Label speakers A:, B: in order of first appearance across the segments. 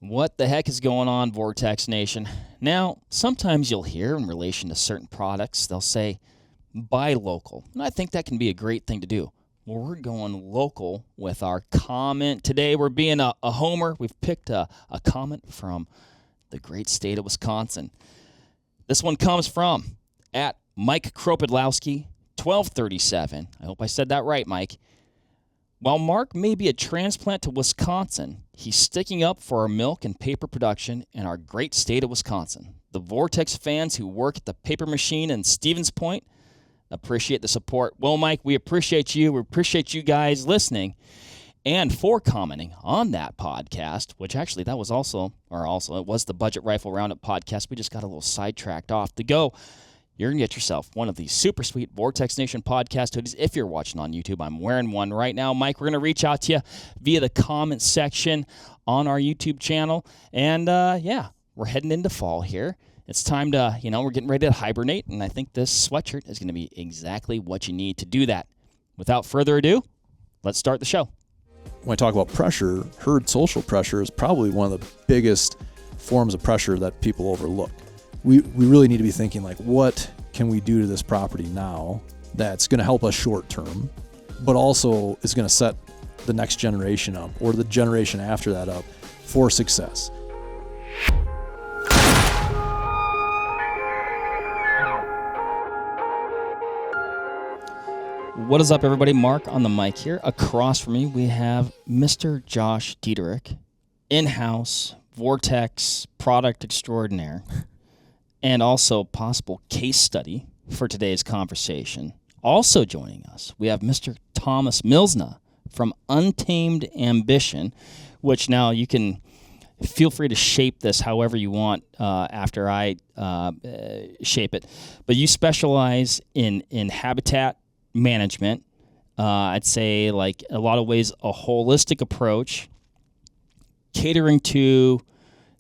A: What the heck is going on, Vortex Nation? Now, sometimes you'll hear in relation to certain products, they'll say, buy local. And I think that can be a great thing to do. Well, we're going local with our comment. Today, we're being a homer. We've picked a comment from the great state of Wisconsin. This one comes from at Mike Kropidlowski, 1237. I hope I said that right, Mike. While Mark may be a transplant to Wisconsin, he's sticking up for our milk and paper production in our great state of Wisconsin. The Vortex fans who work at the paper machine in Stevens Point appreciate the support. Well, Mike, we appreciate you. We appreciate you guys listening and for commenting on that podcast, which actually that was it was the Budget Rifle Roundup podcast. We just got a little sidetracked off to go. You're going to get yourself one of these super sweet Vortex Nation podcast hoodies. If you're watching on YouTube, I'm wearing one right now. Mike, we're going to reach out to you via the comment section on our YouTube channel. And, we're heading into fall here. It's time to, we're getting ready to hibernate, and I think this sweatshirt is going to be exactly what you need to do that. Without further ado, let's start the show.
B: When I talk about pressure, herd social pressure is probably one of the biggest forms of pressure that people overlook. We really need to be thinking, like, what can we do to this property now that's going to help us short term, but also is going to set the next generation up or the generation after that up for success.
A: What is up, everybody? Mark on the mic here. Across from me, we have Mr. Josh Diederich, in-house Vortex product extraordinaire, and also possible case study for today's conversation. Also joining us, we have Mr. Thomas Mlsna from Untamed Ambition, which now you can feel free to shape this however you want after I shape it. But you specialize in habitat management. I'd say, like, a lot of ways, a holistic approach, catering to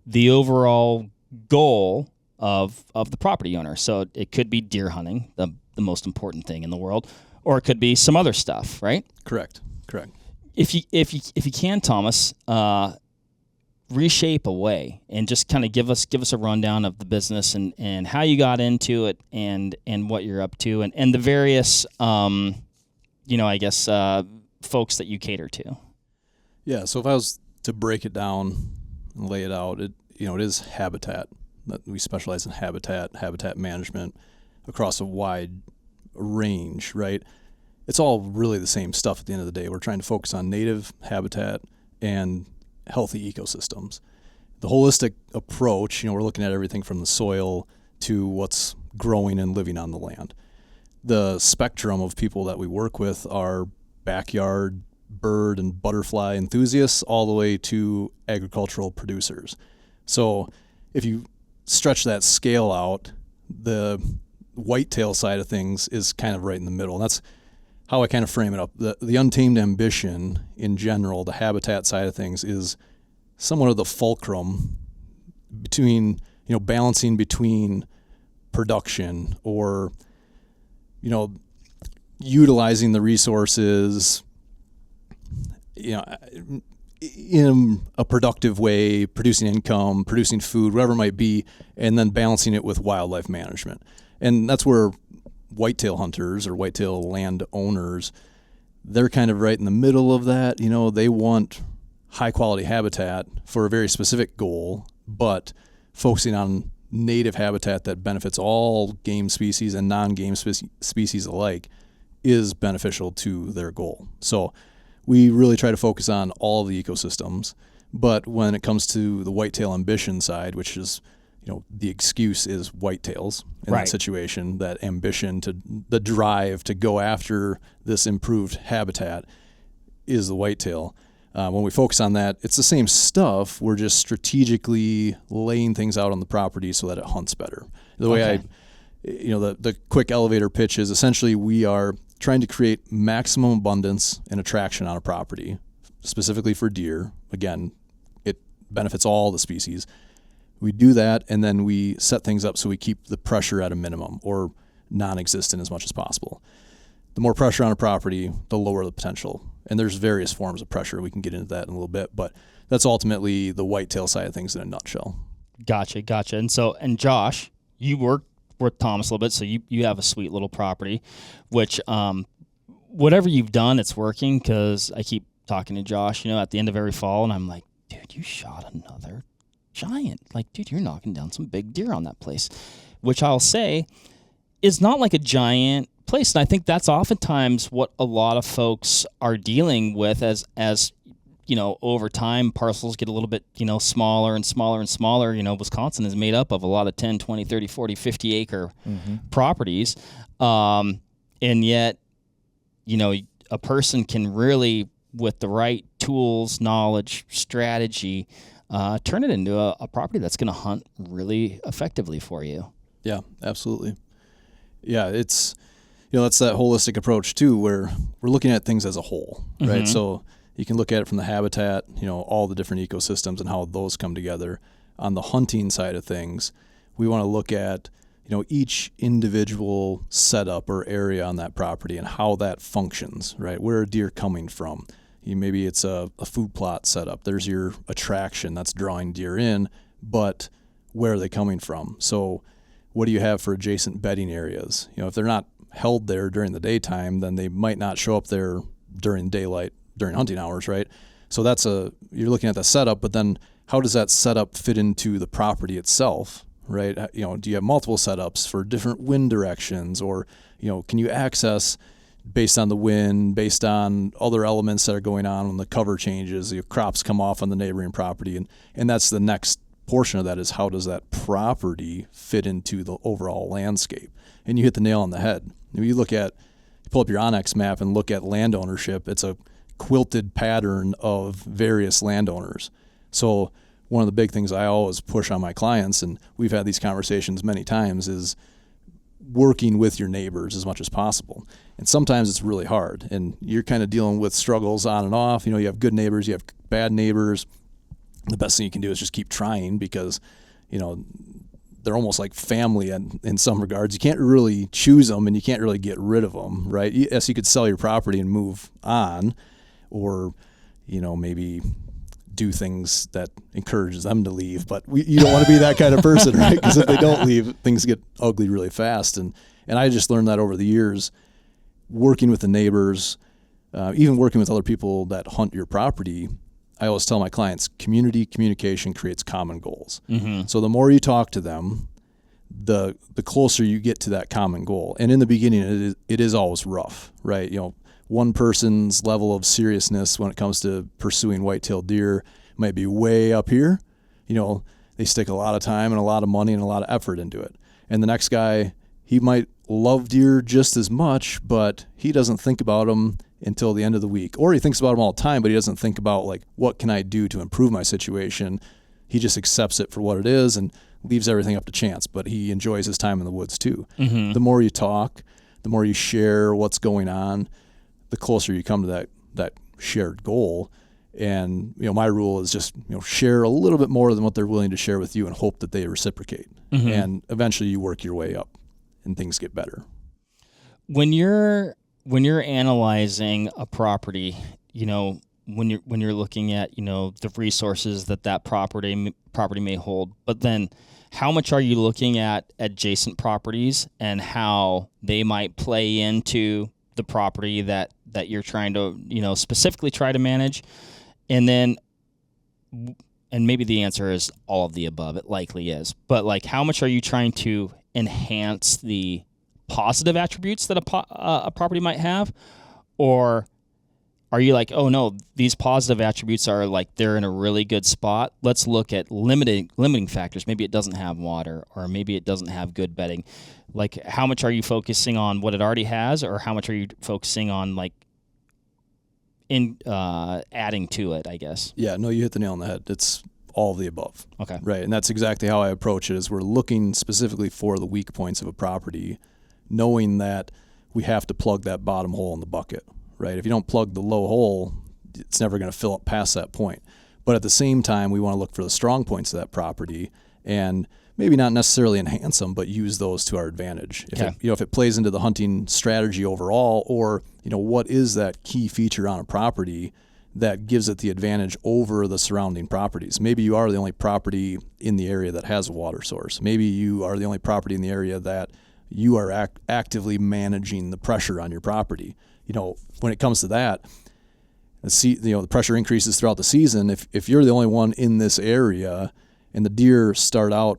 A: the overall goal of the property owner. So it could be deer hunting, the most important thing in the world, or it could be some other stuff, right?
B: Correct.
A: If you can, Thomas, reshape away and just kind of give us a rundown of the business and how you got into it and what you're up to and the various folks that you cater to.
B: Yeah, so if I was to break it down and lay it out, it is habitat. That we specialize in habitat management across a wide range, right? It's all really the same stuff at the end of the day. We're trying to focus on native habitat and healthy ecosystems. The holistic approach, we're looking at everything from the soil to what's growing and living on the land. The spectrum of people that we work with are backyard bird and butterfly enthusiasts all the way to agricultural producers. So if you stretch that scale out, the whitetail side of things is kind of right in the middle. And that's how I kind of frame it up. The Untamed Ambition in general, the habitat side of things, is somewhat of the fulcrum between, balancing between production or, utilizing the resources, in a productive way, producing income, producing food, whatever it might be, and then balancing it with wildlife management. And that's where whitetail hunters or whitetail land owners, they're kind of right in the middle of that. They want high quality habitat for a very specific goal, but focusing on native habitat that benefits all game species and non-game species alike is beneficial to their goal. So we really try to focus on all of the ecosystems, but when it comes to the Whitetail Ambition side, which is, the excuse is whitetails in
A: right.
B: That situation, that ambition, the drive to go after this improved habitat is the whitetail. When we focus on that, it's the same stuff. We're just strategically laying things out on the property so that it hunts better. The way the quick elevator pitch is essentially we are trying to create maximum abundance and attraction on a property, specifically for deer. Again, it benefits all the species. We do that, and then we set things up so we keep the pressure at a minimum or non-existent as much as possible. the more pressure on a property, the lower the potential. And there's various forms of pressure. We can get into that in a little bit, but that's ultimately the whitetail side of things in a nutshell.
A: Gotcha. And Josh, you work with Thomas a little bit, so you have a sweet little property, which whatever you've done, it's working, because I keep talking to Josh, at the end of every fall, and I'm like, dude, you shot another giant. Like, dude, you're knocking down some big deer on that place, which I'll say is not like a giant place. And I think that's oftentimes what a lot of folks are dealing with as over time, parcels get a little bit, smaller and smaller and smaller. Wisconsin is made up of a lot of 10, 20, 30, 40, 50 acre properties. And yet, a person can really, with the right tools, knowledge, strategy, turn it into a property that's going to hunt really effectively for you.
B: Yeah, absolutely. Yeah, it's, that's that holistic approach too, where we're looking at things as a whole, right? So you can look at it from the habitat, all the different ecosystems and how those come together. On the hunting side of things, we want to look at, each individual setup or area on that property and how that functions, right? Where are deer coming from? Maybe it's a food plot setup. There's your attraction that's drawing deer in, but where are they coming from? So what do you have for adjacent bedding areas? If they're not held there during the daytime, then they might not show up there during daylight, during hunting hours, right? So you're looking at the setup, but then how does that setup fit into the property itself, right? Do you have multiple setups for different wind directions, or, can you access based on the wind, based on other elements that are going on when the cover changes, the crops come off on the neighboring property, and that's the next portion of that, is how does that property fit into the overall landscape? And you hit the nail on the head. If you pull up your Onyx map and look at land ownership, it's a quilted pattern of various landowners. So one of the big things I always push on my clients, and we've had these conversations many times, is working with your neighbors as much as possible. And sometimes it's really hard, and you're kind of dealing with struggles on and off. You have good neighbors, you have bad neighbors. The best thing you can do is just keep trying, because, they're almost like family in some regards. You can't really choose them, and you can't really get rid of them, right? Yes, you could sell your property and move on, or, maybe do things that encourages them to leave. But you don't want to be that kind of person, right? Because if they don't leave, things get ugly really fast. And I just learned that over the years, working with the neighbors, even working with other people that hunt your property. I always tell my clients, communication creates common goals. So the more you talk to them, the closer you get to that common goal. And in the beginning, it is always rough, right? One person's level of seriousness when it comes to pursuing whitetail deer might be way up here. They stick a lot of time and a lot of money and a lot of effort into it. And the next guy, he might love deer just as much, but he doesn't think about them until the end of the week. Or he thinks about them all the time, but he doesn't think about, like, what can I do to improve my situation? He just accepts it for what it is and leaves everything up to chance, but he enjoys his time in the woods too. The more you talk, the more you share what's going on, the closer you come to that shared goal. And, my rule is just, share a little bit more than what they're willing to share with you and hope that they reciprocate. And eventually you work your way up and things get better.
A: When you're analyzing a property, when you're looking at, the resources that property may hold, but then how much are you looking at adjacent properties and how they might play into the property that you're trying to, specifically try to manage? And then, and maybe the answer is all of the above. It likely is. But, like, how much are you trying to enhance the positive attributes that a property might have? Or are you like, oh no, these positive attributes are like, they're in a really good spot. Let's look at limiting factors. Maybe it doesn't have water, or maybe it doesn't have good bedding. Like, how much are you focusing on what it already has, or how much are you focusing on, like, adding to it, I guess?
B: Yeah, no, you hit the nail on the head. It's all of the above.
A: Okay.
B: Right. And that's exactly how I approach it, is we're looking specifically for the weak points of a property, knowing that we have to plug that bottom hole in the bucket, right? If you don't plug the low hole, it's never going to fill up past that point. But at the same time, we want to look for the strong points of that property and maybe not necessarily enhance them, but use those to our advantage. If it plays into the hunting strategy overall, or what is that key feature on a property that gives it the advantage over the surrounding properties. Maybe you are the only property in the area that has a water source. Maybe you are the only property in the area that you are actively managing the pressure on your property. When it comes to that, the pressure increases throughout the season. If you're the only one in this area and the deer start out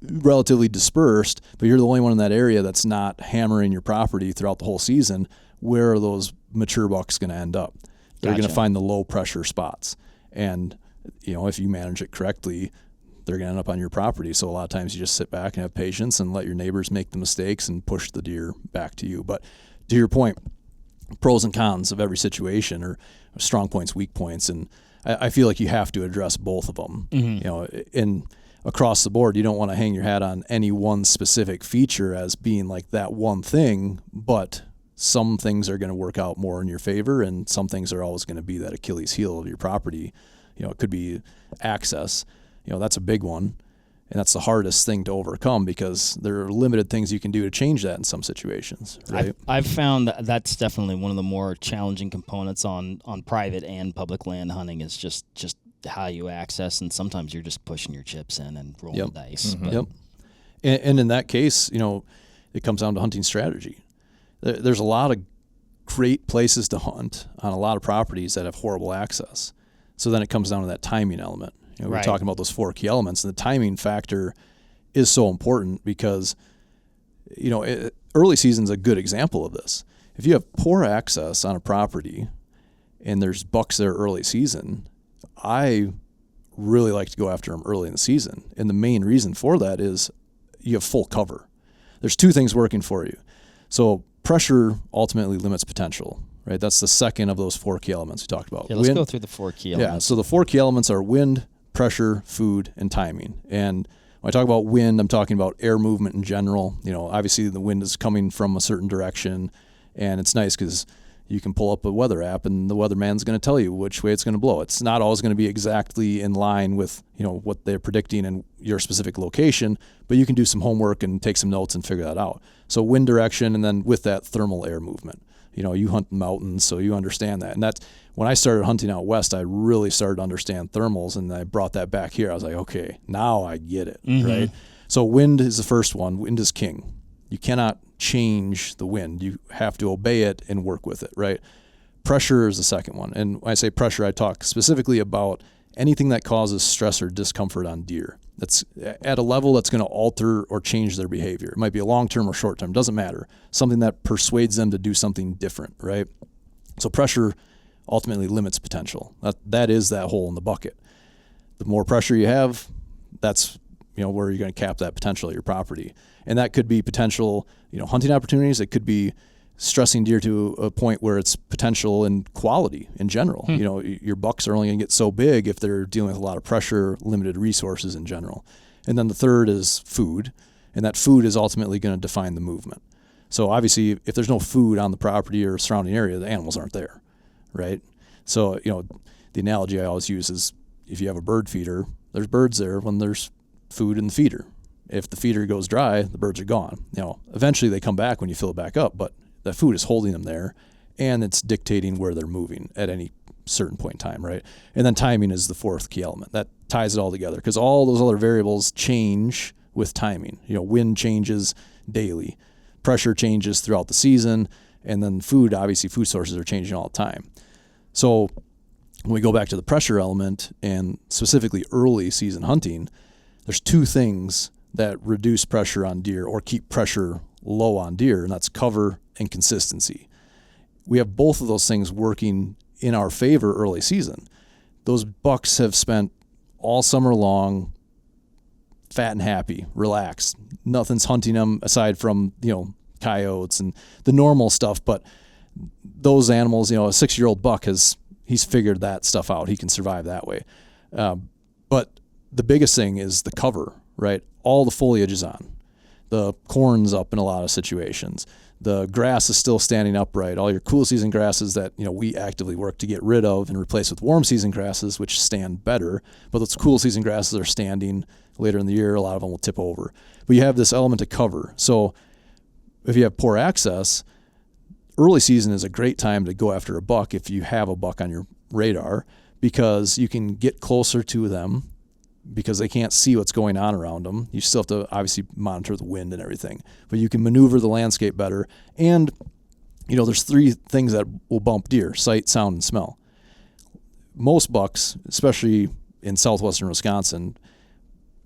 B: relatively dispersed, but you're the only one in that area that's not hammering your property throughout the whole season, where are those mature bucks going to end up? They're going to find the low pressure spots. And, if you manage it correctly, they're going to end up on your property. So a lot of times you just sit back and have patience and let your neighbors make the mistakes and push the deer back to you. But to your point, pros and cons of every situation, or strong points, weak points. And I feel like you have to address both of them. And across the board, you don't want to hang your hat on any one specific feature as being like that one thing, but some things are going to work out more in your favor, and some things are always going to be that Achilles heel of your property. It could be access. That's a big one, and that's the hardest thing to overcome because there are limited things you can do to change that in some situations. Right?
A: I've found that that's definitely one of the more challenging components on private and public land hunting is just how you access, and sometimes you're just pushing your chips in and rolling dice.
B: Yep. And in that case, it comes down to hunting strategy. There's a lot of great places to hunt on a lot of properties that have horrible access. So then it comes down to that timing element. We're talking about those 4 key elements, and the timing factor is so important because, early season's a good example of this. If you have poor access on a property and there's bucks there early season, I really like to go after them early in the season. And the main reason for that is you have full cover. There's 2 things working for you. So pressure ultimately limits potential, right? That's the second of those 4 key elements we talked about.
A: Yeah, let's go through the 4 key elements.
B: Yeah, so the 4 key elements are wind, pressure, food, and timing. And when I talk about wind, I'm talking about air movement in general. Obviously the wind is coming from a certain direction, and it's nice because you can pull up a weather app and the weatherman's going to tell you which way it's going to blow. It's not always going to be exactly in line with, what they're predicting in your specific location, but you can do some homework and take some notes and figure that out. So wind direction, and then with that thermal air movement. You hunt the mountains, so you understand that. And that's when I started hunting out west, I really started to understand thermals, and I brought that back here. I was like, okay, now I get it, right? So wind is the first one. Wind is king. You cannot change the wind. You have to obey it and work with it, right? Pressure is the second one. And when I say pressure, I talk specifically about anything that causes stress or discomfort on deer. That's at a level that's going to alter or change their behavior. It might be a long-term or short-term, doesn't matter. Something that persuades them to do something different, right? So pressure ultimately limits potential. That is that hole in the bucket. The more pressure you have, that's where you're going to cap that potential at your property. And that could be potential, hunting opportunities. It could be stressing deer to a point where it's potential and quality in general. Your bucks are only going to get so big if they're dealing with a lot of pressure, limited resources in general. And then the third is food, and that food is ultimately going to define the movement. So obviously, if there's no food on the property or surrounding area, the animals aren't there, right? So, the analogy I always use is if you have a bird feeder, there's birds there when there's food in the feeder. If the feeder goes dry, the birds are gone. Eventually they come back when you fill it back up, but that food is holding them there, and it's dictating where they're moving at any certain point in time, right? And then timing is the 4th key element. That ties it all together because all those other variables change with timing. Wind changes daily, pressure changes throughout the season, and then food, obviously food sources are changing all the time. So when we go back to the pressure element and specifically early season hunting, there's 2 things that reduce pressure on deer or keep pressure low on deer, and that's cover and consistency. We have both of those things working in our favor early season. Those bucks have spent all summer long fat and happy, relaxed. Nothing's hunting them aside from, coyotes and the normal stuff, but those animals, a 6-year-old buck he's figured that stuff out. He can survive that way. But the biggest thing is the cover, right? All the foliage is on. The corn's up in a lot of situations. The grass is still standing upright. All your cool season grasses that, we actively work to get rid of and replace with warm season grasses, which stand better. But those cool season grasses are standing later in the year. A lot of them will tip over. But you have this element of cover. So if you have poor access, early season is a great time to go after a buck if you have a buck on your radar, because you can get closer to them because they can't see what's going on around them. You still have to obviously monitor the wind and everything, but you can maneuver the landscape better. And, there's 3 things that will bump deer: sight, sound, and smell. Most bucks, especially in southwestern Wisconsin,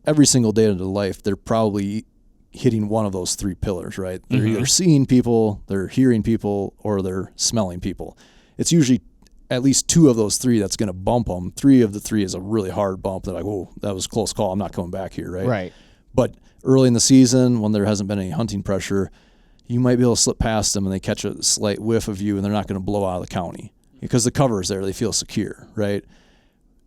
B: every single day of their life, they're probably hitting one of those 3 pillars, right? They're either seeing people, they're hearing people, or they're smelling people. It's usually at least 2 of those 3 that's going to bump them. 3 of the 3 is a really hard bump. They're like, "Oh, that was a close call. I'm not coming back here," right?
A: Right.
B: But early in the season, when there hasn't been any hunting pressure, you might be able to slip past them and they catch a slight whiff of you, and they're not going to blow out of the county because the cover is there. They feel secure, right?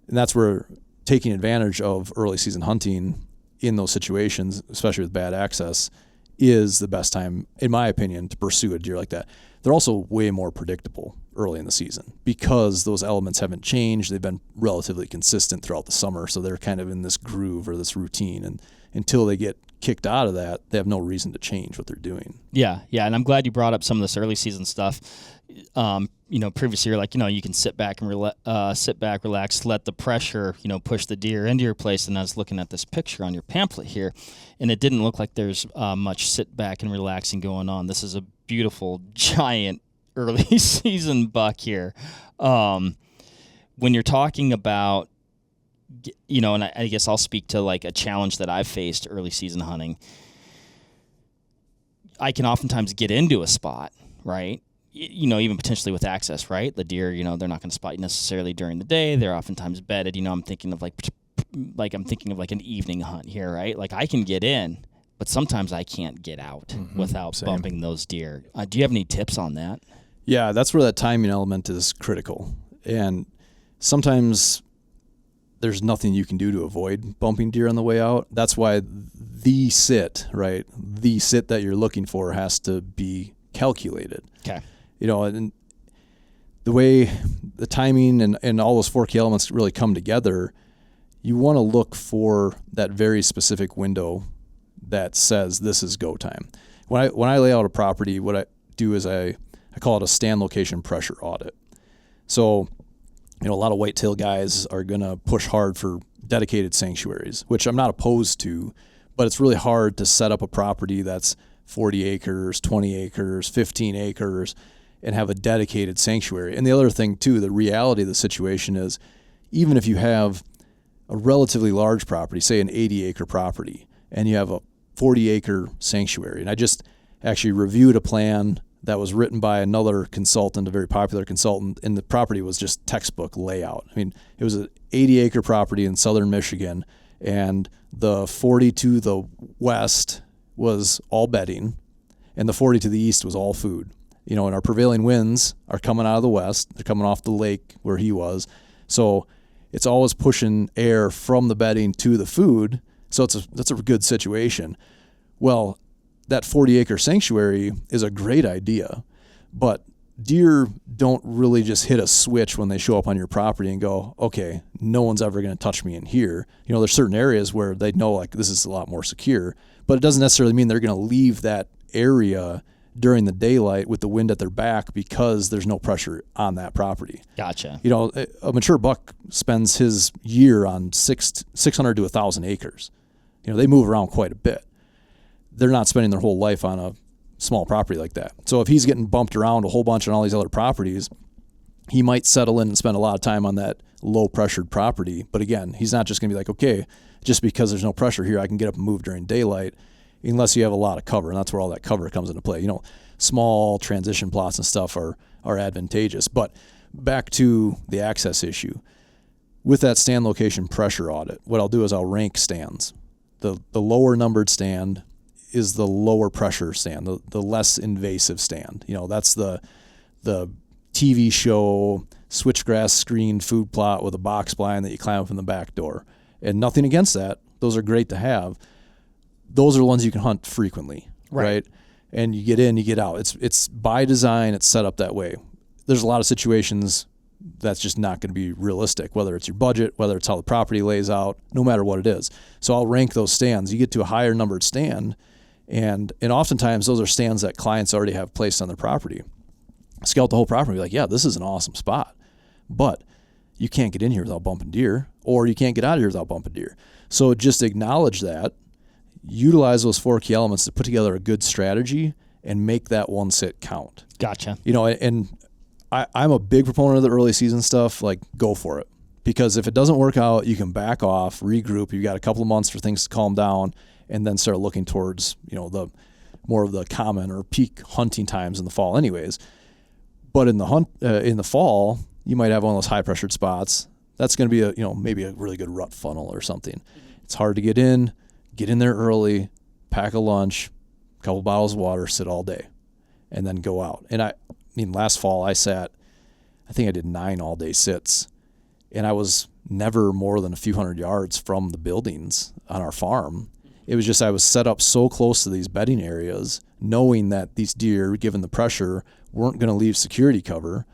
B: And that's where taking advantage of early season hunting in those situations, especially with bad access, is the best time, in my opinion, to pursue a deer like that. They're also way more predictable early in the season because those elements haven't changed. They've been relatively consistent throughout the summer, so they're kind of in this groove or this routine. And until they get kicked out of that, they have no reason to change what they're doing.
A: Yeah, and I'm glad you brought up some of this early season stuff. Previously you're like, you can sit back, relax, let the pressure, push the deer into your place. And I was looking at this picture on your pamphlet here, and it didn't look like there's much sit back and relaxing going on. This is a beautiful, giant early season buck here. When you're talking about, and I guess I'll speak to like a challenge that I've faced early season hunting. I can oftentimes get into a spot, right? Even potentially with access, right? The deer, they're not going to spot you necessarily during the day. They're oftentimes bedded. I'm thinking of like an evening hunt here, right? Like I can get in, but sometimes I can't get out without bumping those deer. Do you have any tips on that?
B: Yeah, that's where that timing element is critical. And sometimes there's nothing you can do to avoid bumping deer on the way out. That's why the sit, right? The sit that you're looking for has to be calculated.
A: Okay.
B: And the way the timing and all those 4 key elements really come together, you want to look for that very specific window that says this is go time. When I lay out a property, what I do is I call it a stand location pressure audit. So, a lot of whitetail guys are going to push hard for dedicated sanctuaries, which I'm not opposed to, but it's really hard to set up a property that's 40 acres, 20 acres, 15 acres, and have a dedicated sanctuary. And the other thing too, the reality of the situation is, even if you have a relatively large property, say an 80-acre property, and you have a 40-acre sanctuary, and I just actually reviewed a plan that was written by another consultant, a very popular consultant, and the property was just textbook layout. I mean, it was an 80-acre property in southern Michigan, and the 40 to the west was all bedding, and the 40 to the east was all food. And our prevailing winds are coming out of the west. They're coming off the lake where he was. So it's always pushing air from the bedding to the food. So that's a good situation. Well, that 40-acre sanctuary is a great idea, but deer don't really just hit a switch when they show up on your property and go, okay, no one's ever going to touch me in here. There's certain areas where they know like this is a lot more secure, but it doesn't necessarily mean they're going to leave that area during the daylight with the wind at their back because there's no pressure on that property.
A: Gotcha.
B: A mature buck spends his year on 600 to 1,000 acres. They move around quite a bit. They're not spending their whole life on a small property like that. So if he's getting bumped around a whole bunch on all these other properties, he might settle in and spend a lot of time on that low pressured property. But again, he's not just going to be like, okay, just because there's no pressure here, I can get up and move during daylight, unless you have a lot of cover. And that's where all that cover comes into play. Small transition plots and stuff are advantageous. But back to the access issue. With that stand location pressure audit, what I'll do is I'll rank stands. The lower numbered stand is the lower pressure stand, the less invasive stand. That's the TV show switchgrass screened food plot with a box blind that you climb up in the back door. And nothing against that. Those are great to have. Those are the ones you can hunt frequently, right? and you get in, you get out. It's by design. It's set up that way. There's a lot of situations that's just not going to be realistic, whether it's your budget, whether it's how the property lays out, no matter what it is. So I'll rank those stands. You get to a higher numbered stand, and oftentimes those are stands that clients already have placed on their property. Scout the whole property, be like, yeah, this is an awesome spot, but you can't get in here without bumping deer, or you can't get out of here without bumping deer. So just acknowledge that, utilize those 4 key elements to put together a good strategy and make that one sit count.
A: Gotcha.
B: And I'm a big proponent of the early season stuff. Like, go for it, because if it doesn't work out, you can back off, regroup. You've got a couple of months for things to calm down, and then start looking towards, the more of the common or peak hunting times in the fall anyways. But in the fall, you might have one of those high pressured spots. That's going to be maybe a really good rut funnel or something. It's hard to get in there early, pack a lunch, a couple bottles of water, sit all day, and then go out. And last fall I think I did 9 all day sits, and I was never more than a few hundred yards from the buildings on our farm. It was just I was set up so close to these bedding areas, knowing that these deer, given the pressure, weren't going to leave security cover.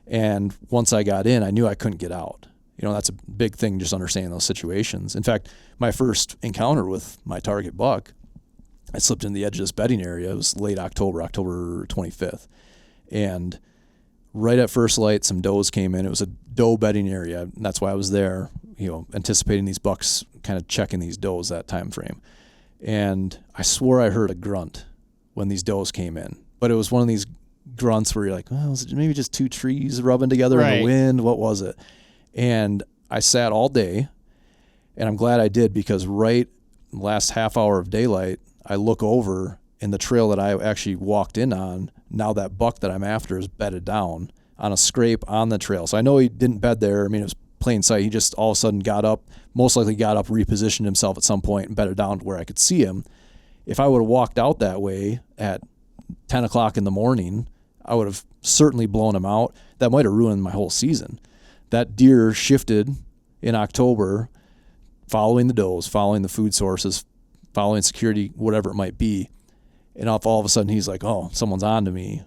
B: And once I got in, I knew I couldn't get out. That's a big thing, just understanding those situations. In fact, my first encounter with my target buck, I slipped in the edge of this bedding area. It was late October 25th. And right at first light, some does came in. It was a doe bedding area. And that's why I was there, anticipating these bucks, kind of checking these does that time frame. And I swore I heard a grunt when these does came in. But it was one of these grunts where you're like, well, was it maybe just 2 trees rubbing together in the wind? What was it? And I sat all day, and I'm glad I did, because right last half hour of daylight, I look over, and the trail that I actually walked in on, now that buck that I'm after is bedded down on a scrape on the trail. So I know he didn't bed there. It was plain sight. He just all of a sudden got up, repositioned himself at some point and bedded down to where I could see him. If I would have walked out that way at 10 o'clock in the morning, I would have certainly blown him out. That might have ruined my whole season. That deer shifted in October, following the does, following the food sources, following security, whatever it might be. And all of a sudden he's like, oh, someone's on to me.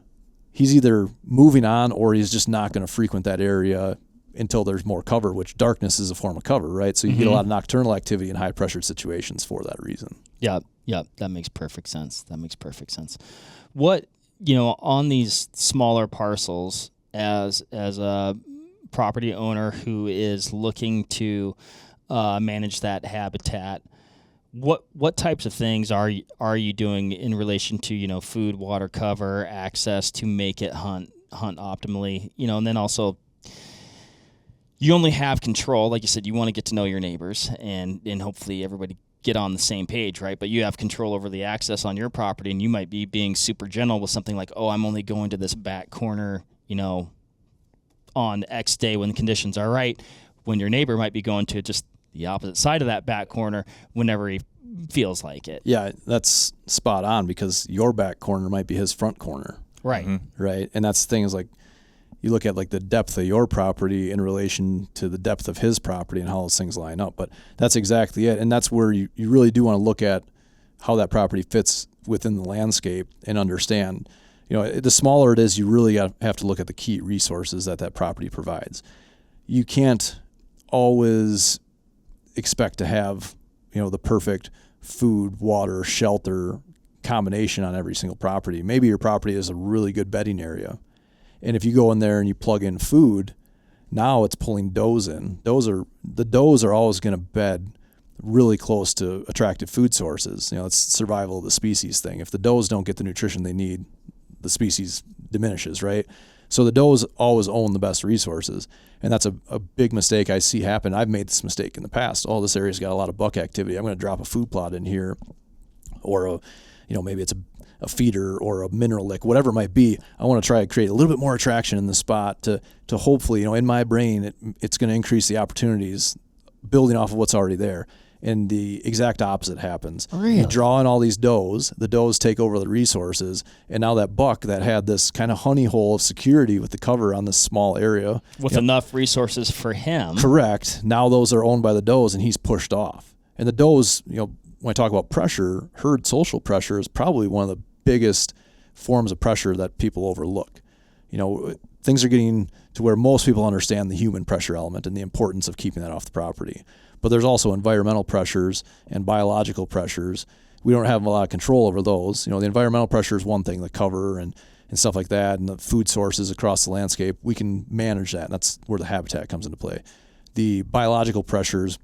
B: He's either moving on, or he's just not going to frequent that area until there's more cover, which darkness is a form of cover, right? So you get a lot of nocturnal activity in high pressure situations for that reason.
A: Yeah, that makes perfect sense. What, on these smaller parcels, as a property owner who is looking to manage that habitat, what types of things are you doing in relation to food, water, cover, access to make it hunt optimally? And then also, you only have control, like you said. You want to get to know your neighbors, and hopefully everybody get on the same page, right? But you have control over the access on your property, and you might be being super general with something like, oh, I'm only going to this back corner, on X day when the conditions are right, when your neighbor might be going to just the opposite side of that back corner whenever he feels like it.
B: Yeah, that's spot on, because your back corner might be his front corner.
A: Right.
B: Mm-hmm. Right. And that's the thing, is like, you look at like the depth of your property in relation to the depth of his property and how those things line up. But that's exactly it. And that's where you really do want to look at how that property fits within the landscape and understand, the smaller it is, you really have to look at the key resources that property provides. You can't always expect to have, the perfect food, water, shelter combination on every single property. Maybe your property is a really good bedding area, and if you go in there and you plug in food, now it's pulling does in. The does are always going to bed really close to attractive food sources. It's survival of the species thing. If the does don't get the nutrition they need, the species diminishes, right? So the does always own the best resources, and that's a big mistake I see happen. I've made this mistake in the past. Oh, this area's got a lot of buck activity. I'm going to drop a food plot in here, or maybe it's a feeder or a mineral lick, whatever it might be. I want to try to create a little bit more attraction in the spot to hopefully, in my brain, it's going to increase the opportunities building off of what's already there. And the exact opposite happens.
A: Really?
B: You draw in all these does, the does take over the resources, and now that buck that had this kind of honey hole of security with the cover on this small area.
A: With enough resources for him.
B: Correct. Now those are owned by the does, and he's pushed off. And the does, when I talk about pressure, herd social pressure is probably one of the biggest forms of pressure that people overlook. Things are getting to where most people understand the human pressure element and the importance of keeping that off the property. But there's also environmental pressures and biological pressures. We don't have a lot of control over those. The environmental pressure is one thing, the cover and stuff like that, and the food sources across the landscape. We can manage that, and that's where the habitat comes into play. The biological pressures,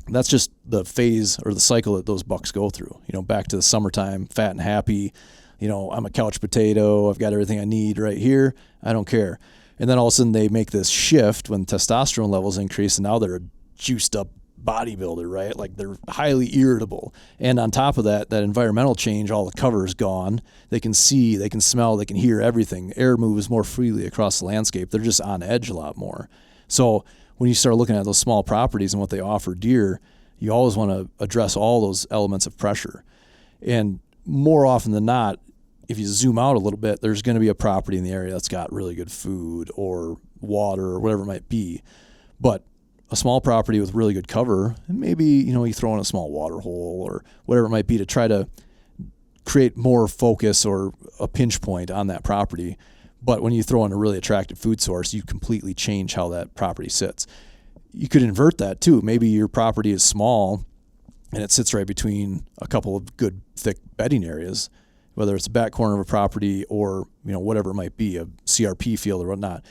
B: that's just the phase or the cycle that those bucks go through. Back to the summertime, fat and happy. I'm a couch potato. I've got everything I need right here. I don't care. And then all of a sudden they make this shift when testosterone levels increase, and now they're a juiced up bodybuilder, right? Like they're highly irritable. And on top of that environmental change, all the cover is gone. They can see, they can smell, they can hear everything. Air moves more freely across the landscape. They're just on edge a lot more. So when you start looking at those small properties and what they offer deer, you always want to address all those elements of pressure. And more often than not, if you zoom out a little bit, there's going to be a property in the area that's got really good food or water or whatever it might be. But a small property with really good cover, and maybe, you throw in a small water hole or whatever it might be to try to create more focus or a pinch point on that property. But when you throw in a really attractive food source, you completely change how that property sits. You could invert that too. Maybe your property is small and it sits right between a couple of good thick bedding areas, whether it's the back corner of a property or, whatever it might be, a CRP field or whatnot.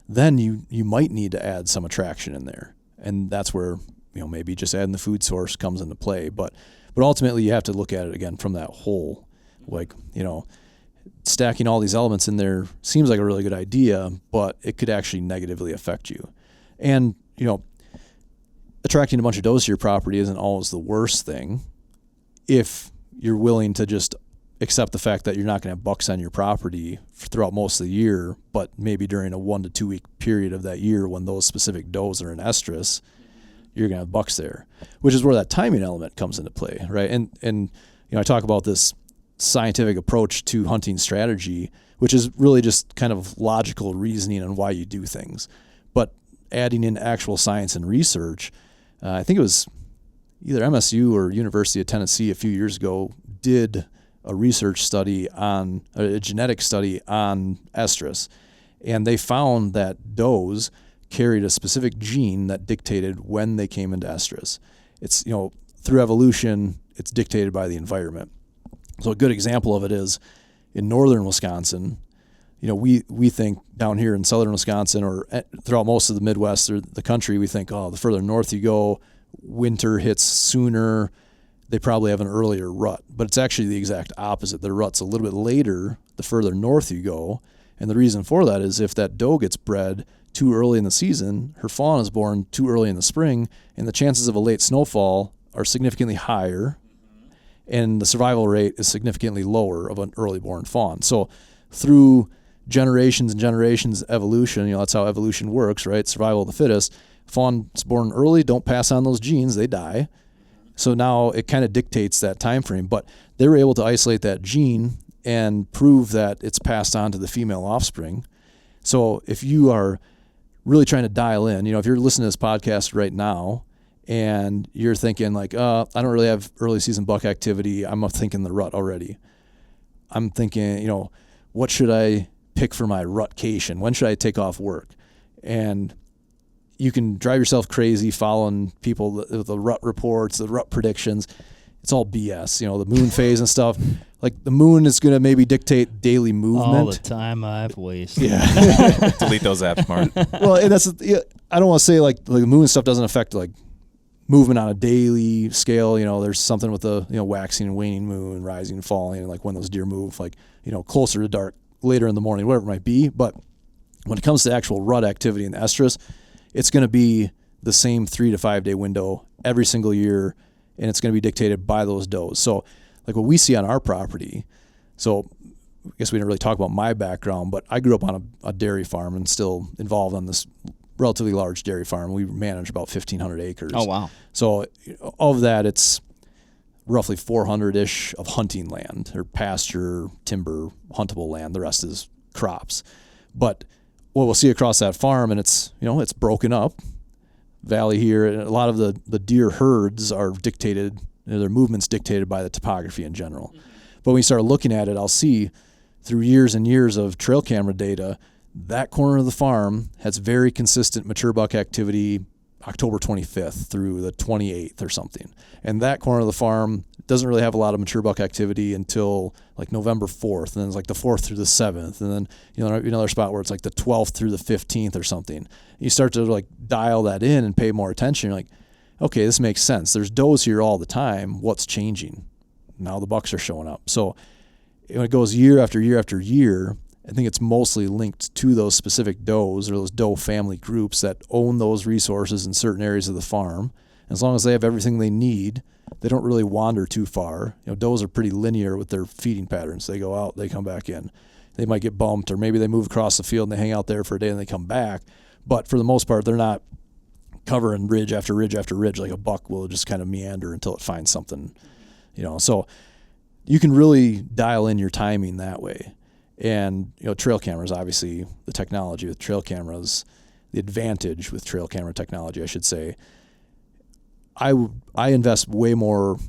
B: Then you might need to add some attraction in there. And that's where, maybe just adding the food source comes into play. But ultimately you have to look at it again from that whole, stacking all these elements in there seems like a really good idea, but it could actually negatively affect you. And, attracting a bunch of does to your property isn't always the worst thing if you're willing to just accept the fact that you're not going to have bucks on your property throughout most of the year, but maybe during a 1 to 2 week period of that year when those specific does are in estrus, you're going to have bucks there, which is where that timing element comes into play, right? And I talk about this scientific approach to hunting strategy, which is really just kind of logical reasoning on why you do things. But adding in actual science and research, I think it was either MSU or University of Tennessee a few years ago did a research study on a genetic study on estrus, and they found that does carried a specific gene that dictated when they came into estrus. It's, through evolution, it's dictated by the environment. So a good example of it is in northern Wisconsin. We think down here in southern Wisconsin or throughout most of the Midwest or the country, we think, the further north you go, winter hits sooner. They probably have an earlier rut, but it's actually the exact opposite. The rut's a little bit later the further north you go. And the reason for that is if that doe gets bred too early in the season, her fawn is born too early in the spring, and the chances of a late snowfall are significantly higher, and the survival rate is significantly lower of an early born fawn. So through generations and generations evolution, that's how evolution works, right? Survival of the fittest. Fawn's born early, don't pass on those genes, they die. So now it kind of dictates that time frame, but they were able to isolate that gene and prove that it's passed on to the female offspring. So if you are really trying to dial in, if you're listening to this podcast right now and you're thinking like, I don't really have early season buck activity, I'm thinking the rut already. I'm thinking, what should I pick for my rutcation? When should I take off work? And you can drive yourself crazy following people, the rut reports, the rut predictions. It's all BS, the moon phase and stuff. Like the moon is going to maybe dictate daily movement.
C: All the time I've wasted.
B: Yeah.
D: Delete those apps, Mark.
B: Well, and I don't want to say like the moon stuff doesn't affect like movement on a daily scale. There's something with the, waxing and waning moon, rising and falling, and like when those deer move, like, closer to dark, later in the morning, whatever it might be. But when it comes to actual rut activity in the estrus, it's going to be the same 3 to 5 day window every single year, and it's going to be dictated by those does. So like what we see on our property, so I guess we didn't really talk about my background, but I grew up on a dairy farm and still involved on this relatively large dairy farm. We manage about 1,500 acres.
A: Oh, wow.
B: So of that, it's roughly 400-ish of hunting land or pasture, timber, huntable land. The rest is crops. But what we'll see across that farm, and it's, it's broken up, valley here, and a lot of the deer herds are dictated, their movements dictated by the topography in general. But when we start looking at it, I'll see through years and years of trail camera data, that corner of the farm has very consistent mature buck activity October 25th through the 28th or something. And that corner of the farm doesn't really have a lot of mature buck activity until like November 4th, and then it's like the 4th through the 7th, and then another spot where it's like the 12th through the 15th or something. You start to like dial that in and pay more attention. You're like, okay, this makes sense. There's does here all the time. What's changing? Now the bucks are showing up. So when it goes year after year after year, I think it's mostly linked to those specific does or those doe family groups that own those resources in certain areas of the farm. As long as they have everything they need, they don't really wander too far. Does are pretty linear with their feeding patterns. They go out, they come back in. They might get bumped, or maybe they move across the field and they hang out there for a day and they come back. But for the most part, they're not covering ridge after ridge after ridge like a buck will just kind of meander until it finds something. So you can really dial in your timing that way. And trail cameras, obviously, the technology with trail cameras, the advantage with trail camera technology, I should say, I invest way more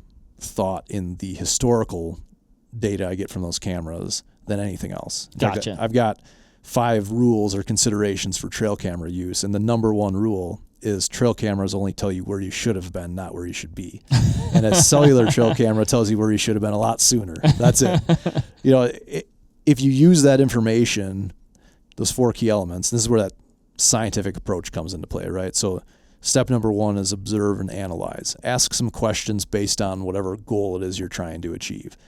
B: thought in the historical data I get from those cameras than anything else.
A: Gotcha.
B: I've got 5 rules or considerations for trail camera use, and the number 1 rule is trail cameras only tell you where you should have been, not where you should be. And a cellular trail camera tells you where you should have been a lot sooner. That's it. If you use that information, those 4 key elements, this is where that scientific approach comes into play, right? So step number 1 is observe and analyze. Ask some questions based on whatever goal it is you're trying to achieve.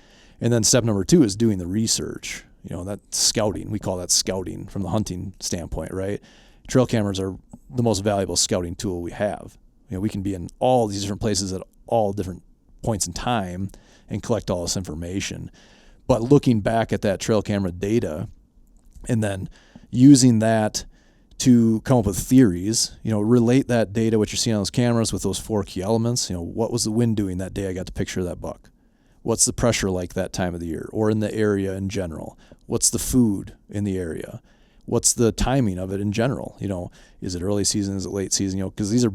B: And then step number 2 is doing the research. That scouting. We call that scouting from the hunting standpoint, right? Trail cameras are the most valuable scouting tool we have. We can be in all these different places at all different points in time and collect all this information. But looking back at that trail camera data and then using that to come up with theories, relate that data, what you're seeing on those cameras, with those 4 key elements. What was the wind doing that day I got to picture that buck? What's the pressure like that time of the year or in the area in general? What's the food in the area? What's the timing of it in general? Is it early season? Is it late season? Because these are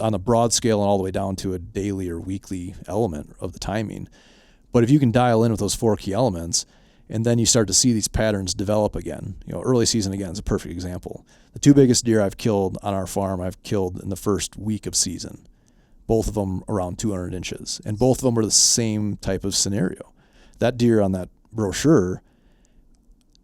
B: on a broad scale and all the way down to a daily or weekly element of the timing. But if you can dial in with those 4 key elements, and then you start to see these patterns develop again. Early season again is a perfect example. The 2 biggest deer I've killed on our farm, I've killed in the first week of season. Both of them around 200 inches, and both of them were the same type of scenario. That deer on that brochure,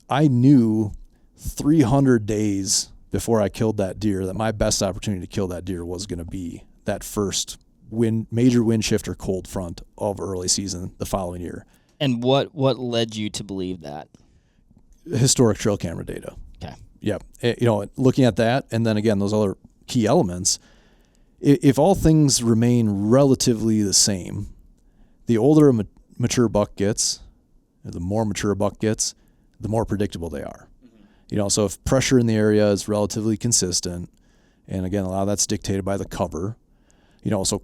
B: I knew 300 days before I killed that deer that my best opportunity to kill that deer was going to be that first major wind shift or cold front of early season the following year.
A: And what led you to believe that?
B: Historic trail camera data.
A: Okay.
B: Yeah. Looking at that, and then again, those other key elements, if all things remain relatively the same, the older a mature buck gets, the more mature a buck gets, the more predictable they are. So if pressure in the area is relatively consistent, and again, a lot of that's dictated by the cover, so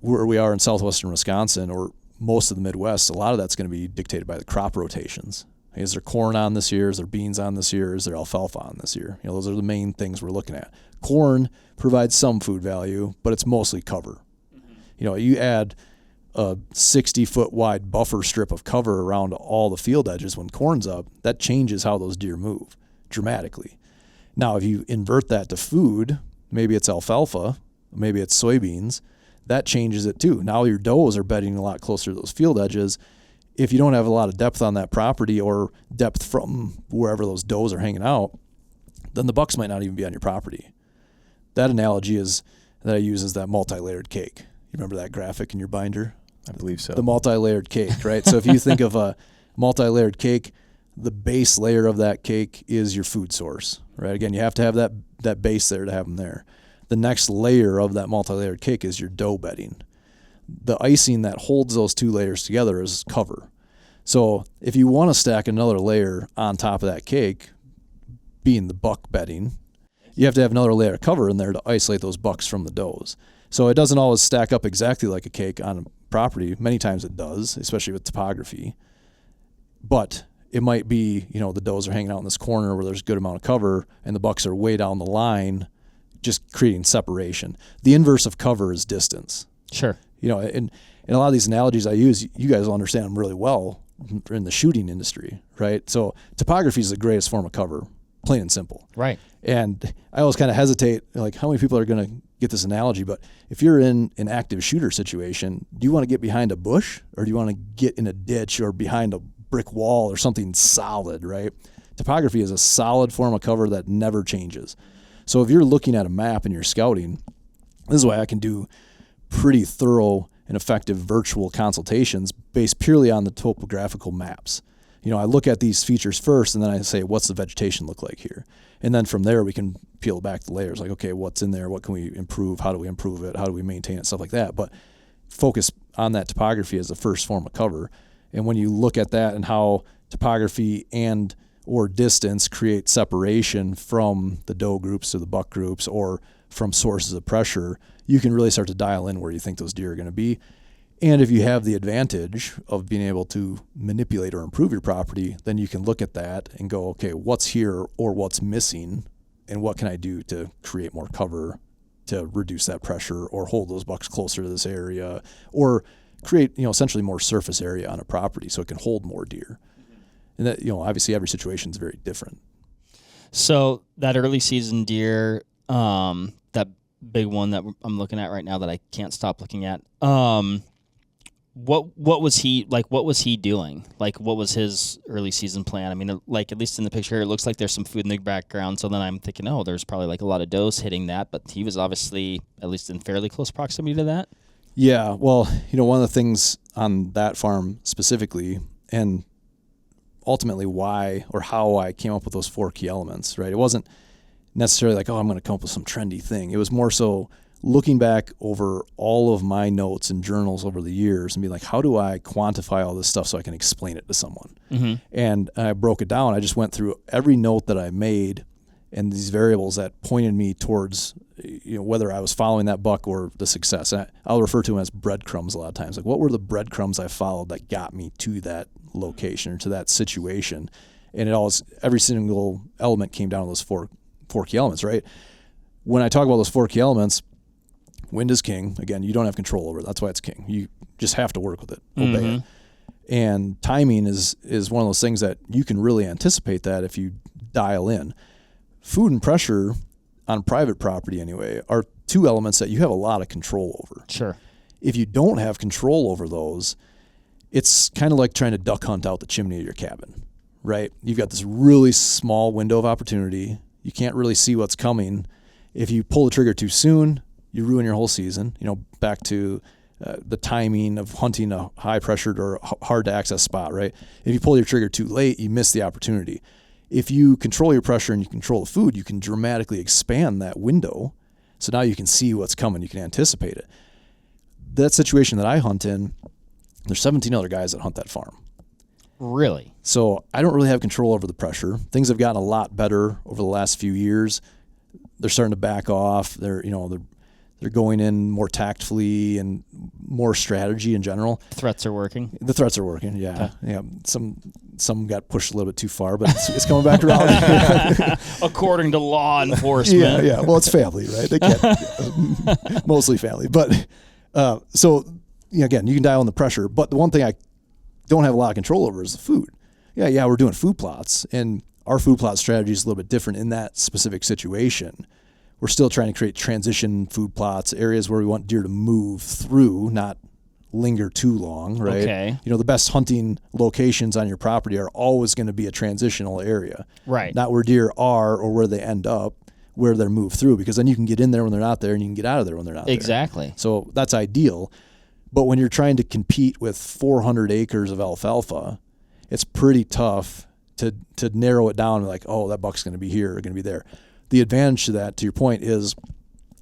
B: where we are in southwestern Wisconsin or most of the Midwest, a lot of that's going to be dictated by the crop rotations. Is there corn on this year? Is there beans on this year? Is there alfalfa on this year? Those are the main things we're looking at. Corn provides some food value, but it's mostly cover. You add a 60-foot wide buffer strip of cover around all the field edges when corn's up, that changes how those deer move dramatically. Now, if you invert that to food, maybe it's alfalfa, maybe it's soybeans, that changes it too. Now your does are bedding a lot closer to those field edges. If you don't have a lot of depth on that property or depth from wherever those does are hanging out, then the bucks might not even be on your property. That analogy that I use is that multi-layered cake. You remember that graphic in your binder?
D: I believe so.
B: The multi-layered cake, right? So if you think of a multi-layered cake, the base layer of that cake is your food source, right? Again, you have to have that base there to have them there. The next layer of that multi-layered cake is your doe bedding. The icing that holds those 2 layers together is cover. So if you want to stack another layer on top of that cake, being the buck bedding, you have to have another layer of cover in there to isolate those bucks from the does. So it doesn't always stack up exactly like a cake on a property. Many times it does, especially with topography. But it might be, the does are hanging out in this corner where there's a good amount of cover and the bucks are way down the line, just creating separation. The inverse of cover is distance.
A: Sure.
B: And a lot of these analogies I use, you guys will understand them really well. in the shooting industry, right? So topography is the greatest form of cover, plain and simple.
A: Right.
B: And I always kind of hesitate, like how many people are going to get this analogy, but if you're in an active shooter situation, do you want to get behind a bush or do you want to get in a ditch or behind a brick wall or something solid, right? Topography is a solid form of cover that never changes. So if you're looking at a map and you're scouting, this is why I can do pretty thorough and effective virtual consultations based purely on the topographical maps. You know, I look at these features first and then I say, what's the vegetation look like here? And then from there we can peel back the layers, like, okay, what's in there? What can we improve? How do we improve it? How do we maintain it? Stuff like that. But focus on that topography as the first form of cover. And when you look at that and how topography and or distance create separation from the doe groups or the buck groups or from sources of pressure, you can really start to dial in where you think those deer are going to be. And if you have the advantage of being able to manipulate or improve your property, then you can look at that and go, okay, what's here or what's missing, and what can I do to create more cover to reduce that pressure or hold those bucks closer to this area or create, essentially more surface area on a property so it can hold more deer. And that, obviously every situation is very different.
A: So that early season deer, that big one that I'm looking at right now that I can't stop looking at, what was he like? What was he doing? Like, what was his early season plan? I mean, like, at least in the picture, it looks like there's some food in the background. So then I'm thinking, oh, there's probably like a lot of does hitting that, but he was obviously at least in fairly close proximity to that.
B: Yeah, well, one of the things on that farm specifically, and ultimately why or how I came up with those 4 key elements, right? It wasn't necessarily like, oh, I'm going to come up with some trendy thing. It was more so looking back over all of my notes and journals over the years and be like, how do I quantify all this stuff so I can explain it to someone? Mm-hmm. And I broke it down. I just went through every note that I made and these variables that pointed me towards, whether I was following that buck or the success. And I'll refer to them as breadcrumbs a lot of times. Like, what were the breadcrumbs I followed that got me to that location or to that situation? And every single element came down to those four key elements, right? When I talk about those 4 key elements, wind is king. Again, you don't have control over it. That's why it's king. You just have to work with it, obey it. And timing is one of those things that you can really anticipate that if you dial in. Food and pressure on private property anyway are 2 elements that you have a lot of control over.
A: Sure.
B: If you don't have control over those, it's kind of like trying to duck hunt out the chimney of your cabin, right? You've got this really small window of opportunity. You can't really see what's coming. If you pull the trigger too soon, you ruin your whole season. Back to the timing of hunting a high-pressured or hard-to-access spot, right? If you pull your trigger too late, you miss the opportunity. If you control your pressure and you control the food, you can dramatically expand that window. So now you can see what's coming. You can anticipate it. That situation that I hunt in, there's 17 other guys that hunt that farm.
A: Really?
B: So I don't really have control over the pressure. Things have gotten a lot better over the last few years. They're starting to back off. They're going in more tactfully and more strategy in general.
A: Threats are working.
B: The threats are working. Yeah. Okay. Yeah. Some got pushed a little bit too far, but it's coming back around.
A: According to law enforcement.
B: Yeah. Well, it's family, right? They can't, mostly family, but, so again, you can dial in the pressure, but the one thing I don't have a lot of control over is the food. Yeah. We're doing food plots, and our food plot strategy is a little bit different in that specific situation. We're still trying to create transition food plots, areas where we want deer to move through, not linger too long, right?
A: Okay.
B: The best hunting locations on your property are always going to be a transitional area.
A: Right.
B: Not where deer are or where they end up, where they're moved through, because then you can get in there when they're not there and you can get out of there when they're not there.
A: Exactly.
B: So that's ideal. But when you're trying to compete with 400 acres of alfalfa, it's pretty tough to narrow it down and like, oh, that buck's going to be here or going to be there. The advantage to that, to your point, is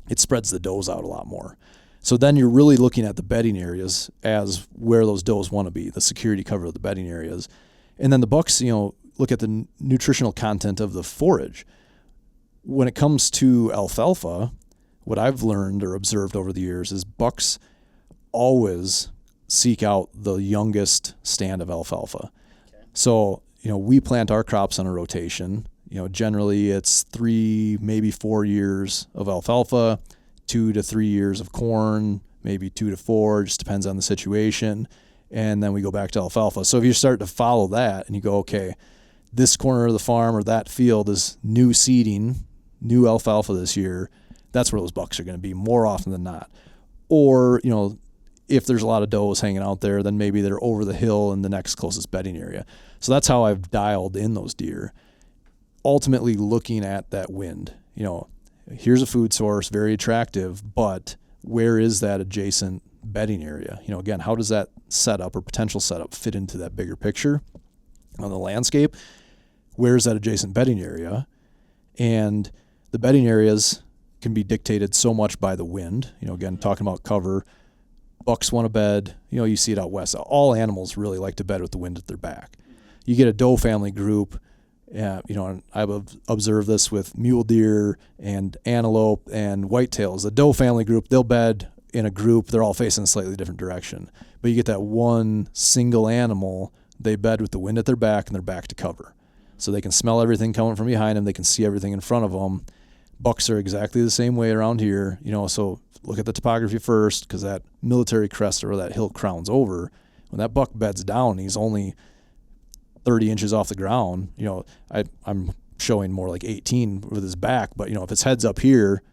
B: it spreads the does out a lot more. So then you're really looking at the bedding areas as where those does want to be, the security cover of the bedding areas. And then the bucks, look at the nutritional content of the forage. When it comes to alfalfa, what I've learned or observed over the years is bucks always seek out the youngest stand of alfalfa. Okay. So, we plant our crops on a rotation. Generally it's 3, maybe 4 years of alfalfa, 2 to 3 years of corn, maybe 2 to 4, just depends on the situation. and then we go back to alfalfa. So if you start to follow that and you go, okay, this corner of the farm or that field is new seeding, new alfalfa this year, that's where those bucks are going to be more often than not. Or, if there's a lot of does hanging out there, then maybe they're over the hill in the next closest bedding area. So that's how I've dialed in those deer. Ultimately looking at that wind, here's a food source, very attractive, but where is that adjacent bedding area? Again, how does that setup or potential setup fit into that bigger picture on the landscape? Where's that adjacent bedding area? And the bedding areas can be dictated so much by the wind. Again, talking about cover, bucks want to bed, you see it out west. All animals really like to bed with the wind at their back. You get a doe family group, and I've observed this with mule deer and antelope and whitetails. The doe family group, they'll bed in a group, they're all facing a slightly different direction. But you get that one single animal, they bed with the wind at their back and their back to cover. So they can smell everything coming from behind them, they can see everything in front of them. Bucks are exactly the same way around here, so look at the topography first, because that military crest or that hill crown's over. When that buck beds down, he's only 30 inches off the ground. I'm showing more like 18 with his back, but if his head's up here,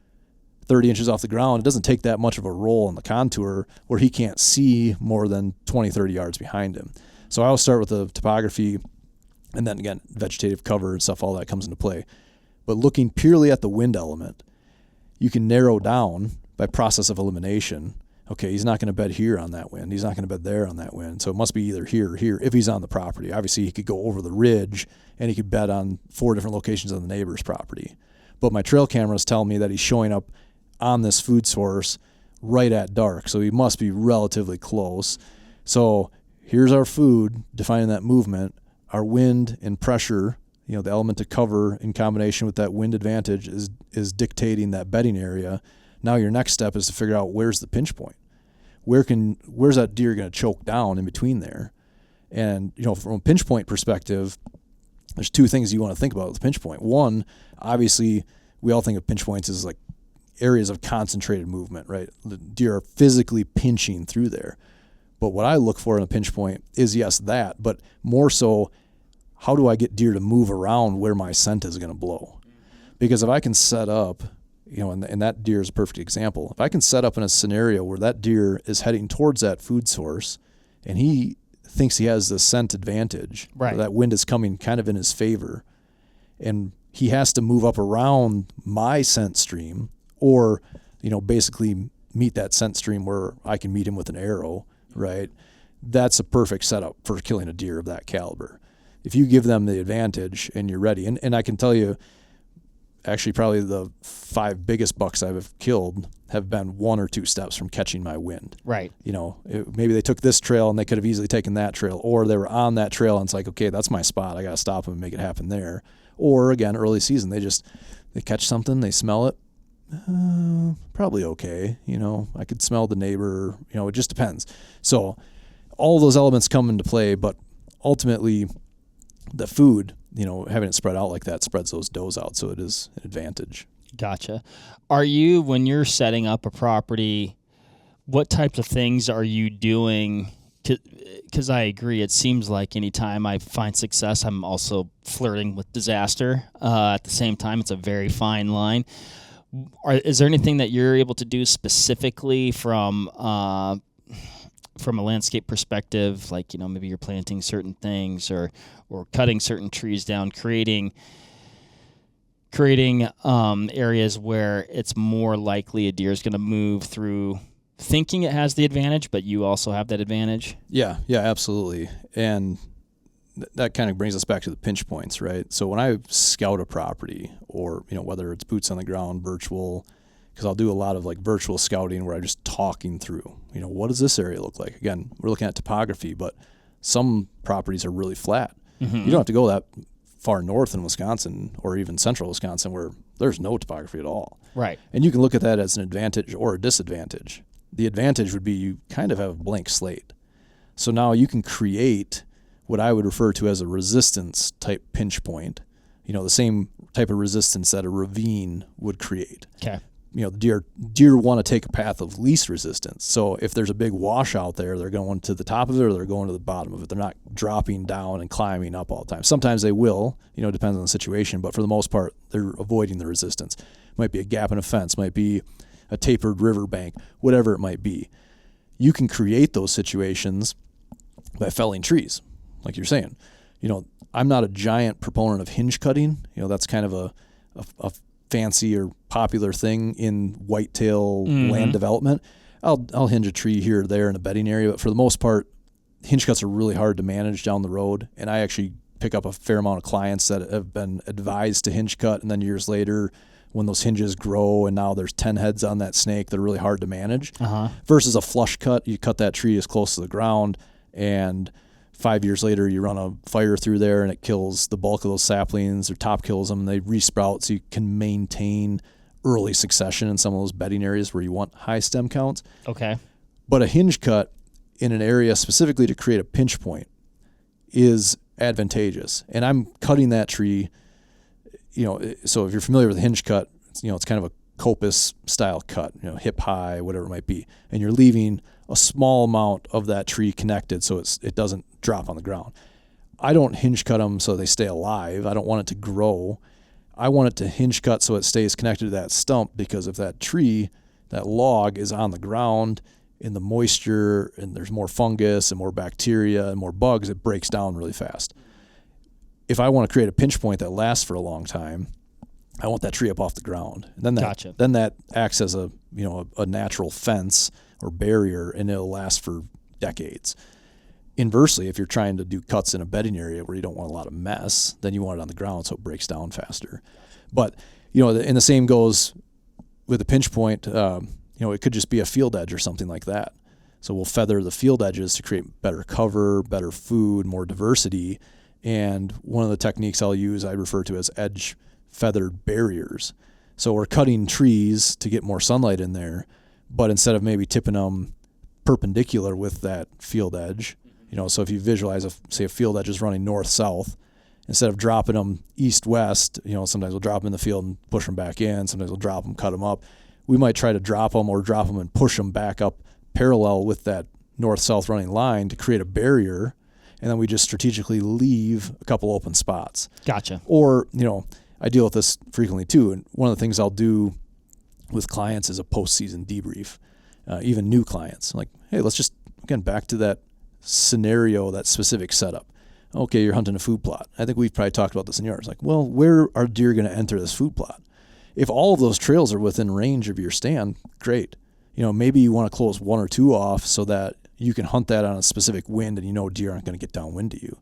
B: 30 inches off the ground, it doesn't take that much of a roll in the contour where he can't see more than 20, 30 yards behind him. So I'll start with the topography, and then again, vegetative cover and stuff, all that comes into play. But looking purely at the wind element, you can narrow down by process of elimination. Okay, he's not going to bed here on that wind. He's not going to bed there on that wind. So it must be either here or here if he's on the property. Obviously, he could go over the ridge and he could bed on 4 different locations on the neighbor's property. But my trail cameras tell me that he's showing up on this food source right at dark. So he must be relatively close. So here's our food, defining that movement. Our wind and pressure, the element of cover in combination with that wind advantage is dictating that bedding area. Now your next step is to figure out where's the pinch point. Where's that deer going to choke down in between there? And, from a pinch point perspective, there's 2 things you want to think about with the pinch point. One, obviously, we all think of pinch points as like areas of concentrated movement, right? The deer are physically pinching through there. But what I look for in a pinch point is, yes, that, but more so, how do I get deer to move around where my scent is going to blow? Because if I can set up, and that deer is a perfect example. If I can set up in a scenario where that deer is heading towards that food source and he thinks he has the scent advantage,
A: right,
B: that wind is coming kind of in his favor, and he has to move up around my scent stream or, basically meet that scent stream where I can meet him with an arrow, right? That's a perfect setup for killing a deer of that caliber. If you give them the advantage and you're ready, and I can tell you, actually probably the 5 biggest bucks I've killed have been 1 or 2 steps from catching my wind.
A: Right.
B: Maybe they took this trail and they could have easily taken that trail, or they were on that trail and it's like, okay, that's my spot. I got to stop them and make it happen there. Or again, early season, they catch something, they smell it. Probably okay. I could smell the neighbor, it just depends. So all those elements come into play, but ultimately the food, having it spread out like that spreads those does out, so it is an advantage.
A: Gotcha. When you're setting up a property, what types of things are you doing? Because I agree, it seems like anytime I find success, I'm also flirting with disaster. At the same time, it's a very fine line. Is there anything that you're able to do specifically from a landscape perspective, like, maybe you're planting certain things or cutting certain trees down, creating areas where it's more likely a deer is going to move through thinking it has the advantage, but you also have that advantage? Yeah,
B: absolutely. And that kind of brings us back to the pinch points, right? So when I scout a property or, whether it's boots on the ground, virtual, because I'll do a lot of like virtual scouting where I'm just talking through, what does this area look like? Again, we're looking at topography, but some properties are really flat. Mm-hmm. You don't have to go that far north in Wisconsin or even central Wisconsin where there's no topography at all.
A: Right.
B: And you can look at that as an advantage or a disadvantage. The advantage would be you kind of have a blank slate. So now you can create what I would refer to as a resistance type pinch point, the same type of resistance that a ravine would create.
A: Okay.
B: the deer want to take a path of least resistance. So if there's a big wash out there, they're going to the top of it or they're going to the bottom of it. They're not dropping down and climbing up all the time. Sometimes they will, it depends on the situation, but for the most part, they're avoiding the resistance. It might be a gap in a fence, might be a tapered riverbank, whatever it might be. You can create those situations by felling trees, like you're saying. I'm not a giant proponent of hinge cutting. That's kind of a fancy or popular thing in whitetail land development. I'll hinge a tree here or there in a bedding area, but for the most part, hinge cuts are really hard to manage down the road. And I actually pick up a fair amount of clients that have been advised to hinge cut, and then years later, when those hinges grow and now there's 10 heads on that snake, they're really hard to manage. Versus a flush cut, you cut that tree as close to the ground, and 5 years later, you run a fire through there and it kills the bulk of those saplings or top kills them. And they resprout, so you can maintain early succession in some of those bedding areas where you want high stem counts.
A: Okay.
B: But a hinge cut in an area specifically to create a pinch point is advantageous. And I'm cutting that tree, so if you're familiar with a hinge cut, it's kind of a coppice style cut, hip high, whatever it might be. And you're leaving a small amount of that tree connected so it doesn't drop on the ground. I don't hinge cut them so they stay alive. I don't want it to grow. I want it to hinge cut so it stays connected to that stump, because if that tree, that log is on the ground in the moisture and there's more fungus and more bacteria and more bugs, it breaks down really fast. If I want to create a pinch point that lasts for a long time, I want that tree up off the ground. And then that acts as a natural fence or barrier, and it'll last for decades. Inversely, if you're trying to do cuts in a bedding area where you don't want a lot of mess, then you want it on the ground so it breaks down faster. But, and the same goes with a pinch point. It could just be a field edge or something like that. So we'll feather the field edges to create better cover, better food, more diversity. And one of the techniques I'll use, I refer to as edge feathered barriers. So we're cutting trees to get more sunlight in there, but instead of maybe tipping them perpendicular with that field edge, so if you visualize, say a field edge is running north-south, instead of dropping them east-west, sometimes we'll drop them in the field and push them back in. Sometimes we'll drop them, cut them up. We might try to drop them or drop them and push them back up parallel with that north-south running line to create a barrier, and then we just strategically leave a couple open spots.
A: Gotcha.
B: Or, I deal with this frequently too, and one of the things I'll do with clients is a post-season debrief, even new clients. Like, hey, let's just, again, back to that scenario, that specific setup. Okay, you're hunting a food plot. I think we've probably talked about this in yours. Like, well, where are deer going to enter this food plot? If all of those trails are within range of your stand, great. Maybe you want to close one or two off so that you can hunt that on a specific wind and deer aren't going to get downwind to you.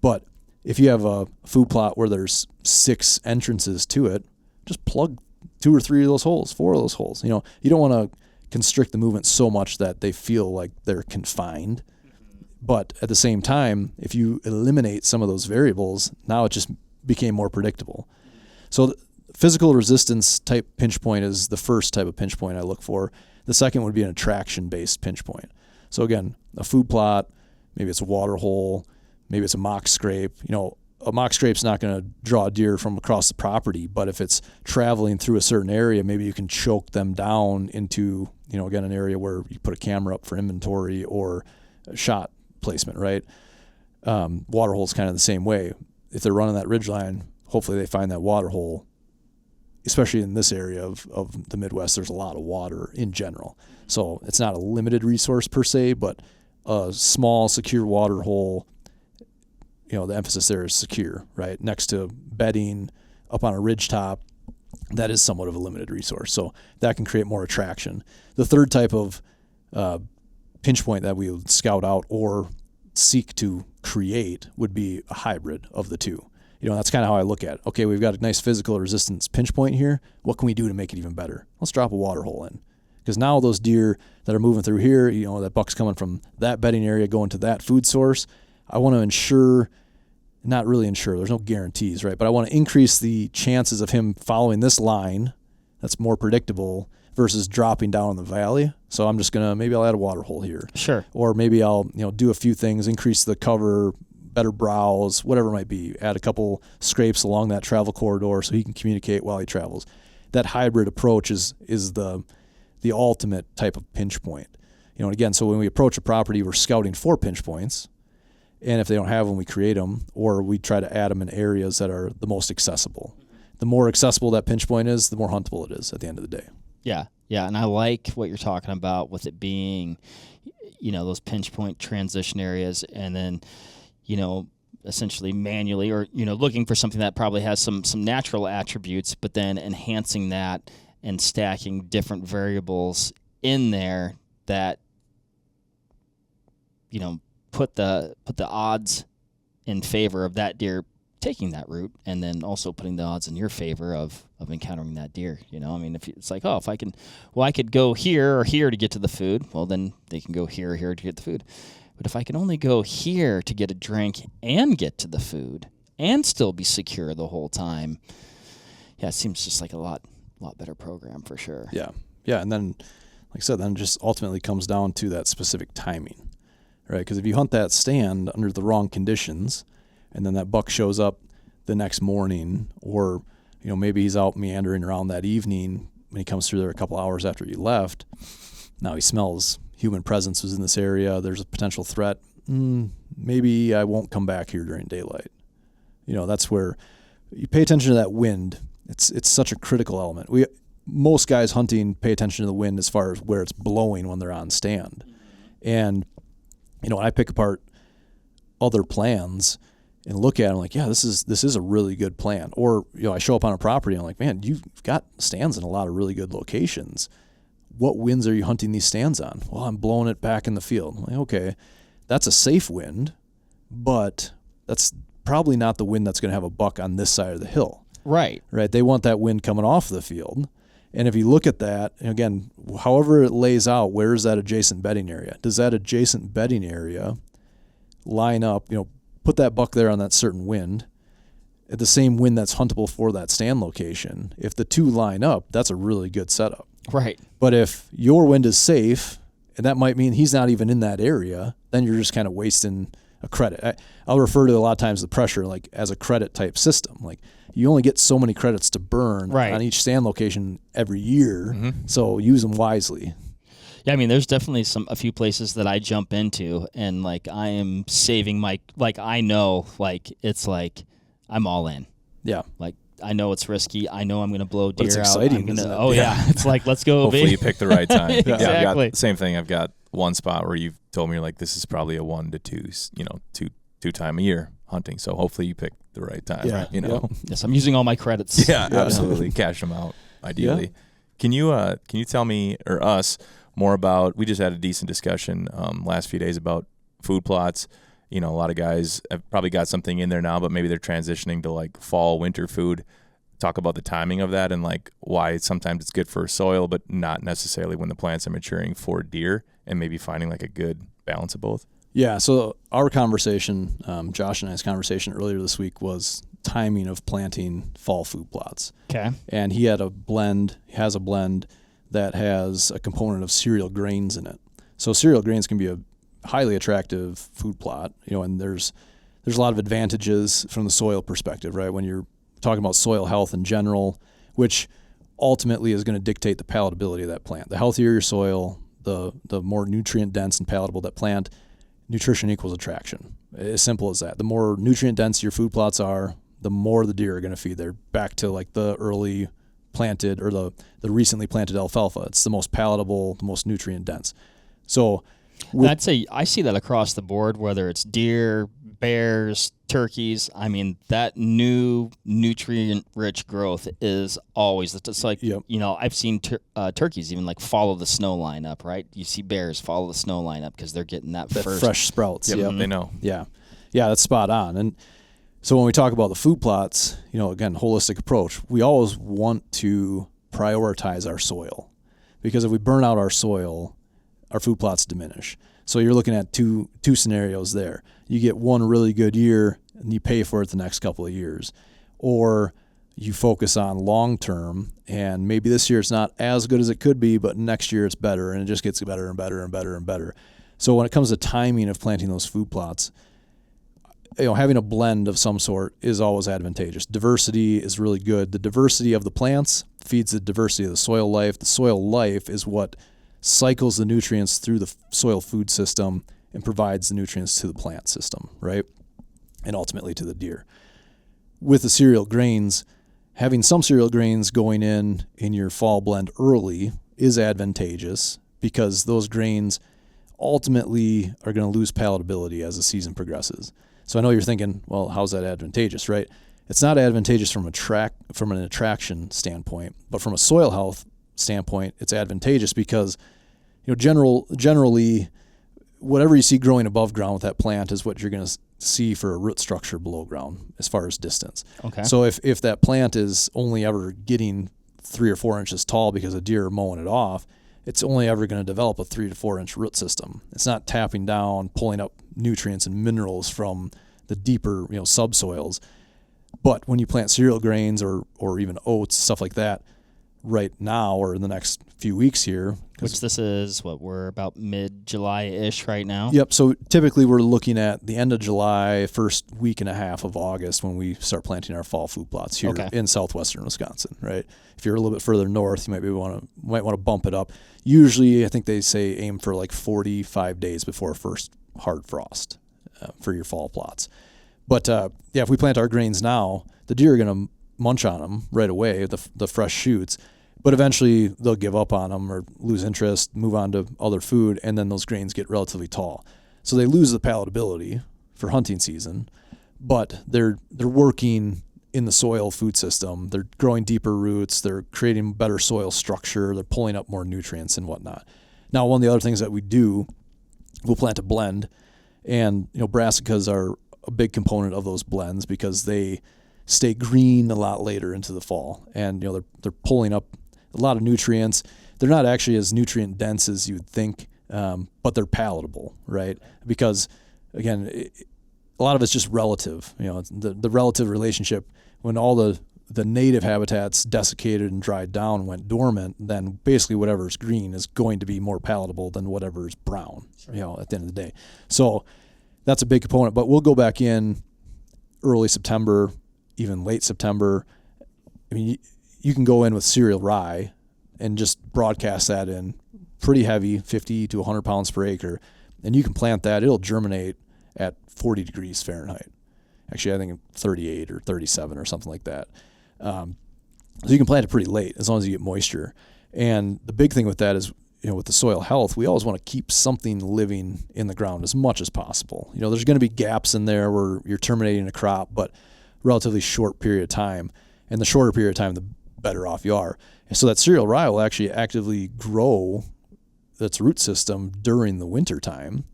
B: But if you have a food plot where there's 6 entrances to it, just plug 2 or 3 of those holes, 4 of those holes. You don't want to constrict the movement so much that they feel like they're confined. But at the same time, if you eliminate some of those variables, now it just became more predictable. So physical resistance type pinch point is the first type of pinch point I look for. The second would be an attraction-based pinch point. So again, a food plot, maybe it's a water hole, maybe it's a mock scrape. A mock scrape's not going to draw deer from across the property, but if it's traveling through a certain area, maybe you can choke them down into, again, an area where you put a camera up for inventory or a shot placement, right? Water hole's kind of the same way. If they're running that ridgeline, hopefully they find that water hole. Especially in this area of the Midwest, there's a lot of water in general. So it's not a limited resource per se, but a small, secure water hole, the emphasis there is secure, right? Next to bedding, up on a ridge top, that is somewhat of a limited resource. So that can create more attraction. The third type of pinch point that we would scout out or seek to create would be a hybrid of the two. That's kind of how I look at it. Okay, we've got a nice physical resistance pinch point here. What can we do to make it even better? Let's drop a water hole in. Because now those deer that are moving through here, that buck's coming from that bedding area going to that food source. I want to ensure, not really ensure, there's no guarantees, right? But I want to increase the chances of him following this line that's more predictable versus dropping down in the valley. So I'm just going to, maybe I'll add a water hole here.
A: Sure.
B: Or maybe I'll, do a few things, increase the cover, better browse, whatever it might be. Add a couple scrapes along that travel corridor so he can communicate while he travels. that hybrid approach is the ultimate type of pinch point. And again, so when we approach a property, we're scouting for pinch points. And if they don't have them, we create them, or we try to add them in areas that are the most accessible. The more accessible that pinch point is, the more huntable it is at the end of the day.
A: Yeah, and I like what you're talking about with it being, those pinch point transition areas, and then, essentially manually or, looking for something that probably has some natural attributes, but then enhancing that and stacking different variables in there that, put the odds in favor of that deer taking that route, and then also putting the odds in your favor of encountering that deer. If it's like, if I could go here or here to get to the food, well, then they can go here or here to get the food. But if I can only go here to get a drink and get to the food and still be secure the whole time, it seems just like a lot better program for sure.
B: Yeah. And then, like I said, then it just ultimately comes down to that specific timing, right? Because if you hunt that stand under the wrong conditions, and then that buck shows up the next morning, or maybe he's out meandering around that evening when he comes through there a couple hours after you left. Now he smells human presence was in this area. There's a potential threat. Maybe I won't come back here during daylight. That's where you pay attention to that wind. It's such a critical element. Most guys hunting pay attention to the wind as far as where it's blowing when they're on stand. And when I pick apart other plans and look at them, like, this is a really good plan. Or I show up on a property and I'm like, man, you've got stands in a lot of really good locations. What winds are you hunting these stands on? Well, I'm blowing it back in the field. I'm like, okay, that's a safe wind, but that's probably not the wind that's going to have a buck on this side of the hill.
A: Right.
B: They want that wind coming off the field. And if you look at that, again, however it lays out, where is that adjacent bedding area? Does that adjacent bedding area line up, put that buck there on that certain wind, at the same wind that's huntable for that stand location? If the two line up, that's a really good setup.
A: Right.
B: But if your wind is safe, and that might mean he's not even in that area, then you're just kind of wasting a credit. I'll refer to a lot of times the pressure like as a credit type system. Like you only get so many credits to burn on each stand location every year, so use them wisely.
A: Yeah, there's definitely a few places that I jump into, and like I am saving I know, it's like I'm all in.
B: Yeah.
A: Like I know it's risky. I know I'm going to blow deer
B: it's
A: out.
B: Exciting, isn't it?
A: Oh yeah. It's like, let's go.
D: Hopefully
A: baby.
D: you pick the right time.
A: Exactly.
D: Same thing. I've got one spot where you've told me, you're like, this is probably a 1 to 2, two time a year hunting. So hopefully you pick the right time.
B: Yeah.
A: Yes, I'm using all my credits.
D: Yeah, absolutely. Cash them out, ideally. Yeah. Can you tell me or us more about? We just had a decent discussion last few days about food plots. A lot of guys have probably got something in there now, but maybe they're transitioning to like fall, winter food. Talk about the timing of that and like why sometimes it's good for soil, but not necessarily when the plants are maturing for deer, and maybe finding like a good balance of both.
B: Yeah. So our conversation, Josh and I's conversation earlier this week was timing of planting fall food plots.
A: Okay.
B: And he has a blend that has a component of cereal grains in it. So cereal grains can be a highly attractive food plot, and there's a lot of advantages from the soil perspective, right? When you're talking about soil health in general, which ultimately is going to dictate the palatability of that plant. The healthier your soil, the more nutrient dense and palatable that plant. Nutrition equals attraction. As simple as that. The more nutrient dense your food plots are, the more the deer are going to feed. They're back to like the early planted or the recently planted alfalfa. It's the most palatable, the most nutrient dense. So
A: I'd say I see that across the board, whether it's deer, bears, turkeys. That new nutrient-rich growth is always, it's like, I've seen turkeys even like follow the snow line up, right? You see bears follow the snow line up because they're getting that first.
B: Fresh sprouts.
D: Yep, they know.
B: Yeah, that's spot on. And so when we talk about the food plots, again, holistic approach, we always want to prioritize our soil, because if we burn out our soil, our food plots diminish. So you're looking at two scenarios there. You get one really good year and you pay for it the next couple of years. Or you focus on long term, and maybe this year it's not as good as it could be, but next year it's better, and it just gets better and better and better and better. So when it comes to timing of planting those food plots, having a blend of some sort is always advantageous. Diversity is really good. The diversity of the plants feeds the diversity of the soil life. The soil life is what cycles the nutrients through the soil food system and provides the nutrients to the plant system, right? And ultimately to the deer. With the cereal grains, having some cereal grains going in your fall blend early is advantageous because those grains ultimately are going to lose palatability as the season progresses. So I know you're thinking, well, how's that advantageous, right? It's not advantageous from an attraction standpoint, but from a soil health standpoint, it's advantageous because generally whatever you see growing above ground with that plant is what you're going to see for a root structure below ground as far as distance.
A: Okay.
B: So if that plant is only ever getting 3 or 4 inches tall because a deer are mowing it off, it's only ever going to develop a 3 to 4 inch root system. It's not tapping down, pulling up nutrients and minerals from the deeper, subsoils. But when you plant cereal grains or even oats, stuff like that, right now or in the next few weeks here.
A: Which this is, we're about mid-July-ish right now?
B: Yep. So typically we're looking at the end of July, first week and a half of August when we start planting our fall food plots here in southwestern Wisconsin, right? If you're a little bit further north, you might want to bump it up. Usually I think they say aim for like 45 days before first hard frost for your fall plots. But if we plant our grains now, the deer are going to munch on them right away, the fresh shoots. But eventually they'll give up on them or lose interest, move on to other food, and then those grains get relatively tall. So they lose the palatability for hunting season, but they're working in the soil food system. They're growing deeper roots. They're creating better soil structure. They're pulling up more nutrients and whatnot. Now, one of the other things that we do, we'll plant a blend, and brassicas are a big component of those blends because they stay green a lot later into the fall, and they're pulling up a lot of nutrients. They're not actually as nutrient dense as you would think, but they're palatable, right? Because again, a lot of it's just relative. The relative relationship. When all the native habitats desiccated and dried down and went dormant, then basically whatever's green is going to be more palatable than whatever's brown. Sure. At the end of the day, so that's a big component. But we'll go back in early September, even late September. I mean, you can go in with cereal rye and just broadcast that in pretty heavy, 50 to 100 pounds per acre, and you can plant that. It'll germinate at 40 degrees Fahrenheit. Actually, I think 38 or 37 or something like that. So you can plant it pretty late as long as you get moisture. And the big thing with that is, with the soil health, we always want to keep something living in the ground as much as possible. There's going to be gaps in there where you're terminating a crop, but relatively short period of time. And the shorter period of time, the better off you are. And so that cereal rye will actually actively grow its root system during the winter time.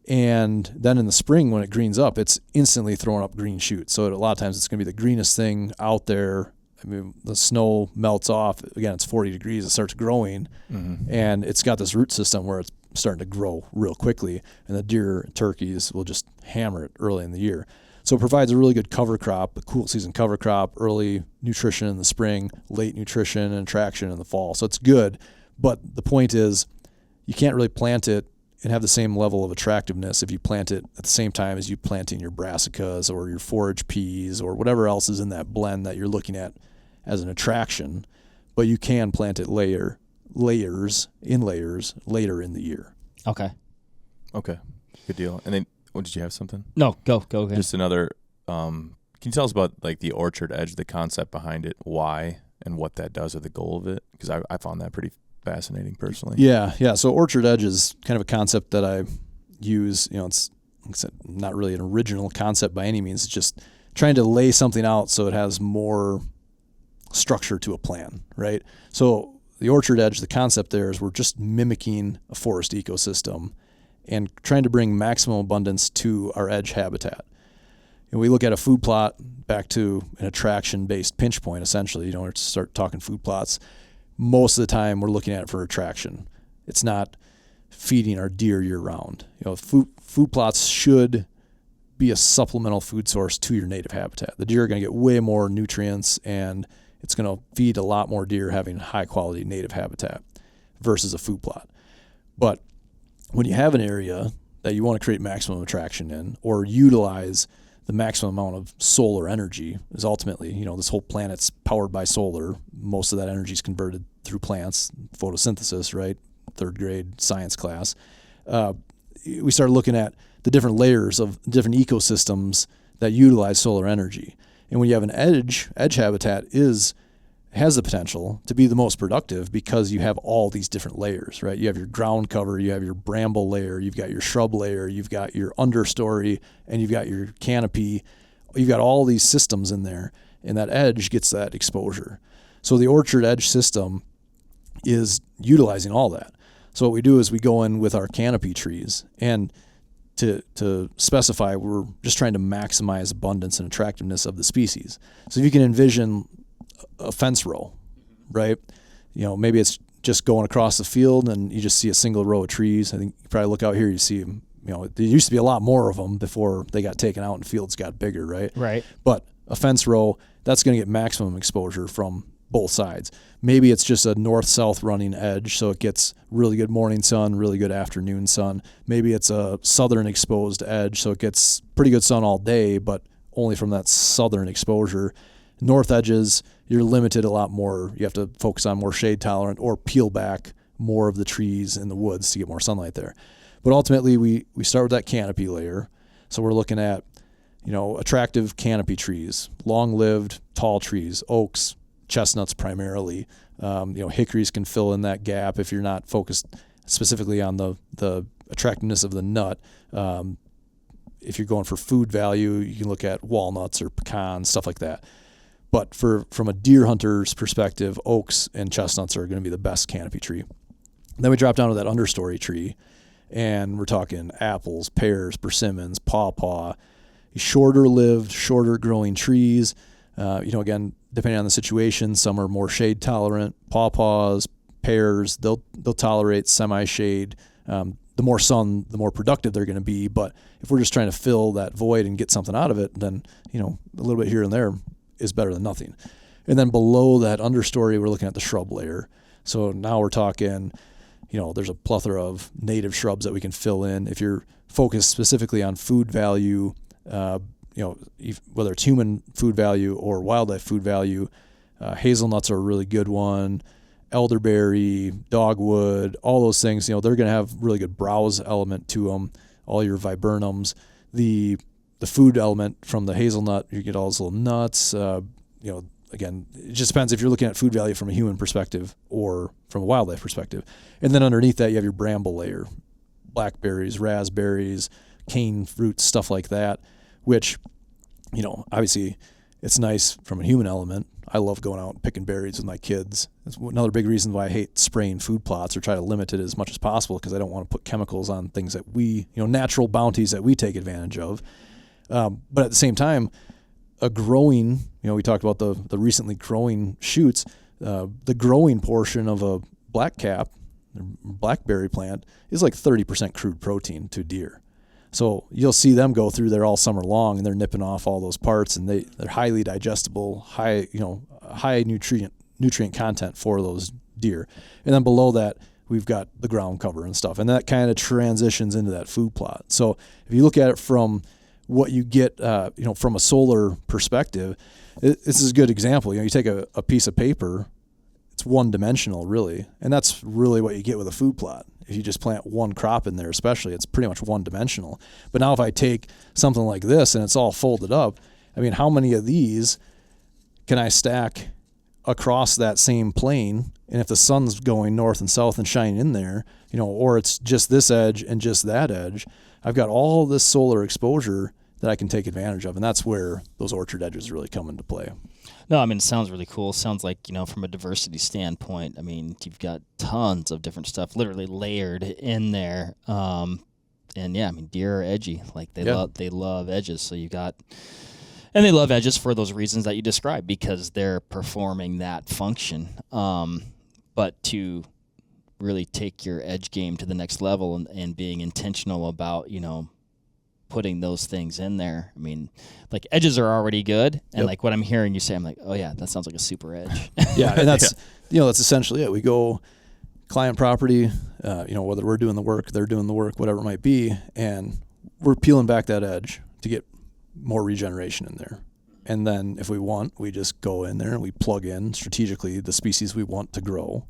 B: And then in the spring when it greens up, it's instantly throwing up green shoots. So a lot of times it's going to be the greenest thing out there. I mean, the snow melts off. Again, it's 40 degrees. It starts growing. And it's got this root system where it's starting to grow real quickly. And the deer and turkeys will just hammer it early in the year. So it provides a really good cover crop, a cool season cover crop, early nutrition in the spring, late nutrition and attraction in the fall. So it's good. But the point is you can't really plant it and have the same level of attractiveness if you plant it at the same time as you planting your brassicas or your forage peas or whatever else is in that blend that you're looking at as an attraction. But you can plant it layers later in the year.
A: Okay.
D: Good deal. And then, did you have something?
A: No, go ahead.
D: Just another, can you tell us about like the orchard edge, the concept behind it, why and what that does or the goal of it? Because I found that pretty fascinating personally.
B: Yeah. So orchard edge is kind of a concept that I use. It's not really an original concept by any means. It's just trying to lay something out so it has more structure to a plan, right? So the orchard edge, the concept there is we're just mimicking a forest ecosystem and trying to bring maximum abundance to our edge habitat. And we look at a food plot back to an attraction-based pinch point, essentially. You don't have to start talking food plots. Most of the time, we're looking at it for attraction. It's not feeding our deer year-round. Food plots should be a supplemental food source to your native habitat. The deer are going to get way more nutrients, and it's going to feed a lot more deer having high-quality native habitat versus a food plot. But when you have an area that you want to create maximum attraction in or utilize the maximum amount of solar energy is ultimately, this whole planet's powered by solar. Most of that energy is converted through plants, photosynthesis, right? 3rd grade science class. We started looking at the different layers of different ecosystems that utilize solar energy. And when you have an edge habitat has the potential to be the most productive because you have all these different layers, right? You have your ground cover, you have your bramble layer, you've got your shrub layer, you've got your understory, and you've got your canopy. You've got all these systems in there, and that edge gets that exposure. So the orchard edge system is utilizing all that. So what we do is we go in with our canopy trees, and to specify, we're just trying to maximize abundance and attractiveness of the species. So if you can envision a fence row, right? Maybe it's just going across the field and you just see a single row of trees. I think you probably look out here, you see them, there used to be a lot more of them before they got taken out and fields got bigger, right?
A: Right.
B: But a fence row, that's going to get maximum exposure from both sides. Maybe it's just a north-south running edge, so it gets really good morning sun, really good afternoon sun. Maybe it's a southern exposed edge, so it gets pretty good sun all day, but only from that southern exposure. North edges, you're limited a lot more. You have to focus on more shade tolerant or peel back more of the trees in the woods to get more sunlight there. But ultimately, we start with that canopy layer. So we're looking at, attractive canopy trees, long-lived, tall trees, oaks, chestnuts primarily. Hickories can fill in that gap if you're not focused specifically on the attractiveness of the nut. If you're going for food value, you can look at walnuts or pecans, stuff like that. But from a deer hunter's perspective, oaks and chestnuts are going to be the best canopy tree. Then we drop down to that understory tree, and we're talking apples, pears, persimmons, pawpaw, shorter-lived, shorter-growing trees. Again, depending on the situation, some are more shade-tolerant. Pawpaws, pears, they'll tolerate semi-shade. The more sun, the more productive they're going to be. But if we're just trying to fill that void and get something out of it, then a little bit here and there is better than nothing. And then below that understory, we're looking at the shrub layer. So now we're talking, there's a plethora of native shrubs that we can fill in. If you're focused specifically on food value, whether it's human food value or wildlife food value, hazelnuts are a really good one. Elderberry, dogwood, all those things, they're going to have really good browse element to them. All your viburnums, the food element from the hazelnut, you get all those little nuts. Again, it just depends if you're looking at food value from a human perspective or from a wildlife perspective. And then underneath that, you have your bramble layer, blackberries, raspberries, cane fruits, stuff like that, which, obviously it's nice from a human element. I love going out and picking berries with my kids. It's another big reason why I hate spraying food plots or try to limit it as much as possible, because I don't want to put chemicals on things that we, natural bounties that we take advantage of. But at the same time, a growing, we talked about the recently growing shoots, the growing portion of a blackberry plant is like 30% crude protein to deer. So you'll see them go through there all summer long, and they're nipping off all those parts, and they're highly digestible, high nutrient content for those deer. And then below that, we've got the ground cover and stuff, and that kind of transitions into that food plot. So if you look at it from what you get, from a solar perspective, this is a good example. You take a piece of paper, it's one-dimensional really, and that's really what you get with a food plot. If you just plant one crop in there, especially, it's pretty much one-dimensional. But now if I take something like this and it's all folded up, how many of these can I stack across that same plane? And if the sun's going north and south and shining in there, or it's just this edge and just that edge, I've got all this solar exposure that I can take advantage of. And that's where those orchard edges really come into play.
A: No, it sounds really cool. Sounds like, from a diversity standpoint, you've got tons of different stuff literally layered in there. And yeah, deer are edgy. Like they love edges. So and they love edges for those reasons that you described, because they're performing that function. But to really take your edge game to the next level and being intentional about, putting those things in there. Like edges are already good. And like what I'm hearing you say, I'm like, oh yeah, that sounds like a super edge.
B: Yeah. And that's, that's essentially it. We go client property, whether we're doing the work, they're doing the work, whatever it might be. And we're peeling back that edge to get more regeneration in there. And then if we want, we just go in there and we plug in strategically the species we want to grow.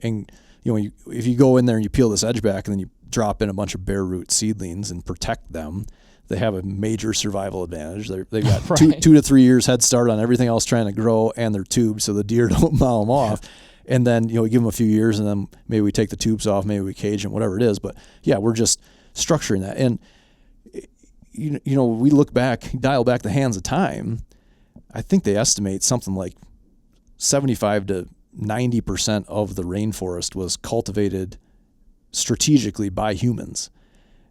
B: And if you go in there and you peel this edge back and then you drop in a bunch of bare root seedlings and protect them, they have a major survival advantage. They've got
A: Right.
B: 2 to 3 years head start on everything else trying to grow, and they're tubed so the deer don't mow them off. And then, we give them a few years and then maybe we take the tubes off, maybe we cage them, whatever it is. But yeah, we're just structuring that. And, we look back, dial back the hands of time. I think they estimate something like 75 to 90% of the rainforest was cultivated strategically by humans.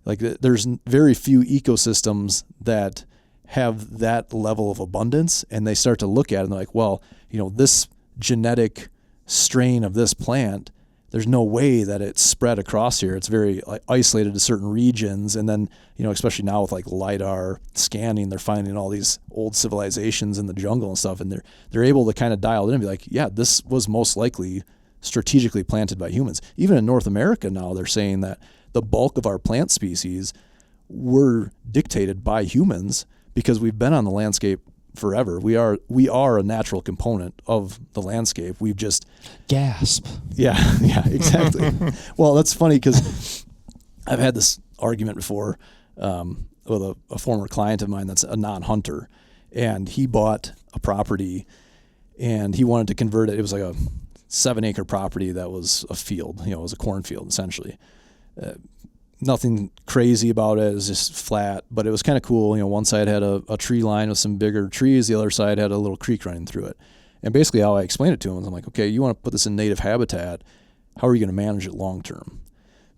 B: Like, there's very few ecosystems that have that level of abundance, and they start to look at it and they're like, well, this genetic strain of this plant, there's no way that it's spread across here. It's very isolated to certain regions. And then, especially now with LiDAR scanning, they're finding all these old civilizations in the jungle and stuff. And they're able to kind of dial it in and be like, yeah, this was most likely strategically planted by humans. Even in North America now, they're saying that the bulk of our plant species were dictated by humans because we've been on the landscape forever. We are a natural component of the landscape. We've just
A: gasp.
B: Yeah, exactly. Well, that's funny because I've had this argument before with a former client of mine that's a non-hunter, and he bought a property and he wanted to convert it. It was like a 7-acre property that was a field. It was a cornfield essentially. Nothing crazy about it. It was just flat, but it was kind of cool. One side had a tree line with some bigger trees. The other side had a little creek running through it. And basically how I explained it to him was, I'm like, okay, you want to put this in native habitat. How are you going to manage it long term?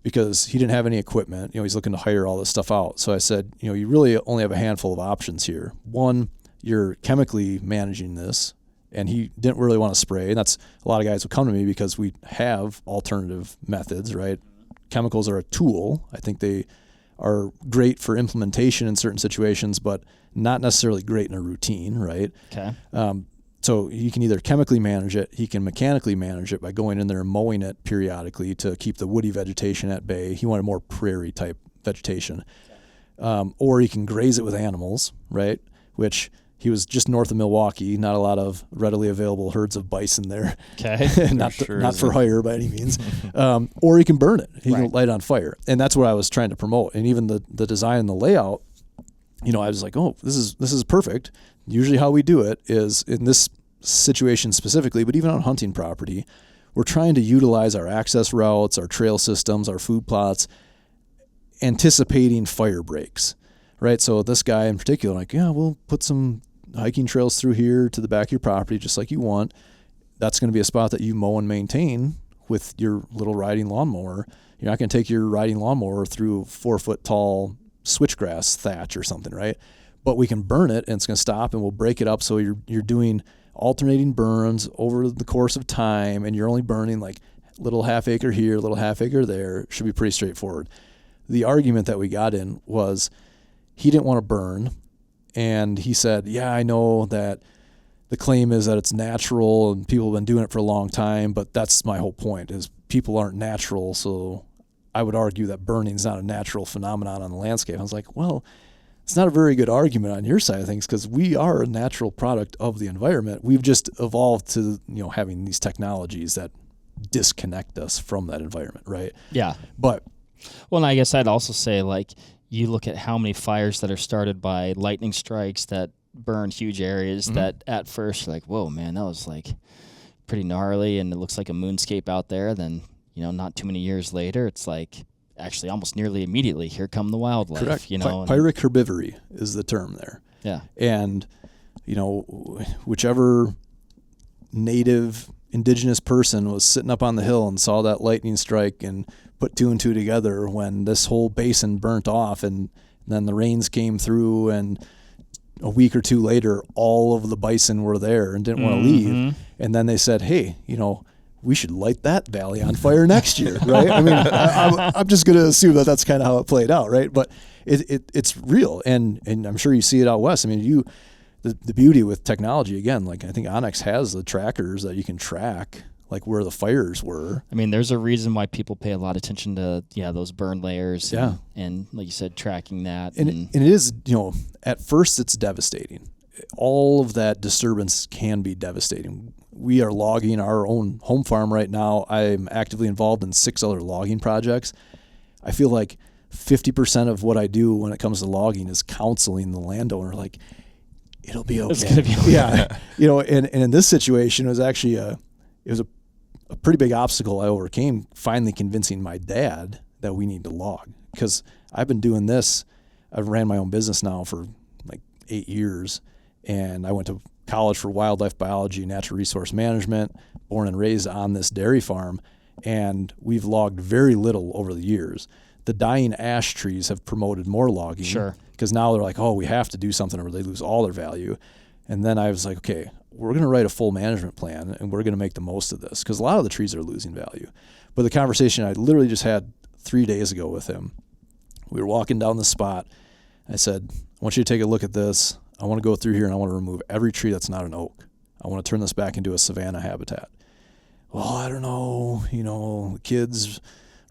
B: Because he didn't have any equipment. He's looking to hire all this stuff out. So I said, you really only have a handful of options here. One, you're chemically managing this, and he didn't really want to spray. And that's a lot of guys would come to me because we have alternative methods, right? Chemicals are a tool. I think they are great for implementation in certain situations, but not necessarily great in a routine, right?
A: Okay.
B: So he can either chemically manage it, he can mechanically manage it by going in there and mowing it periodically to keep the woody vegetation at bay. He wanted more prairie type vegetation. Or he can graze it with animals, right? Which he was just north of Milwaukee, not a lot of readily available herds of bison there.
A: Okay.
B: not for hire by any means. Or he can burn it. He can light it on fire. And that's what I was trying to promote. And even the design and the layout, I was like, oh, this is perfect. Usually how we do it is in this situation specifically, but even on hunting property, we're trying to utilize our access routes, our trail systems, our food plots, anticipating fire breaks, right? So this guy in particular, like, yeah, we'll put some hiking trails through here to the back of your property, just like you want. That's going to be a spot that you mow and maintain with your little riding lawnmower. You're not going to take your riding lawnmower through 4-foot tall switchgrass thatch or something, right? But we can burn it and it's going to stop and we'll break it up. So you're doing alternating burns over the course of time, and you're only burning like little half acre here, little half acre there. Should be pretty straightforward. The argument that we got in was he didn't want to burn. And he said, yeah, I know that the claim is that it's natural and people have been doing it for a long time, but that's my whole point is people aren't natural. So I would argue that burning is not a natural phenomenon on the landscape. I was like, well, it's not a very good argument on your side of things because we are a natural product of the environment. We've just evolved to, having these technologies that disconnect us from that environment, right?
A: Yeah.
B: But
A: well, and I guess I'd also say, you look at how many fires that are started by lightning strikes that burn huge areas that at first you're like, whoa, man, that was pretty gnarly and it looks like a moonscape out there. Then, not too many years later, it's actually almost nearly immediately, here come the wildlife.
B: Correct.
A: And
B: Pyrrhic herbivory is the term there.
A: Yeah.
B: And, whichever native indigenous person was sitting up on the hill and saw that lightning strike and put 2 and 2 together when this whole basin burnt off and then the rains came through and a week or two later, all of the bison were there and didn't want to leave. And then they said, hey, we should light that valley on fire next year, right? I mean, I'm just going to assume that that's kind of how it played out, right? But it's real, and I'm sure you see it out west. I mean, the beauty with technology, again, I think Onyx has the trackers that you can track like where the fires were.
A: I mean, there's a reason why people pay a lot of attention to those burn layers.
B: Yeah.
A: And like you said, tracking that.
B: And it is, at first it's devastating. All of that disturbance can be devastating. We are logging our own home farm right now. I'm actively involved in 6 other logging projects. I feel like 50% of what I do when it comes to logging is counseling the landowner, like, it'll be okay.
A: It's gonna be okay.
B: Yeah. And in this situation, it was actually a pretty big obstacle I overcame, finally convincing my dad that we need to log. Because I've been doing this. I've ran my own business now for like 8 years. And I went to college for wildlife biology, natural resource management, born and raised on this dairy farm. And we've logged very little over the years. The dying ash trees have promoted more logging.
A: Sure.
B: Because now they're like, oh, we have to do something or they lose all their value. And then I was like, okay, we're going to write a full management plan and we're going to make the most of this, because a lot of the trees are losing value. But the conversation I literally just had 3 days ago with him, we were walking down the spot. I said, I want you to take a look at this. I want to go through here and I want to remove every tree that's not an oak. I want to turn this back into a savanna habitat. Well, I don't know, the kids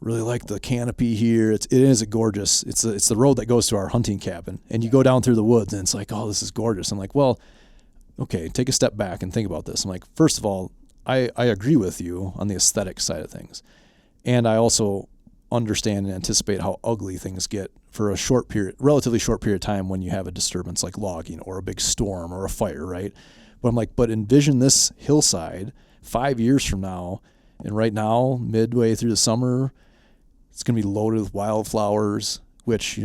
B: really like the canopy here. It is a gorgeous. It's the road that goes to our hunting cabin, and you go down through the woods, and it's like, oh, this is gorgeous. I'm like, well, okay, take a step back and think about this. I'm like, first of all, I agree with you on the aesthetic side of things, and I also understand and anticipate how ugly things get for a relatively short period of time when you have a disturbance like logging or a big storm or a fire, right? But I'm like, but envision this hillside 5 years from now, and right now, midway through the summer, it's going to be loaded with wildflowers, which,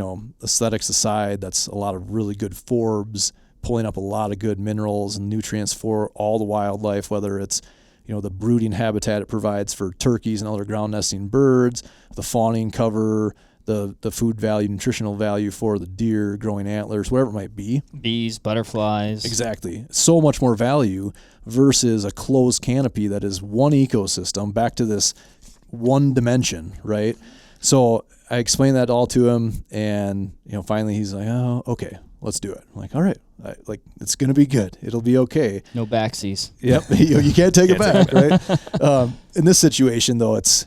B: aesthetics aside, that's a lot of really good forbs, pulling up a lot of good minerals and nutrients for all the wildlife, whether it's, the brooding habitat it provides for turkeys and other ground nesting birds, the fawning cover, the food value, nutritional value for the deer, growing antlers, whatever it might be.
A: Bees, butterflies.
B: Exactly. So much more value versus a closed canopy that is one ecosystem, back to this one dimension, right? So I explained that all to him, and finally he's like, oh, okay, let's do it. I'm like, all right, it's gonna be good. It'll be okay.
A: No backsies.
B: Yep, you can't take it back, right? In this situation, though, it's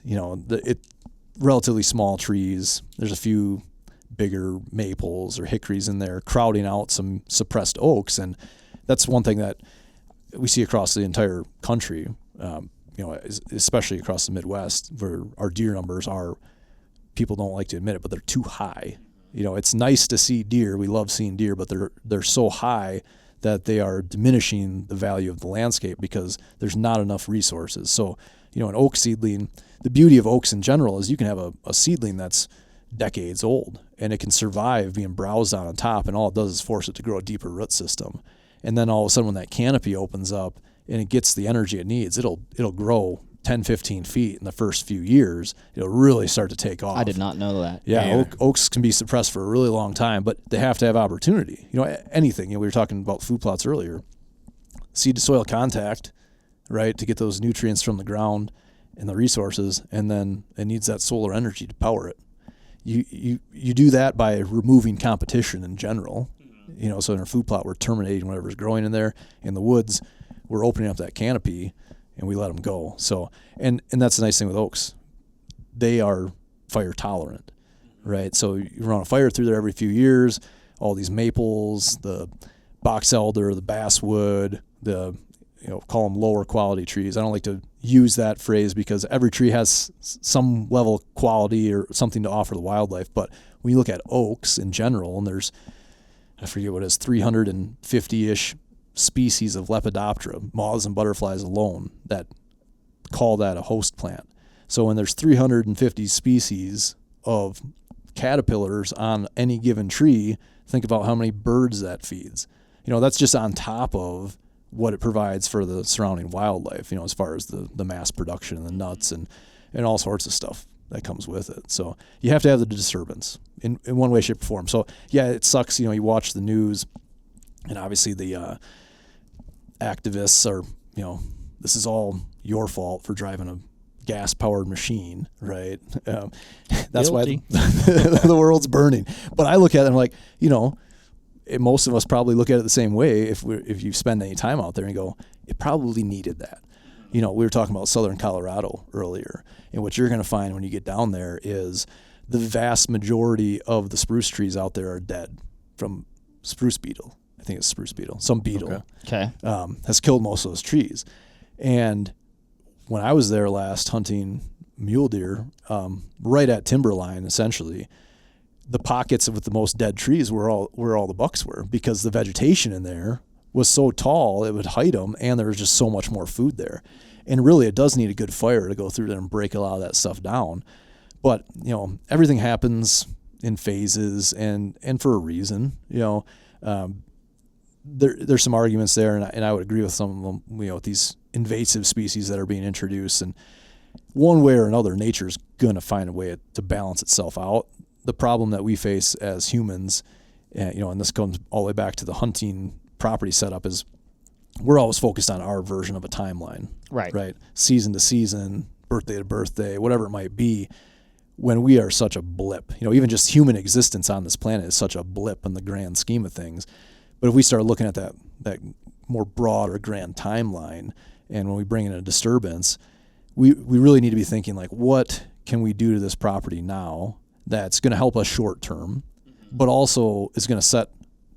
B: relatively small trees. There's a few bigger maples or hickories in there, crowding out some suppressed oaks, and that's one thing that we see across the entire country. Especially across the Midwest, where our deer numbers are, people don't like to admit it, but they're too high. It's nice to see deer. We love seeing deer, but they're so high that they are diminishing the value of the landscape because there's not enough resources. So, an oak seedling, the beauty of oaks in general is you can have a seedling that's decades old and it can survive being browsed on top, and all it does is force it to grow a deeper root system. And then all of a sudden when that canopy opens up, and it gets the energy it needs, it'll grow 10, 15 feet in the first few years. It'll really start to take off.
A: I did not know that.
B: Yeah, oaks can be suppressed for a really long time, but they have to have opportunity. Anything. We were talking about food plots earlier. Seed to soil contact, right, to get those nutrients from the ground and the resources, and then it needs that solar energy to power it. You do that by removing competition in general. So in our food plot, we're terminating whatever's growing in there. In the woods, we're opening up that canopy and we let them go. So, and that's the nice thing with oaks. They are fire tolerant, right? So you run a fire through there every few years, all these maples, the box elder, the basswood, call them lower quality trees. I don't like to use that phrase because every tree has some level of quality or something to offer the wildlife. But when you look at oaks in general, and there's, I forget what it is, 350-ish species of Lepidoptera, moths and butterflies alone, that call that a host plant. So when there's 350 species of caterpillars on any given tree, think about how many birds that feeds. That's just on top of what it provides for the surrounding wildlife, as far as the mass production and the nuts and all sorts of stuff that comes with it. So you have to have the disturbance in one way, shape, or form. So yeah, it sucks. You watch the news, and obviously the activists are, this is all your fault for driving a gas-powered machine, right? That's
A: Guilty.
B: why the world's burning. But I look at it and I'm like, most of us probably look at it the same way if you spend any time out there and go, it probably needed that. We were talking about southern Colorado earlier, and what you're going to find when you get down there is the vast majority of the spruce trees out there are dead from spruce beetle. I think it's spruce beetle. Some beetle has killed most of those trees. And when I was there last hunting mule deer, right at timberline, essentially, the pockets with the most dead trees were where all the bucks were, because the vegetation in there was so tall it would hide them, and there was just so much more food there. And really, it does need a good fire to go through there and break a lot of that stuff down. But everything happens in phases and for a reason. There's some arguments there, and I would agree with some of them. With these invasive species that are being introduced, and one way or another, nature's going to find a way to balance itself out. The problem that we face as humans, and this comes all the way back to the hunting property setup, is we're always focused on our version of a timeline. Right. Season to season, birthday to birthday, whatever it might be, when we are such a blip. Even just human existence on this planet is such a blip in the grand scheme of things. But if we start looking at that more broad or grand timeline, and when we bring in a disturbance, we really need to be thinking, like, what can we do to this property now that's going to help us short term, but also is going to set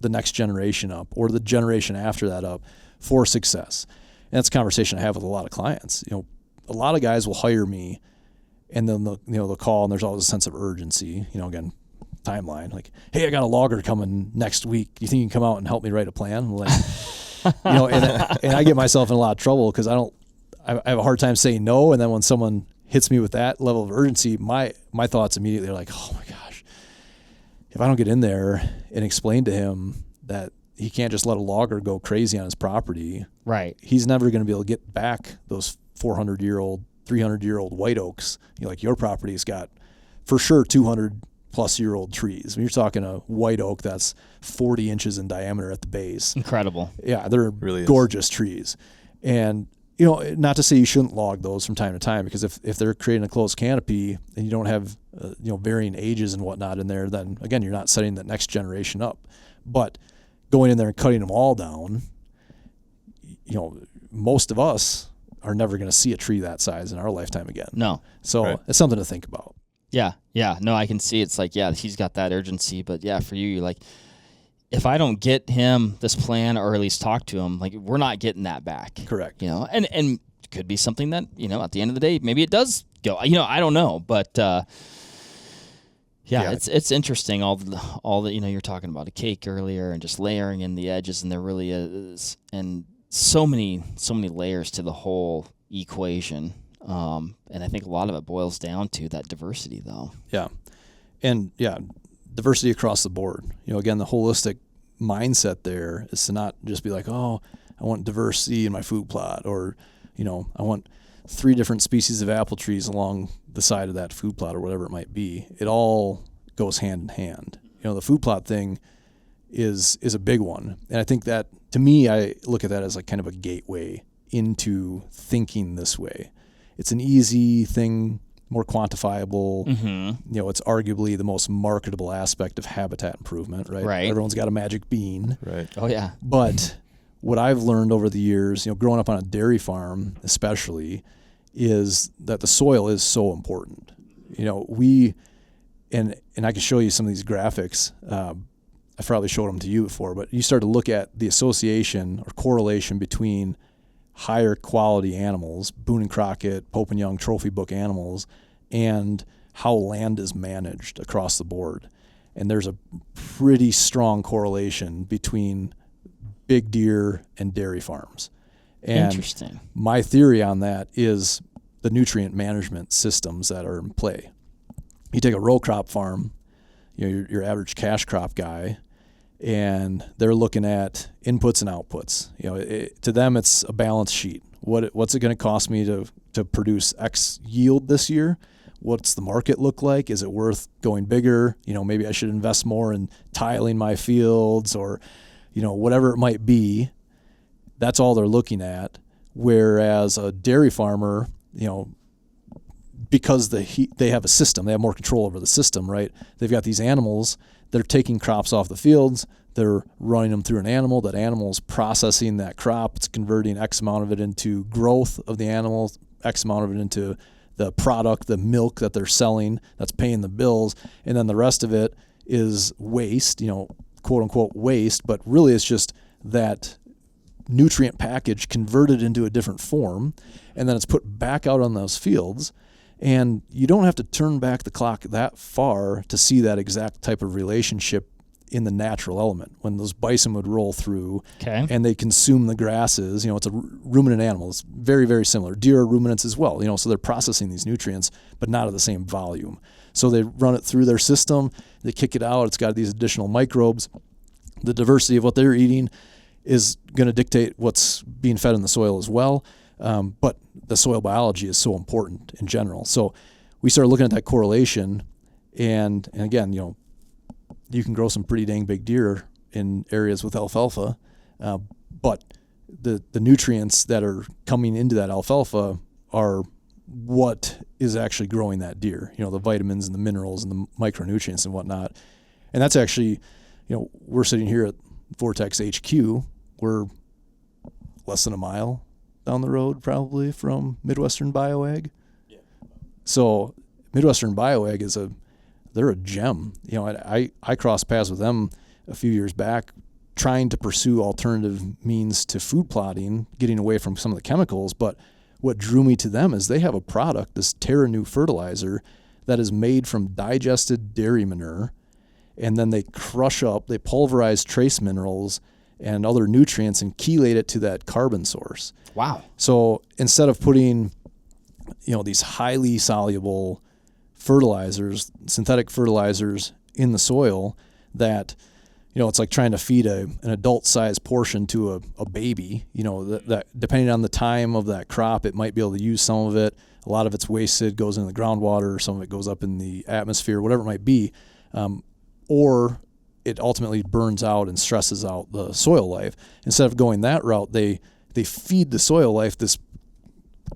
B: the next generation up, or the generation after that, up for success. And that's a conversation I have with a lot of clients. A lot of guys will hire me, and then they'll call, and there's always a sense of urgency. Again, timeline, like, hey, I got a logger coming next week. Do you think you can come out and help me write a plan? Like, and I get myself in a lot of trouble because I have a hard time saying no. And then when someone hits me with that level of urgency, my thoughts immediately are like, oh my gosh, if I don't get in there and explain to him that he can't just let a logger go crazy on his property,
A: right?
B: He's never going to be able to get back those 400-year-old, 300-year-old white oaks. Like, your property's got for sure 200-plus-year-old trees. When you're talking a white oak that's 40 inches in diameter at the base.
A: Incredible.
B: Yeah, they're
D: really
B: gorgeous trees. And not to say you shouldn't log those from time to time, because if they're creating a closed canopy and you don't have varying ages and whatnot in there, then again, you're not setting the next generation up. But going in there and cutting them all down, most of us are never going to see a tree that size in our lifetime again.
A: No.
B: So It's something to think about.
A: Yeah. No, I can see it's like, he's got that urgency, but for you, you're like, if I don't get him this plan, or at least talk to him, like, we're not getting that back.
B: Correct.
A: And it could be something that, at the end of the day, maybe it does go, I don't know, but, it's interesting. All the, you're talking about a cake earlier and just layering in the edges, and there really is, and so many layers to the whole equation. And I think a lot of it boils down to that diversity, though.
B: Yeah. And diversity across the board. Again, the holistic mindset there is to not just be like, oh, I want diversity in my food plot, or, I want 3 different species of apple trees along the side of that food plot, or whatever it might be. It all goes hand in hand. The food plot thing is a big one. And I think that, to me, I look at that as like kind of a gateway into thinking this way. It's an easy thing, more quantifiable.
A: Mm-hmm.
B: It's arguably the most marketable aspect of habitat improvement, right?
A: Right.
B: Everyone's got a magic bean.
D: Right.
A: Oh, yeah.
B: But what I've learned over the years, growing up on a dairy farm especially, is that the soil is so important. And I can show you some of these graphics. I've probably showed them to you before, but you start to look at the association or correlation between higher quality animals, Boone and Crockett, Pope and Young trophy book animals, and how land is managed across the board. And there's a pretty strong correlation between big deer and dairy farms. And
A: Interesting.
B: My theory on that is the nutrient management systems that are in play. You take a row crop farm, your average cash crop guy, and they're looking at inputs and outputs. To them, it's a balance sheet. What's it going to cost me to produce X yield this year? What's the market look like? Is it worth going bigger? Maybe I should invest more in tiling my fields, or, whatever it might be. That's all they're looking at. Whereas a dairy farmer, because they have a system, they have more control over the system, right? They've got these animals they're taking crops off the fields, they're running them through an animal, that animal's processing that crop, it's converting X amount of it into growth of the animal, X amount of it into the product, the milk that they're selling, that's paying the bills, and then the rest of it is waste, quote unquote waste, but really it's just that nutrient package converted into a different form, and then it's put back out on those fields. And you don't have to turn back the clock that far to see that exact type of relationship in the natural element. When those bison would roll through and they consume the grasses, it's a ruminant animal. It's very, very similar. Deer are ruminants as well, so they're processing these nutrients, but not at the same volume. So they run it through their system, they kick it out, it's got these additional microbes. The diversity of what they're eating is going to dictate what's being fed in the soil as well. But the soil biology is so important in general. So we started looking at that correlation, and again, you can grow some pretty dang big deer in areas with alfalfa, but the nutrients that are coming into that alfalfa are what is actually growing that deer, the vitamins and the minerals and the micronutrients and whatnot. And that's actually, we're sitting here at Vortex HQ. We're less than a mile down the road probably from Midwestern Bioag. Yeah. So Midwestern Bioag they're a gem. I crossed paths with them a few years back trying to pursue alternative means to food plotting, getting away from some of the chemicals. But what drew me to them is they have a product, this Terra Nu fertilizer, that is made from digested dairy manure, and then they they pulverize trace minerals and other nutrients and chelate it to that carbon source.
A: Wow. So
B: instead of putting, these highly soluble fertilizers, synthetic fertilizers in the soil that, it's like trying to feed an adult-sized portion to a baby, that depending on the time of that crop, it might be able to use some of it. A lot of it's wasted, goes into the groundwater, some of it goes up in the atmosphere, whatever it might be. Or it ultimately burns out and stresses out the soil life. Instead of going that route, they feed the soil life this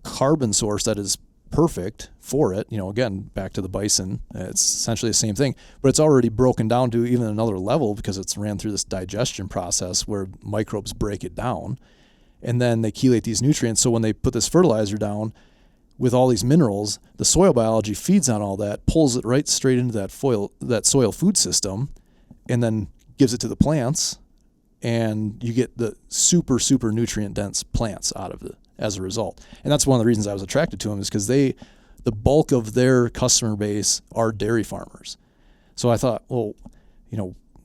B: carbon source that is perfect for it. Again, back to the bison, it's essentially the same thing, but it's already broken down to even another level because it's ran through this digestion process where microbes break it down, and then they chelate these nutrients. So when they put this fertilizer down with all these minerals, the soil biology feeds on all that, pulls it right straight into that soil food system, and then gives it to the plants, and you get the super, super nutrient dense plants out of it as a result. And that's one of the reasons I was attracted to them, is because the bulk of their customer base are dairy farmers. So I thought, well,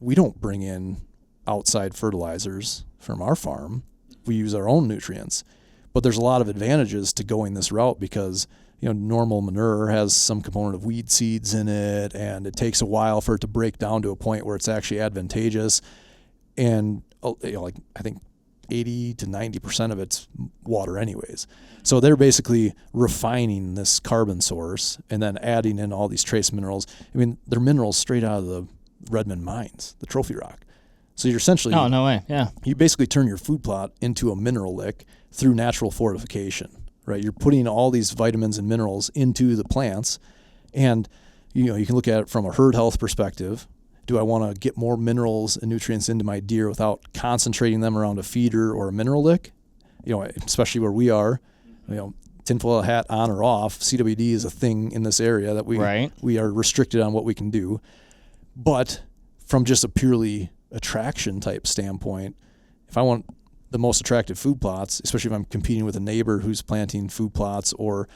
B: we don't bring in outside fertilizers from our farm. We use our own nutrients. But there's a lot of advantages to going this route because, normal manure has some component of weed seeds in it, and it takes a while for it to break down to a point where it's actually advantageous. And, I think 80 to 90% of it's water anyways. So they're basically refining this carbon source and then adding in all these trace minerals. I mean, they're minerals straight out of the Redmond mines, the trophy rock. So you're essentially...
A: Oh, no way, yeah.
B: You basically turn your food plot into a mineral lick through natural fortification, right? You're putting all these vitamins and minerals into the plants, and, you can look at it from a herd health perspective. Do I want to get more minerals and nutrients into my deer without concentrating them around a feeder or a mineral lick? Especially where we are, tinfoil hat on or off. CWD is a thing in this area that we are restricted on what we can do. But from just a purely attraction type standpoint, if I want the most attractive food plots, especially if I'm competing with a neighbor who's planting food plots or,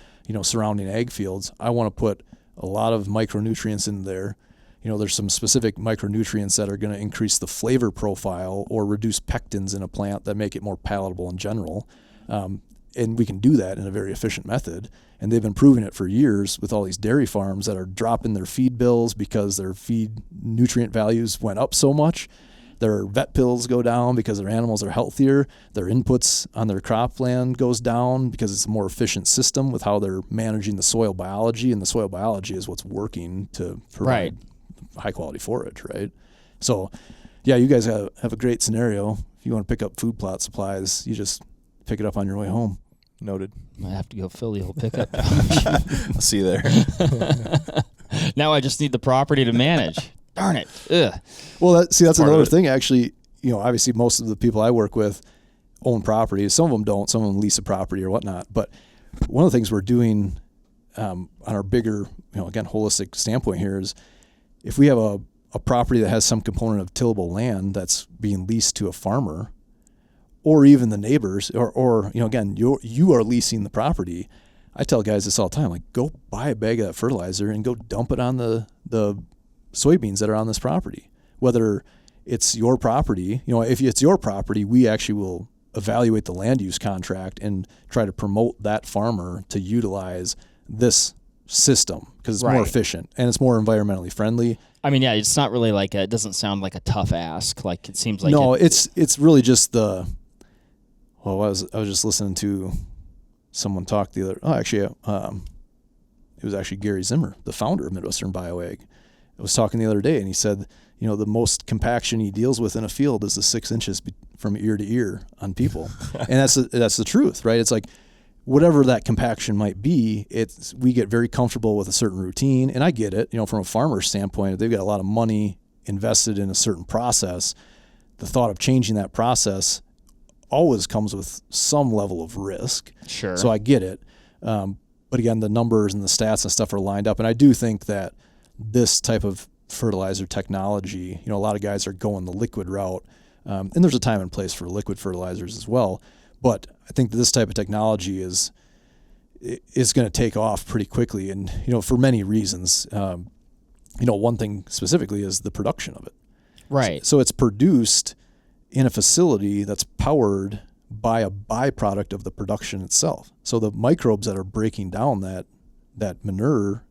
B: surrounding ag fields, I want to put a lot of micronutrients in there. There's some specific micronutrients that are going to increase the flavor profile or reduce pectins in a plant that make it more palatable in general. And we can do that in a very efficient method. And they've been proving it for years with all these dairy farms that are dropping their feed bills because their feed nutrient values went up so much. Their vet bills go down because their animals are healthier. Their inputs on their cropland goes down because it's a more efficient system with how they're managing the soil biology. And the soil biology is what's working to provide high quality forage, right? So, yeah, you guys have a great scenario. If you want to pick up food plot supplies, you just pick it up on your way home.
D: Noted.
A: I have to go fill the old pickup.
D: I'll see you there.
A: Now I just need the property to manage. darn it. Ugh.
B: Well, that's
D: Part of
B: another
D: it.
B: thing, actually. Obviously most of the people I work with own properties. Some of them don't. Some of them lease a property or whatnot. But one of the things we're doing on our bigger, again, holistic standpoint here is if we have a property that has some component of tillable land that's being leased to a farmer, or even the neighbors, or again, you are leasing the property. I tell guys this all the time, like, go buy a bag of that fertilizer and go dump it on the soybeans that are on this property. Whether it's your property, if it's your property, we actually will evaluate the land use contract and try to promote that farmer to utilize this system because it's more efficient and it's more environmentally friendly.
A: I mean, yeah, it's not really like it doesn't sound like a tough ask. Like it seems like
B: it's really just I was just listening to someone talk the other. Oh, actually, it was actually Gary Zimmer, the founder of Midwestern BioAg. I was talking the other day, and he said, the most compaction he deals with in a field is the 6 inches from ear to ear on people, and that's the truth, right? It's like whatever that compaction might be, we get very comfortable with a certain routine, and I get it. From a farmer's standpoint, if they've got a lot of money invested in a certain process, the thought of changing that process always comes with some level of risk.
A: Sure.
B: So I get it. But again, the numbers and the stats and stuff are lined up. And I do think that this type of fertilizer technology, a lot of guys are going the liquid route. And there's a time and place for liquid fertilizers as well. But I think that this type of technology is going to take off pretty quickly. And, for many reasons, one thing specifically is the production of it.
A: Right.
B: So it's produced in a facility that's powered by a byproduct of the production itself. So the microbes that are breaking down that manure,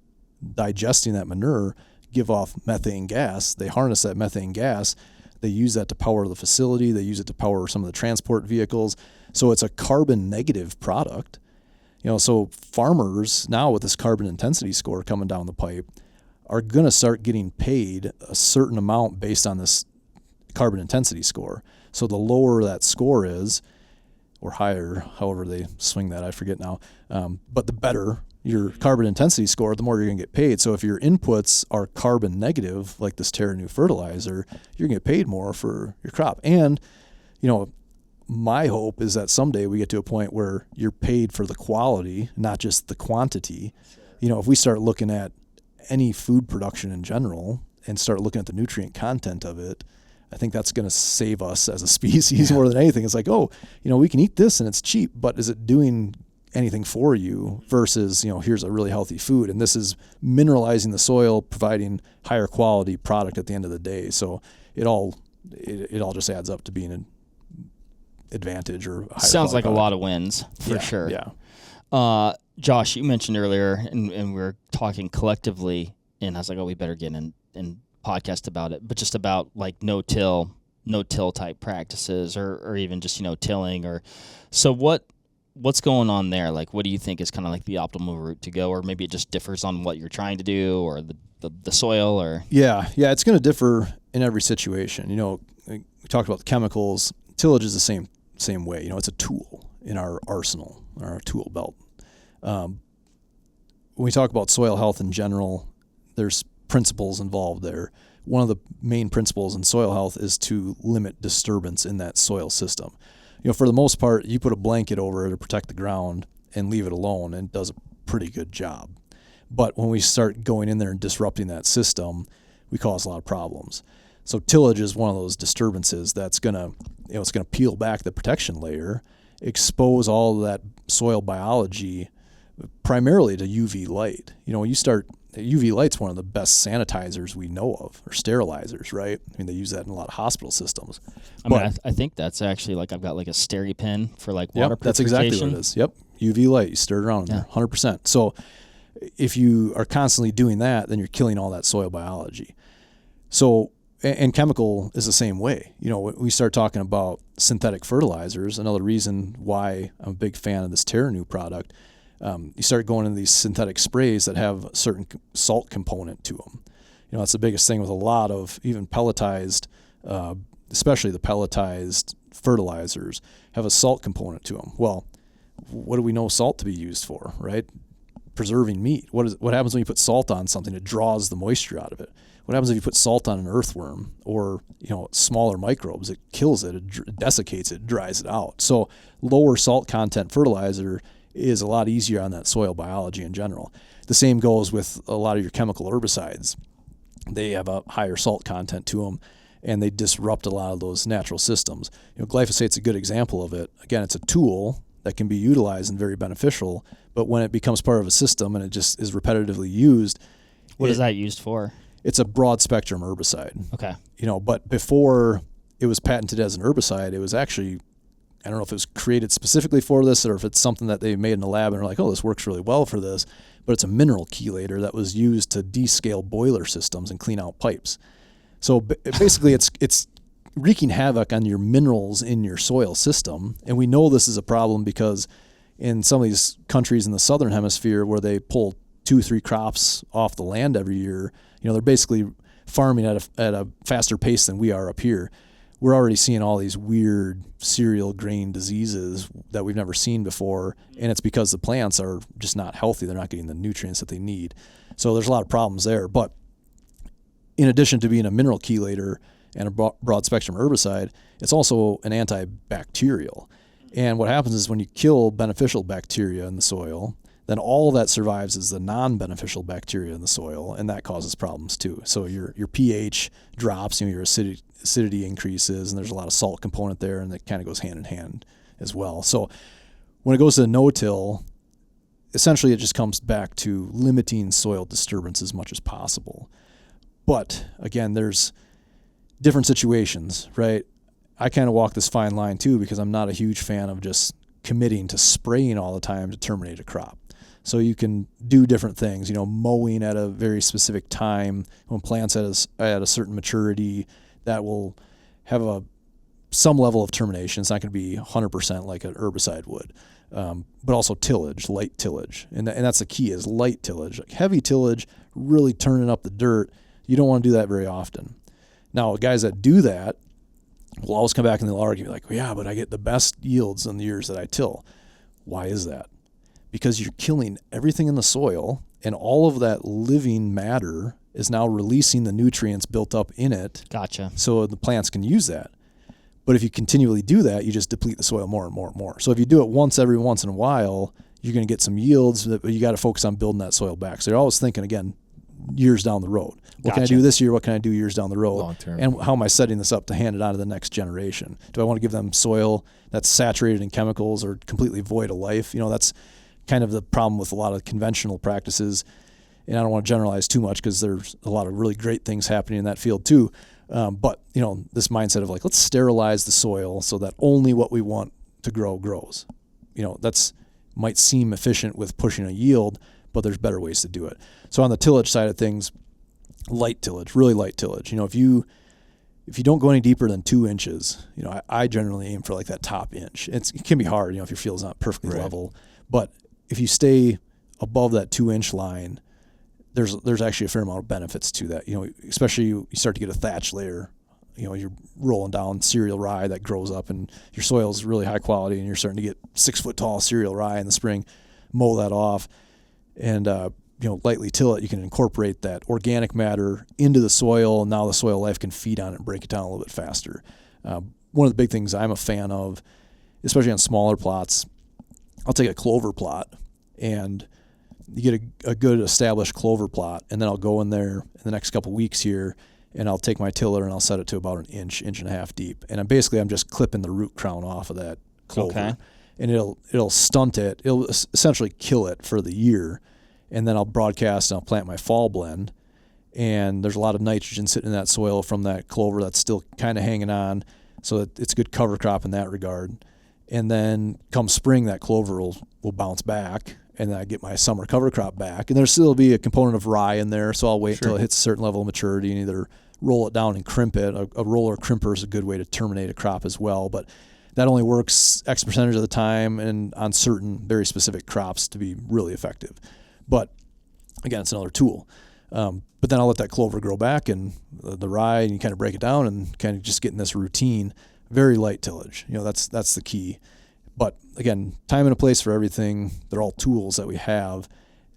B: digesting that manure, give off methane gas. They harness that methane gas. They use that to power the facility. They use it to power some of the transport vehicles. So it's a carbon negative product. So farmers now with this carbon intensity score coming down the pipe are going to start getting paid a certain amount based on this carbon intensity score. So the lower that score is, or higher, however they swing that, I forget now, but the better your carbon intensity score, the more you're going to get paid. So if your inputs are carbon negative, like this Terra Nu fertilizer, you're going to get paid more for your crop. And, my hope is that someday we get to a point where you're paid for the quality, not just the quantity. If we start looking at any food production in general and start looking at the nutrient content of it, I think that's going to save us as a species more than anything. It's like, we can eat this and it's cheap, but is it doing anything for you versus, here's a really healthy food. And this is mineralizing the soil, providing higher quality product at the end of the day. So it all just adds up to being an advantage or higher
A: sounds like
B: product.
A: a lot of wins for sure.
B: Yeah.
A: Josh, you mentioned earlier, and we were talking collectively, and I was like, we better get in podcast about it, but just about like no-till type practices or even just, tilling or so what's going on there? Like, what do you think is kind of like the optimal route to go, or maybe it just differs on what you're trying to do or the soil or?
B: Yeah. It's going to differ in every situation. We talked about the chemicals. Tillage is the same way. It's a tool in our arsenal, our tool belt. When we talk about soil health in general, there's principles involved there. One of the main principles in soil health is to limit disturbance in that soil system. For the most part, you put a blanket over it to protect the ground and leave it alone, and it does a pretty good job. But when we start going in there and disrupting that system, we cause a lot of problems. So tillage is one of those disturbances that's gonna peel back the protection layer, expose all of that soil biology primarily to UV light. UV light's one of the best sanitizers we know of, or sterilizers, right? I mean, they use that in a lot of hospital systems.
A: I think that's actually like I've got like a SteriPen for like water
B: that's
A: purification.
B: exactly what it is. Yep, UV light, you stir it around in there, 100%. So if you are constantly doing that, then you're killing all that soil biology. So, and chemical is the same way. When we start talking about synthetic fertilizers, another reason why I'm a big fan of this Terra Nu product, you start going into these synthetic sprays that have a certain salt component to them. That's the biggest thing with a lot of even pelletized, especially the pelletized fertilizers, have a salt component to them. Well, what do we know salt to be used for, right? Preserving meat. What happens when you put salt on something? It draws the moisture out of it. What happens if you put salt on an earthworm or, smaller microbes? It kills it, it desiccates it, dries it out. So lower salt content fertilizer is a lot easier on that soil biology in general. The same goes with a lot of your chemical herbicides. They have a higher salt content to them, and they disrupt a lot of those natural systems. Glyphosate's a good example of it. Again, it's a tool that can be utilized and very beneficial, but when it becomes part of a system and it just is repetitively used.
A: What is that used for?
B: It's a broad spectrum herbicide.
A: Okay.
B: But before it was patented as an herbicide, it was actually, I don't know if it was created specifically for this or if it's something that they made in the lab and are like, oh, this works really well for this, but it's a mineral chelator that was used to descale boiler systems and clean out pipes. So basically it's wreaking havoc on your minerals in your soil system. And we know this is a problem because in some of these countries in the southern hemisphere where they pull 2-3 crops off the land every year, they're basically farming at a faster pace than we are up here. We're already seeing all these weird cereal grain diseases that we've never seen before, and it's because the plants are just not healthy. They're not getting the nutrients that they need. So there's a lot of problems there. But in addition to being a mineral chelator and a broad spectrum herbicide, it's also an antibacterial. And what happens is when you kill beneficial bacteria in the soil, then all that survives is the non-beneficial bacteria in the soil, and that causes problems too. So your pH drops, your acidity increases, and there's a lot of salt component there, and it kind of goes hand in hand as well. So when it goes to no-till, essentially it just comes back to limiting soil disturbance as much as possible. But again, there's different situations, right? I kind of walk this fine line too because I'm not a huge fan of just committing to spraying all the time to terminate a crop. So you can do different things, mowing at a very specific time when plants at a certain maturity that will have some level of termination. It's not going to be 100% like an herbicide would, but also tillage, light tillage. And that's the key is light tillage. Like heavy tillage, really turning up the dirt, you don't want to do that very often. Now, guys that do that will always come back and they'll argue like, well, yeah, but I get the best yields in the years that I till. Why is that? Because you're killing everything in the soil, and all of that living matter is now releasing the nutrients built up in it.
A: Gotcha.
B: So the plants can use that. But if you continually do that, you just deplete the soil more and more and more. So if you do it every once in a while, you're going to get some yields, but you got to focus on building that soil back. So you're always thinking, again, years down the road. What can I do this year? What can I do years down the road?
D: Long term.
B: And how am I setting this up to hand it on to the next generation? Do I want to give them soil that's saturated in chemicals or completely void of life? That's kind of the problem with a lot of conventional practices. And I don't want to generalize too much because there's a lot of really great things happening in that field too. But this mindset of like, let's sterilize the soil so that only what we want to grow grows. That's might seem efficient with pushing a yield, but there's better ways to do it. So on the tillage side of things, light tillage, really light tillage. If you don't go any deeper than 2 inches, I generally aim for like that top inch. It can be hard, if your field's not perfectly level, but if you stay above that 2-inch line, there's actually a fair amount of benefits to that. Especially you start to get a thatch layer. You're rolling down cereal rye that grows up, and your soil is really high quality, and you're starting to get 6-foot tall cereal rye in the spring. Mow that off, and lightly till it. You can incorporate that organic matter into the soil, and now the soil life can feed on it and break it down a little bit faster. One of the big things I'm a fan of, especially on smaller plots, I'll take a clover plot, and you get a good established clover plot, and then I'll go in there in the next couple weeks here, and I'll take my tiller and I'll set it to about an inch and a half deep. And I'm just clipping the root crown off of that clover.
A: Okay.
B: And it'll stunt it. It'll essentially kill it for the year. And then I'll broadcast and I'll plant my fall blend. And there's a lot of nitrogen sitting in that soil from that clover that's still kind of hanging on. So it's a good cover crop in that regard. And then come spring, that clover will bounce back, and then I get my summer cover crop back. And there'll still be a component of rye in there, so I'll wait until it hits a certain level of maturity and either roll it down and crimp it. A roller crimper is a good way to terminate a crop as well, but that only works X percentage of the time and on certain very specific crops to be really effective. But again, it's another tool. But then I'll let that clover grow back and the rye, and you kind of break it down and kind of just get in this routine. Very light tillage. That's the key. But again, time and a place for everything. They're all tools that we have.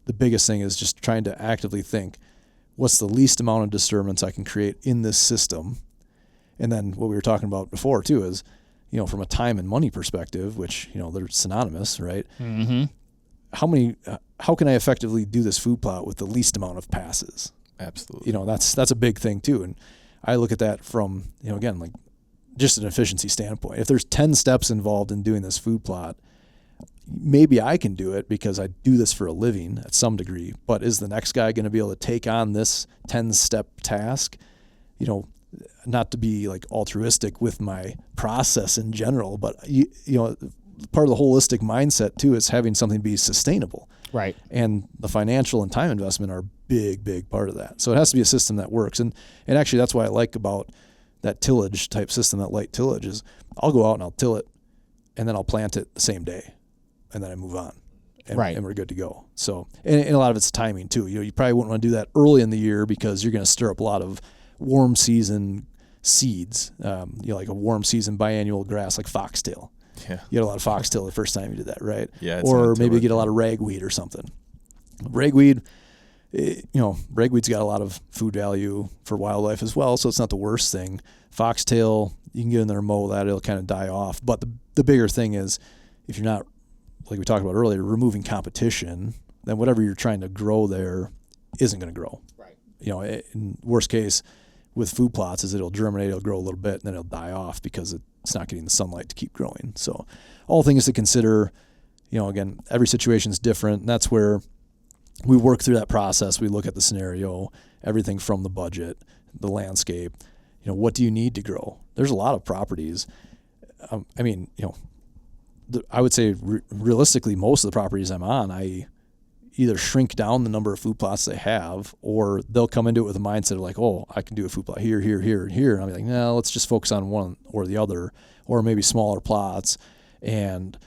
B: The biggest thing is just trying to actively think, what's the least amount of disturbance I can create in this system. And then what we were talking about before too is, from a time and money perspective, which, they're synonymous, right?
A: Mm-hmm.
B: How can I effectively do this food plot with the least amount of passes?
D: Absolutely.
B: That's a big thing too. And I look at that from, again, like just an efficiency standpoint. If there's 10 steps involved in doing this food plot, maybe I can do it because I do this for a living at some degree, but is the next guy going to be able to take on this 10-step task? Not to be like altruistic with my process in general, but part of the holistic mindset too is having something be sustainable.
A: Right.
B: And the financial and time investment are a big part of that. So it has to be a system that works. And actually that's why I like about that tillage type system, that light tillage, is I'll go out and I'll till it and then I'll plant it the same day and then I move on. And,
A: right.
B: And we're good to go. So, and a lot of it's timing too. You probably wouldn't want to do that early in the year because you're going to stir up a lot of warm season seeds, like a warm season biannual grass like foxtail.
D: Yeah.
B: You had a lot of foxtail the first time you did that, right?
D: Yeah.
B: Or maybe you get a lot of ragweed or something. Ragweed's got a lot of food value for wildlife as well, so it's not the worst thing. Foxtail, you can get in there and mow that, it'll kind of die off. But the bigger thing is, if you're not, like we talked about earlier, removing competition, then whatever you're trying to grow there isn't going to grow.
A: Right.
B: In worst case, with food plots is it'll germinate, it'll grow a little bit, and then it'll die off because it's not getting the sunlight to keep growing. So all things to consider, again, every situation is different, and that's where we work through that process. We look at the scenario, everything from the budget, the landscape, what do you need to grow? There's a lot of properties. I would say realistically, most of the properties I'm on, I either shrink down the number of food plots they have, or they'll come into it with a mindset of like, oh, I can do a food plot here, here, here, and here. And I'll be like, no, let's just focus on one or the other, or maybe smaller plots. And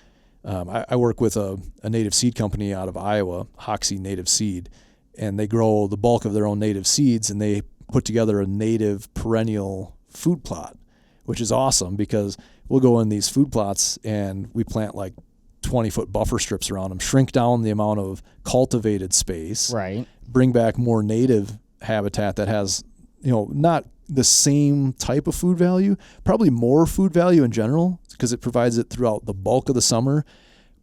B: I work with a native seed company out of Iowa, Hoxie Native Seed, and they grow the bulk of their own native seeds, and they put together a native perennial food plot, which is awesome because we'll go in these food plots and we plant like 20-foot buffer strips around them, shrink down the amount of cultivated space,
A: Right.
B: bring back more native habitat that has, not the same type of food value, probably more food value in general because it provides it throughout the bulk of the summer,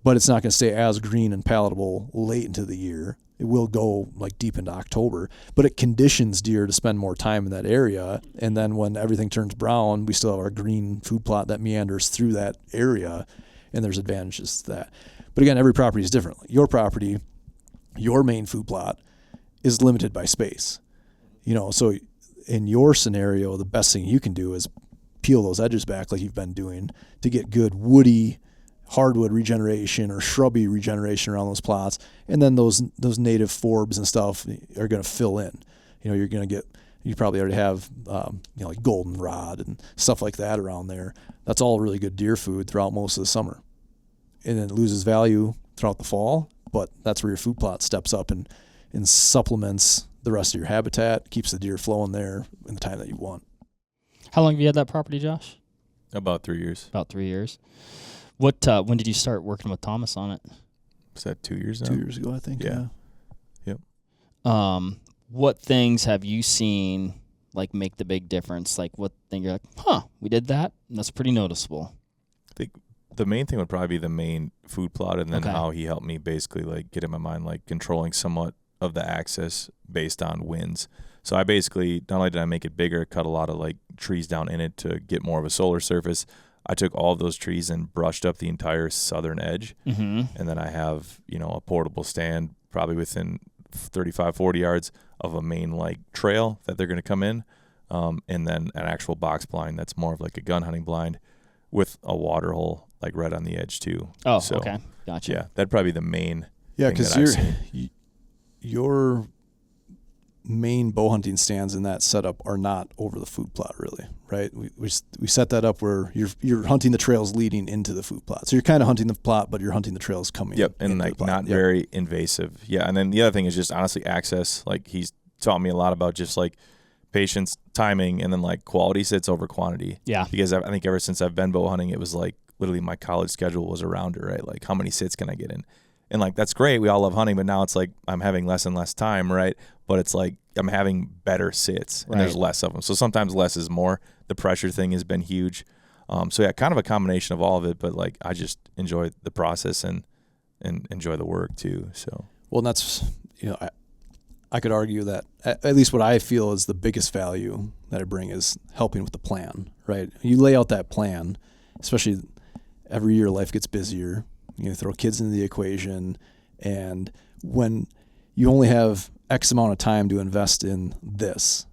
B: but it's not going to stay as green and palatable late into the year. It will go like deep into October, but it conditions deer to spend more time in that area. And then when everything turns brown, we still have our green food plot that meanders through that area, and there's advantages to that. But again, every property is different. Your property, your main food plot is limited by space. So in your scenario, the best thing you can do is peel those edges back like you've been doing to get good woody hardwood regeneration or shrubby regeneration around those plots, and then those native forbs and stuff are going to fill in. You're going to get, you probably already have like goldenrod and stuff like that around there. That's all really good deer food throughout most of the summer, and then it loses value throughout the fall. But that's where your food plot steps up and supplements the rest of your habitat, keeps the deer flowing there in the time that you want.
A: How long have you had that property, Josh?
D: About 3 years.
A: About 3 years. When did you start working with Thomas on it?
D: Was that 2 years now?
B: 2 years ago, I think.
D: Yeah.
B: Yep.
A: What things have you seen like make the big difference? Like what thing you're like, we did that? And that's pretty noticeable.
D: I think the main thing would probably be the main food plot, and then
A: Okay.
D: how he helped me basically like get in my mind like controlling somewhat of the access based on winds. So I basically, not only did I make it bigger, cut a lot of like trees down in it to get more of a solar surface. I took all of those trees and brushed up the entire southern edge.
A: Mm-hmm.
D: And then I have, a portable stand probably within 35, 40 yards of a main like trail that they're going to come in. And then an actual box blind that's more of like a gun hunting blind with a water hole like right on the edge too.
A: Oh,
D: So,
A: okay. Gotcha.
D: Yeah, that'd probably be the main
B: Yeah,
D: thing
B: because
D: that I've seen.
B: your main bow hunting stands in that setup are not over the food plot, really, right? We set that up where you're hunting the trails leading into the food plot, so you're kind of hunting the plot, but you're hunting the trails coming.
D: Yep, and
B: into
D: like
B: the plot.
D: not very invasive. Yeah, and then the other thing is just honestly access. Like he's taught me a lot about just like patience, timing, and then like quality sits over quantity.
A: Yeah.
D: Because I think ever since I've been bow hunting, it was like literally my college schedule was around it, right? Like how many sits can I get in? And like that's great. We all love hunting, but now it's like I'm having less and less time, right? But it's like I'm having better sits, and there's less of them. So sometimes less is more. The pressure thing has been huge. So yeah, kind of a combination of all of it, but like I just enjoy the process and enjoy the work too. So
B: well, and that's, I could argue that at least what I feel is the biggest value that I bring is helping with the plan, right? You lay out that plan, especially every year life gets busier. You throw kids into the equation, and when you only have X amount of time to invest in this,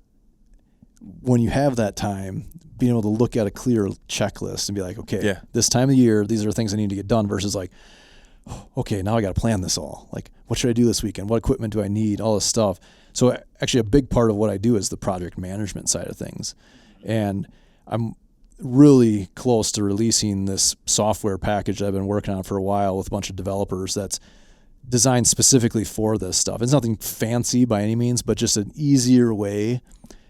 B: when you have that time, being able to look at a clear checklist and be like, okay, this time of year, these are things I need to get done, versus like, okay, now I got to plan this all. Like, what should I do this weekend? What equipment do I need? All this stuff. So actually a big part of what I do is the project management side of things. And I'm really close to releasing this software package that I've been working on for a while with a bunch of developers that's designed specifically for this stuff. It's nothing fancy by any means, but just an easier way,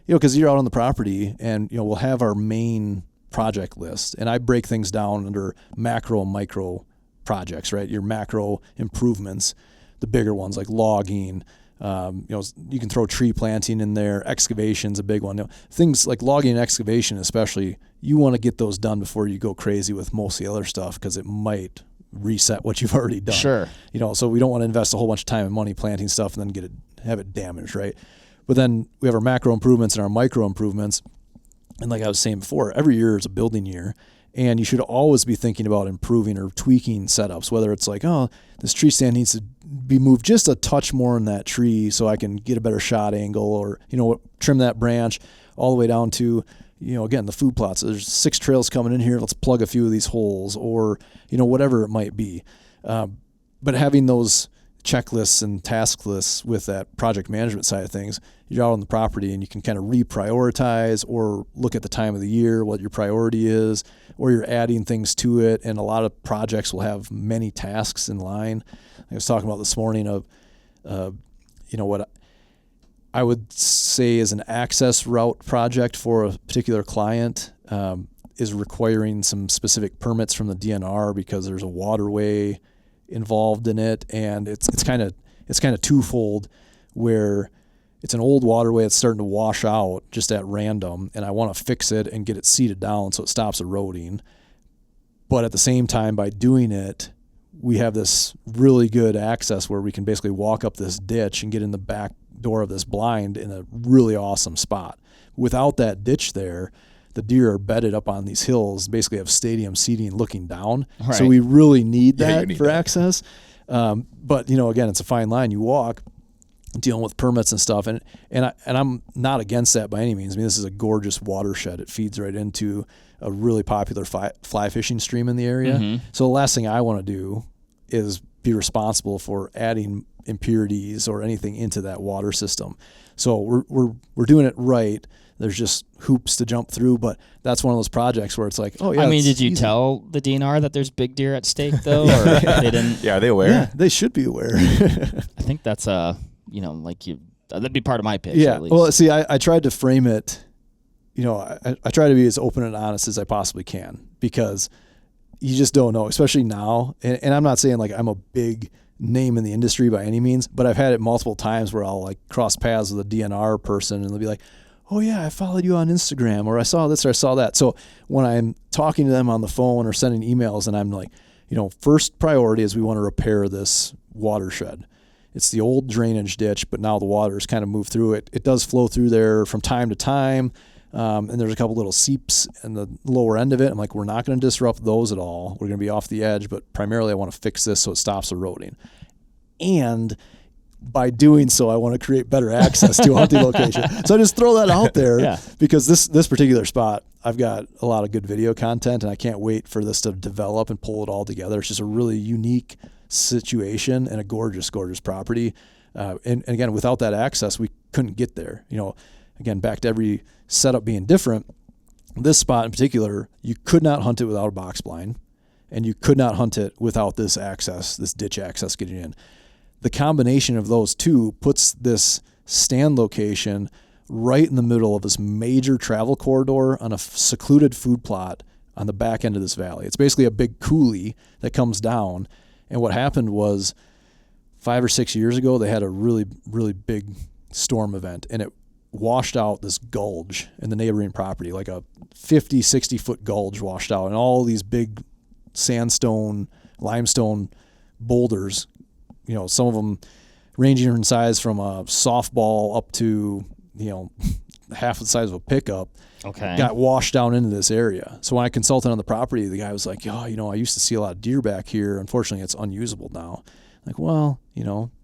B: because you're out on the property and, we'll have our main project list, and I break things down under macro and micro projects, right? Your macro improvements, the bigger ones like logging, you can throw tree planting in there. Excavation's a big one. Things like logging and excavation, especially, you want to get those done before you go crazy with most of the other stuff, because it might reset what you've already done.
A: Sure.
B: So we don't want to invest a whole bunch of time and money planting stuff and then have it damaged, right? But then we have our macro improvements and our micro improvements. And like I was saying before, every year is a building year. And you should always be thinking about improving or tweaking setups, whether it's like, oh, this tree stand needs to be moved just a touch more in that tree so I can get a better shot angle, or, trim that branch, all the way down to, again, the food plots. There's 6 trails coming in here. Let's plug a few of these holes, or, whatever it might be. But having those checklists and task lists with that project management side of things, you're out on the property and you can kind of reprioritize or look at the time of the year, what your priority is, or you're adding things to it. And a lot of projects will have many tasks in line. I was talking about this morning of, what I would say is an access route project for a particular client is requiring some specific permits from the DNR because there's a waterway involved in it, and it's kind of twofold, where it's an old waterway that's starting to wash out just at random, and I want to fix it and get it seeded down so it stops eroding. But at the same time, by doing it, we have this really good access where we can basically walk up this ditch and get in the back door of this blind in a really awesome spot. Without that ditch there, the deer are bedded up on these hills, basically have stadium seating looking down. Right. So we really need that for access. But again, it's a fine line. You walk dealing with permits and stuff. And I'm not against that by any means. I mean, this is a gorgeous watershed. It feeds right into a really popular fly fishing stream in the area. Mm-hmm. So the last thing I want to do is be responsible for adding impurities or anything into that water system. So we're doing it right. There's just hoops to jump through, but that's one of those projects where it's like, oh yeah.
A: I mean, did you tell the DNR that there's big deer at stake though, or they didn't?
D: Yeah, are they aware? Yeah,
B: they should be aware.
A: I think that's that'd be part of my pitch.
B: Yeah.
A: At least.
B: Well, see, I tried to frame it. I try to be as open and honest as I possibly can, because you just don't know, especially now. And I'm not saying like I'm a big name in the industry by any means, but I've had it multiple times where I'll like cross paths with a DNR person and they'll be like, oh yeah, I followed you on Instagram, or I saw this or I saw that. So when I'm talking to them on the phone or sending emails, and I'm like, first priority is we want to repair this watershed. It's the old drainage ditch, but now the water's kind of moved through it. It does flow through there from time to time. And there's a couple little seeps in the lower end of it. I'm like, we're not going to disrupt those at all. We're going to be off the edge, but primarily I want to fix this so it stops eroding. And by doing so, I want to create better access to a hunting location. So I just throw that out there because this particular spot, I've got a lot of good video content, and I can't wait for this to develop and pull it all together. It's just a really unique situation and a gorgeous, gorgeous property. And again, without that access, we couldn't get there. Again, back to every setup being different. This spot in particular, you could not hunt it without a box blind, and you could not hunt it without this access, this ditch access getting in. The combination of those two puts this stand location right in the middle of this major travel corridor on a secluded food plot on the back end of this valley. It's basically a big coulee that comes down. And what happened was 5 or 6 years ago, they had a really, really big storm event, and it washed out this gulge in the neighboring property, like a 50, 60-foot gulge washed out, and all these big sandstone, limestone boulders, some of them ranging in size from a softball up to, half the size of a pickup, got washed down into this area. So when I consulted on the property, the guy was like, I used to see a lot of deer back here. Unfortunately, it's unusable now. Like, well,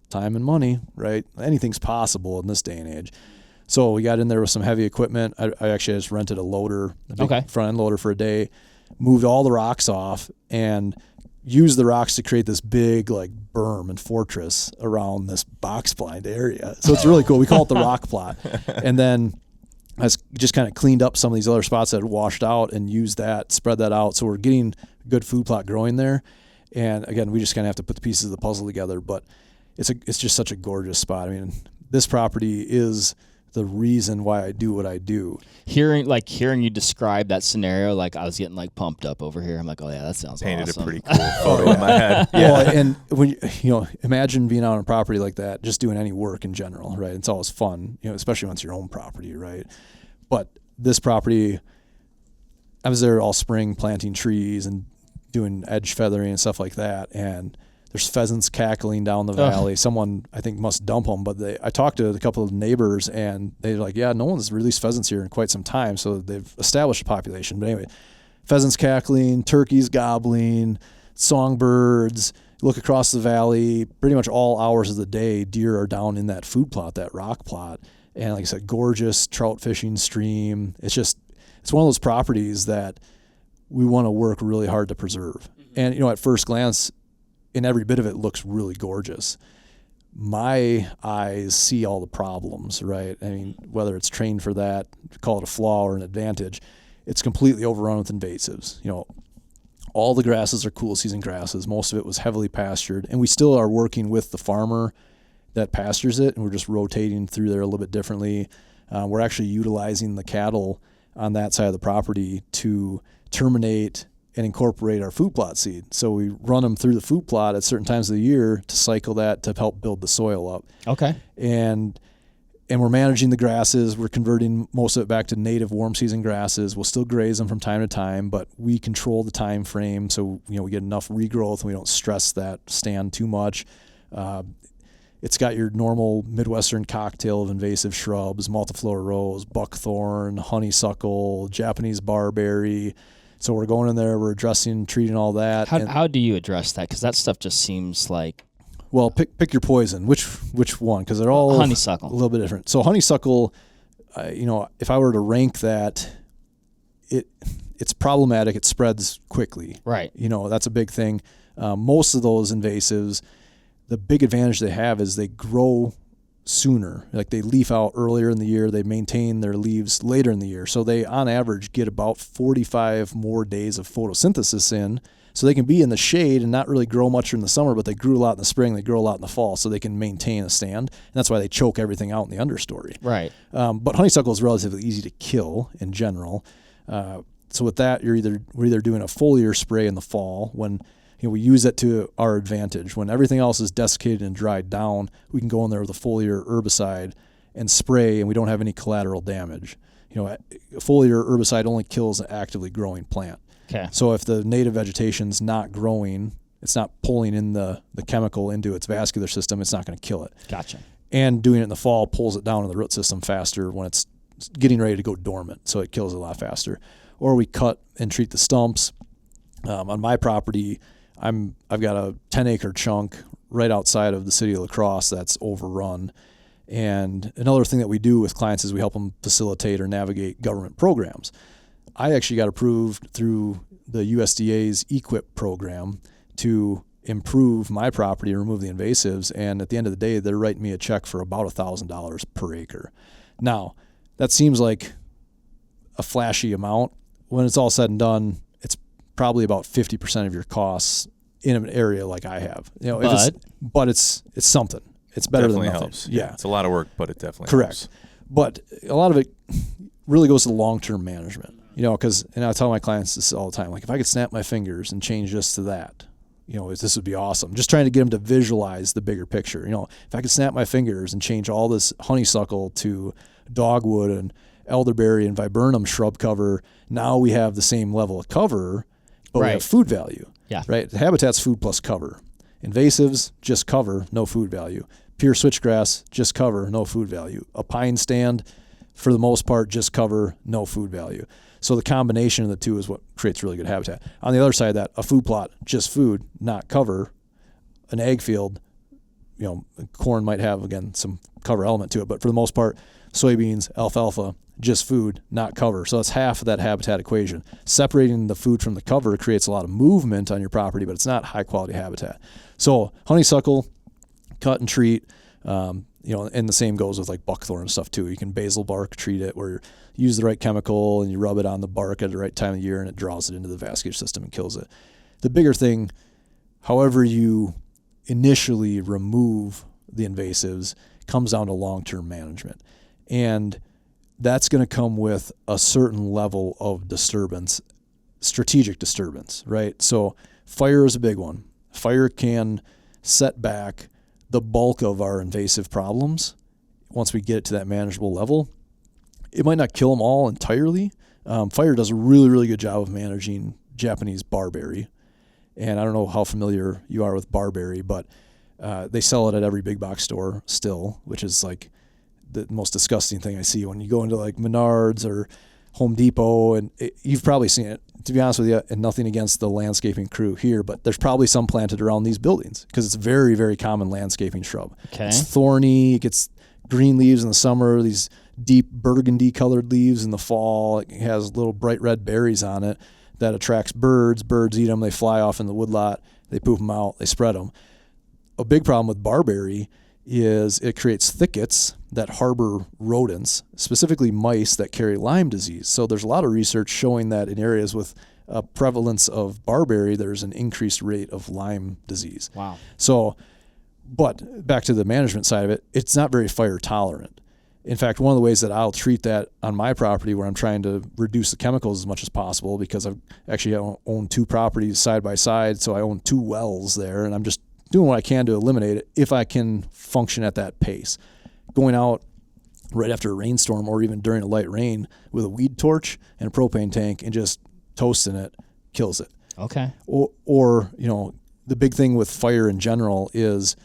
B: time and money, right? Anything's possible in this day and age. So we got in there with some heavy equipment. I actually just rented a loader, a big front end loader for a day, moved all the rocks off, and used the rocks to create this big berm and fortress around this box blind area. So it's really cool. We call it the rock plot. And then I just kind of cleaned up some of these other spots that had washed out and used that, spread that out. So we're getting a good food plot growing there. And again, we just kind of have to put the pieces of the puzzle together, but it's just such a gorgeous spot. I mean, this property is the reason why I do what I do.
A: Hearing you describe that scenario, I was getting pumped up over here. I'm like, oh yeah, that sounds
D: painted
A: awesome.
D: a pretty cool photo in my head.
B: Yeah. Well, and when imagine being out on a property like that, just doing any work in general, right? It's always fun, especially when it's your own property, right? But this property, I was there all spring planting trees and doing edge feathering and stuff like that, and there's pheasants cackling down the valley. Someone, I think, must dump them. But I talked to a couple of neighbors, and they're like, yeah, no one's released pheasants here in quite some time. So they've established a population. But anyway, pheasants cackling, turkeys gobbling, songbirds. Look across the valley, pretty much all hours of the day, deer are down in that food plot, that rock plot. And like I said, gorgeous trout fishing stream. It's one of those properties that we want to work really hard to preserve. And, at first glance, and every bit of it looks really gorgeous. My eyes see all the problems, right? I mean, whether it's trained for that, call it a flaw or an advantage, it's completely overrun with invasives. All the grasses are cool season grasses. Most of it was heavily pastured, and we still are working with the farmer that pastures it, and we're just rotating through there a little bit differently. We're actually utilizing the cattle on that side of the property to terminate and incorporate our food plot seed. So we run them through the food plot at certain times of the year to cycle that to help build the soil up.
A: Okay.
B: And we're managing the grasses. We're converting most of it back to native warm season grasses. We'll still graze them from time to time, but we control the time frame so we get enough regrowth and we don't stress that stand too much. It's got your normal Midwestern cocktail of invasive shrubs, multiflora rose, buckthorn, honeysuckle, Japanese barberry. So we're going in there, we're addressing, treating all that.
A: How do you address that? Because that stuff just seems like...
B: Well, pick your poison. Which one? Because they're all
A: honeysuckle.
B: A little bit different. So honeysuckle, if I were to rank that, it's problematic. It spreads quickly.
A: Right.
B: That's a big thing. Most of those invasives, the big advantage they have is they grow sooner. Like they leaf out earlier in the year, they maintain their leaves later in the year. So they on average get about 45 more days of photosynthesis in. So they can be in the shade and not really grow much in the summer, but they grew a lot in the spring, they grow a lot in the fall, so they can maintain a stand. And that's why they choke everything out in the understory.
A: Right.
B: But honeysuckle is relatively easy to kill in general. So with that, we're either doing a foliar spray in the fall when we use it to our advantage. When everything else is desiccated and dried down, we can go in there with a foliar herbicide and spray, and we don't have any collateral damage. A foliar herbicide only kills an actively growing plant.
A: Okay.
B: So if the native vegetation's not growing, it's not pulling in the chemical into its vascular system, it's not going to kill it.
A: Gotcha.
B: And doing it in the fall pulls it down in the root system faster when it's getting ready to go dormant, so it kills it a lot faster. Or we cut and treat the stumps. On my property, I've got a 10-acre chunk right outside of the city of La Crosse that's overrun. And another thing that we do with clients is we help them facilitate or navigate government programs. I actually got approved through the USDA's EQIP program to improve my property and remove the invasives. And at the end of the day, they're writing me a check for about $1,000 per acre. Now, that seems like a flashy amount. When it's all said and done, it's probably about 50% of your costs in an area like I have. But it's something. It's better
D: definitely
B: than nothing.
D: Helps.
B: Yeah.
D: It's a lot of work, but it definitely
B: Correct.
D: helps.
B: But a lot of it really goes to the long-term management. And I tell my clients this all the time, like if I could snap my fingers and change this to that, this would be awesome. Just trying to get them to visualize the bigger picture. If I could snap my fingers and change all this honeysuckle to dogwood and elderberry and viburnum shrub cover, now we have the same level of cover, but we have food value.
A: Yeah.
B: Right? The habitat's food plus cover. Invasives, just cover, no food value. Pure switchgrass, just cover, no food value. A pine stand, for the most part, just cover, no food value. So the combination of the two is what creates really good habitat. On the other side of that, a food plot, just food, not cover. An ag field, corn might have, again, some cover element to it, but for the most part, soybeans, alfalfa, just food, not cover. So that's half of that habitat equation. Separating the food from the cover creates a lot of movement on your property, but it's not high quality habitat. So honeysuckle, cut and treat, and the same goes with like buckthorn and stuff too. You can basil bark treat it, where you use the right chemical and you rub it on the bark at the right time of year and it draws it into the vascular system and kills it. The bigger thing, however you initially remove the invasives, comes down to long-term management. And that's going to come with a certain level of disturbance, strategic disturbance, right? So fire is a big one. Fire can set back the bulk of our invasive problems once we get it to that manageable level. It might not kill them all entirely. Fire does a really, really good job of managing Japanese barberry. And I don't know how familiar you are with barberry, but they sell it at every big box store still, which is like the most disgusting thing I see when you go into like Menards or Home Depot, and you've probably seen it, to be honest with you, and nothing against the landscaping crew here, but there's probably some planted around these buildings because it's a very, very common landscaping shrub.
A: Okay.
B: It's thorny. It gets green leaves in the summer, these deep burgundy colored leaves in the fall. It has little bright red berries on it that attracts birds. Birds eat them. They fly off in the woodlot. They poop them out. They spread them. A big problem with barberry is it creates thickets that harbor rodents, specifically mice that carry Lyme disease. So there's a lot of research showing that in areas with a prevalence of barberry, there's an increased rate of Lyme disease.
A: Wow.
B: So, but back to the management side of it, it's not very fire tolerant. In fact, one of the ways that I'll treat that on my property, where I'm trying to reduce the chemicals as much as possible, because I've actually own two properties side by side, so I own two wells there, and I'm just doing what I can to eliminate it if I can function at that pace. Going out right after a rainstorm or even during a light rain with a weed torch and a propane tank and just toasting it kills it.
A: Okay.
B: Or the big thing with fire in general is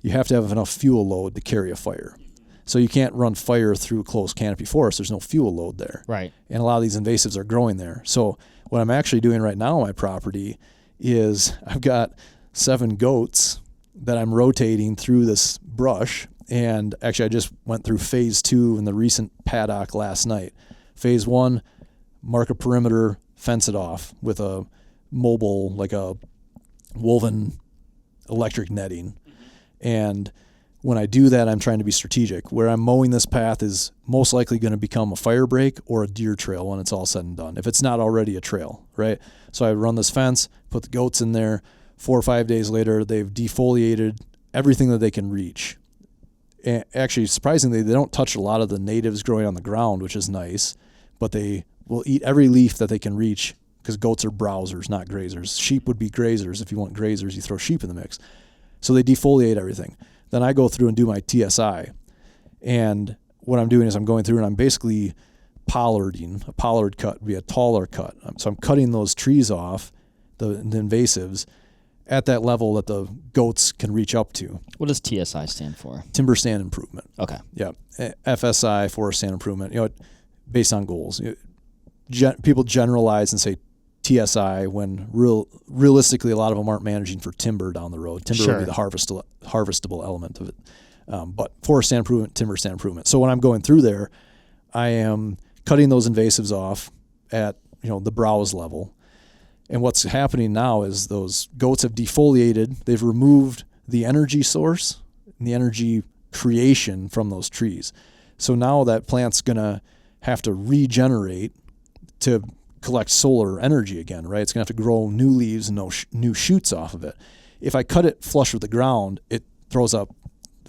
B: you have to have enough fuel load to carry a fire. So you can't run fire through closed canopy forest. There's no fuel load there.
A: Right.
B: And a lot of these invasives are growing there. So what I'm actually doing right now on my property is I've got 7 goats that I'm rotating through this brush. And actually I just went through phase 2 in the recent paddock last night. Phase 1, mark a perimeter, fence it off with a mobile, like a woven electric netting. And when I do that, I'm trying to be strategic. Where I'm mowing this path is most likely going to become a fire break or a deer trail when it's all said and done, if it's not already a trail, right? So I run this fence, put the goats in there. 4 or 5 days later, they've defoliated everything that they can reach. And actually, surprisingly, they don't touch a lot of the natives growing on the ground, which is nice, but they will eat every leaf that they can reach, because goats are browsers, not grazers. Sheep would be grazers. If you want grazers, you throw sheep in the mix. So they defoliate everything. Then I go through and do my TSI. And what I'm doing is I'm going through and I'm basically pollarding. A pollard cut would be a taller cut. So I'm cutting those trees off, the invasives, at that level that the goats can reach up to.
A: What does TSI stand for?
B: Timber stand improvement.
A: Okay.
B: Yeah. FSI, forest stand improvement, based on goals. People generalize and say TSI when realistically a lot of them aren't managing for timber down the road. Timber would be the harvestable element of it. But forest stand improvement, timber stand improvement. So when I'm going through there, I am cutting those invasives off at the browse level. And what's happening now is those goats have defoliated. They've removed the energy source and the energy creation from those trees. So now that plant's going to have to regenerate to collect solar energy again, right? It's going to have to grow new leaves and new shoots off of it. If I cut it flush with the ground, it throws up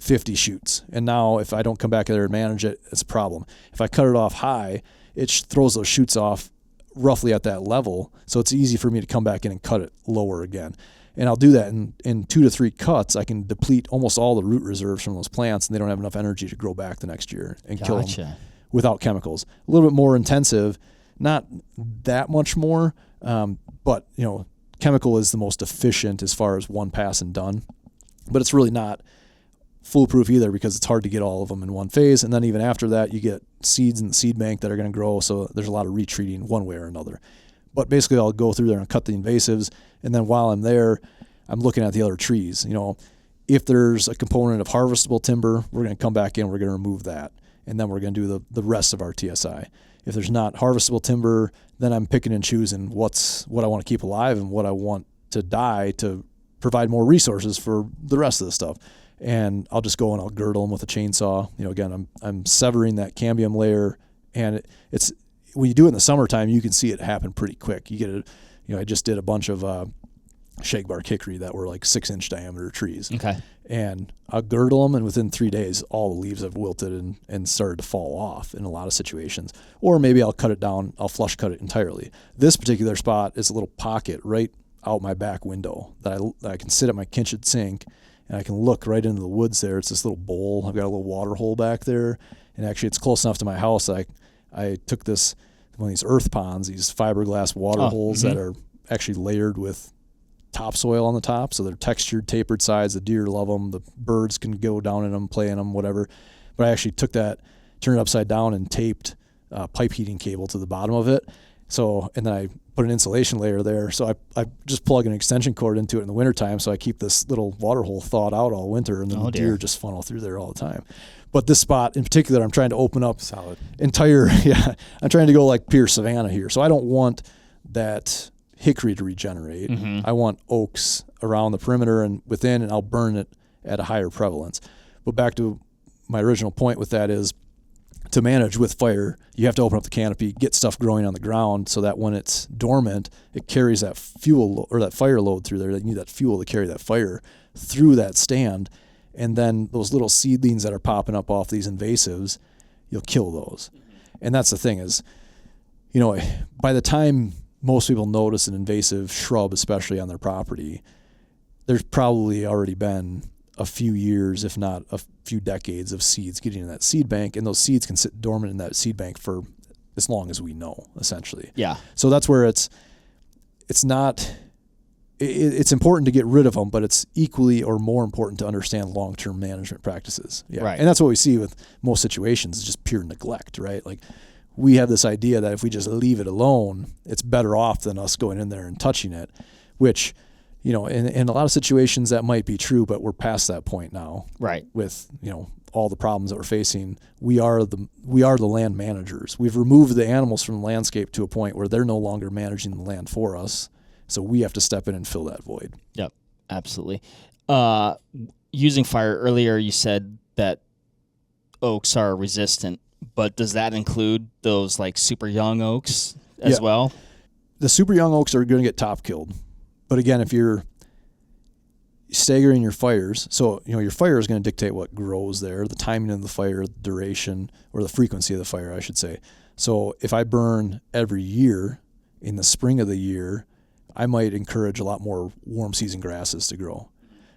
B: 50 shoots. And now if I don't come back there and manage it, it's a problem. If I cut it off high, it throws those shoots off roughly at that level. So it's easy for me to come back in and cut it lower again. And I'll do that in 2 to 3 cuts. I can deplete almost all the root reserves from those plants, and they don't have enough energy to grow back the next year and kill them without chemicals. A little bit more intensive, not that much more, but chemical is the most efficient as far as one pass and done. But it's really not foolproof either, because it's hard to get all of them in one phase. And then even after that, you get seeds in the seed bank that are going to grow. So there's a lot of retreating one way or another. But basically, I'll go through there and cut the invasives. And then while I'm there, I'm looking at the other trees. If there's a component of harvestable timber, we're going to come back in, we're going to remove that. And then we're going to do the rest of our TSI. If there's not harvestable timber, then I'm picking and choosing what I want to keep alive and what I want to die to provide more resources for the rest of the stuff. And I'll just go and I'll girdle them with a chainsaw. Again, I'm severing that cambium layer, and it's when you do it in the summertime, you can see it happen pretty quick. You get it. I just did a bunch of shagbark hickory that were like 6-inch diameter trees.
A: Okay.
B: And I'll girdle them, and within 3 days, all the leaves have wilted and started to fall off in a lot of situations. Or maybe I'll cut it down. I'll flush cut it entirely. This particular spot is a little pocket right out my back window that I can sit at my kitchen sink, and I can look right into the woods there. It's this little bowl. I've got a little water hole back there, and actually it's close enough to my house that I took one of these earth ponds, these fiberglass water holes that are actually layered with topsoil on the top, so they're textured, tapered sides. The deer love them. The birds can go down in them, play in them, whatever. But I actually took that, turned it upside down, and taped pipe heating cable to the bottom of it. So, and then I put an insulation layer there. So I just plug an extension cord into it in the wintertime, so I keep this little water hole thawed out all winter, and then the deer just funnel through there all the time. But this spot in particular, I'm trying to open up I'm trying to go like pure savanna here. So I don't want that hickory to regenerate. I want oaks around the perimeter and within, and I'll burn it at a higher prevalence. But back to my original point with that is, to manage with fire, you have to open up the canopy, get stuff growing on the ground, so that when it's dormant, it carries that fuel or that fire load through there. You need that fuel to carry that fire through that stand. And then those little seedlings that are popping up off these invasives, you'll kill those. And that's the thing is, by the time most people notice an invasive shrub, especially on their property, there's probably already been a few years, if not a few decades, of seeds getting in that seed bank, and those seeds can sit dormant in that seed bank for as long as we know, essentially.
A: Yeah.
B: So that's where it's important to get rid of them, but it's equally or more important to understand long-term management practices. Yeah.
A: Right.
B: And that's what we see with most situations, is just pure neglect, right? Like, we have this idea that if we just leave it alone, it's better off than us going in there and touching it, which, in a lot of situations that might be true, but we're past that point now.
A: Right.
B: With, all the problems that we're facing, we are the land managers. We've removed the animals from the landscape to a point where they're no longer managing the land for us. So we have to step in and fill that void.
A: Yep, absolutely. Using fire earlier, you said that oaks are resistant, but does that include those like super young oaks as well?
B: The super young oaks are going to get top killed. But again, if you're staggering your fires, so your fire is going to dictate what grows there, the timing of the fire, the duration, or the frequency of the fire, I should say. So if I burn every year, in the spring of the year, I might encourage a lot more warm season grasses to grow.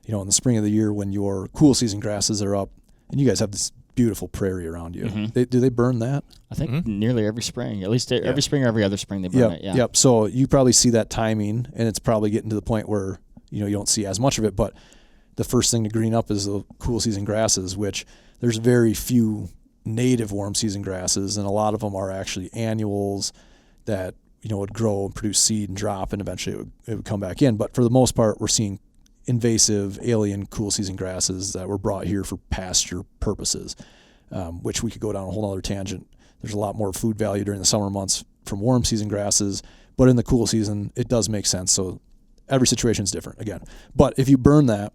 B: In the spring of the year, when your cool season grasses are up, and you guys have this beautiful prairie around you, do they burn that?
A: I think nearly every spring, at least every spring or every other spring, they burn it. Yeah.
B: Yep. So you probably see that timing, and it's probably getting to the point where you don't see as much of it. But the first thing to green up is the cool season grasses, which there's very few native warm season grasses, and a lot of them are actually annuals that would grow and produce seed and drop, and eventually it would come back in. But for the most part, we're seeing invasive alien cool season grasses that were brought here for pasture purposes, which we could go down a whole other tangent. There's a lot more food value during the summer months from warm season grasses, but in the cool season, it does make sense. So every situation is different again. But if you burn that,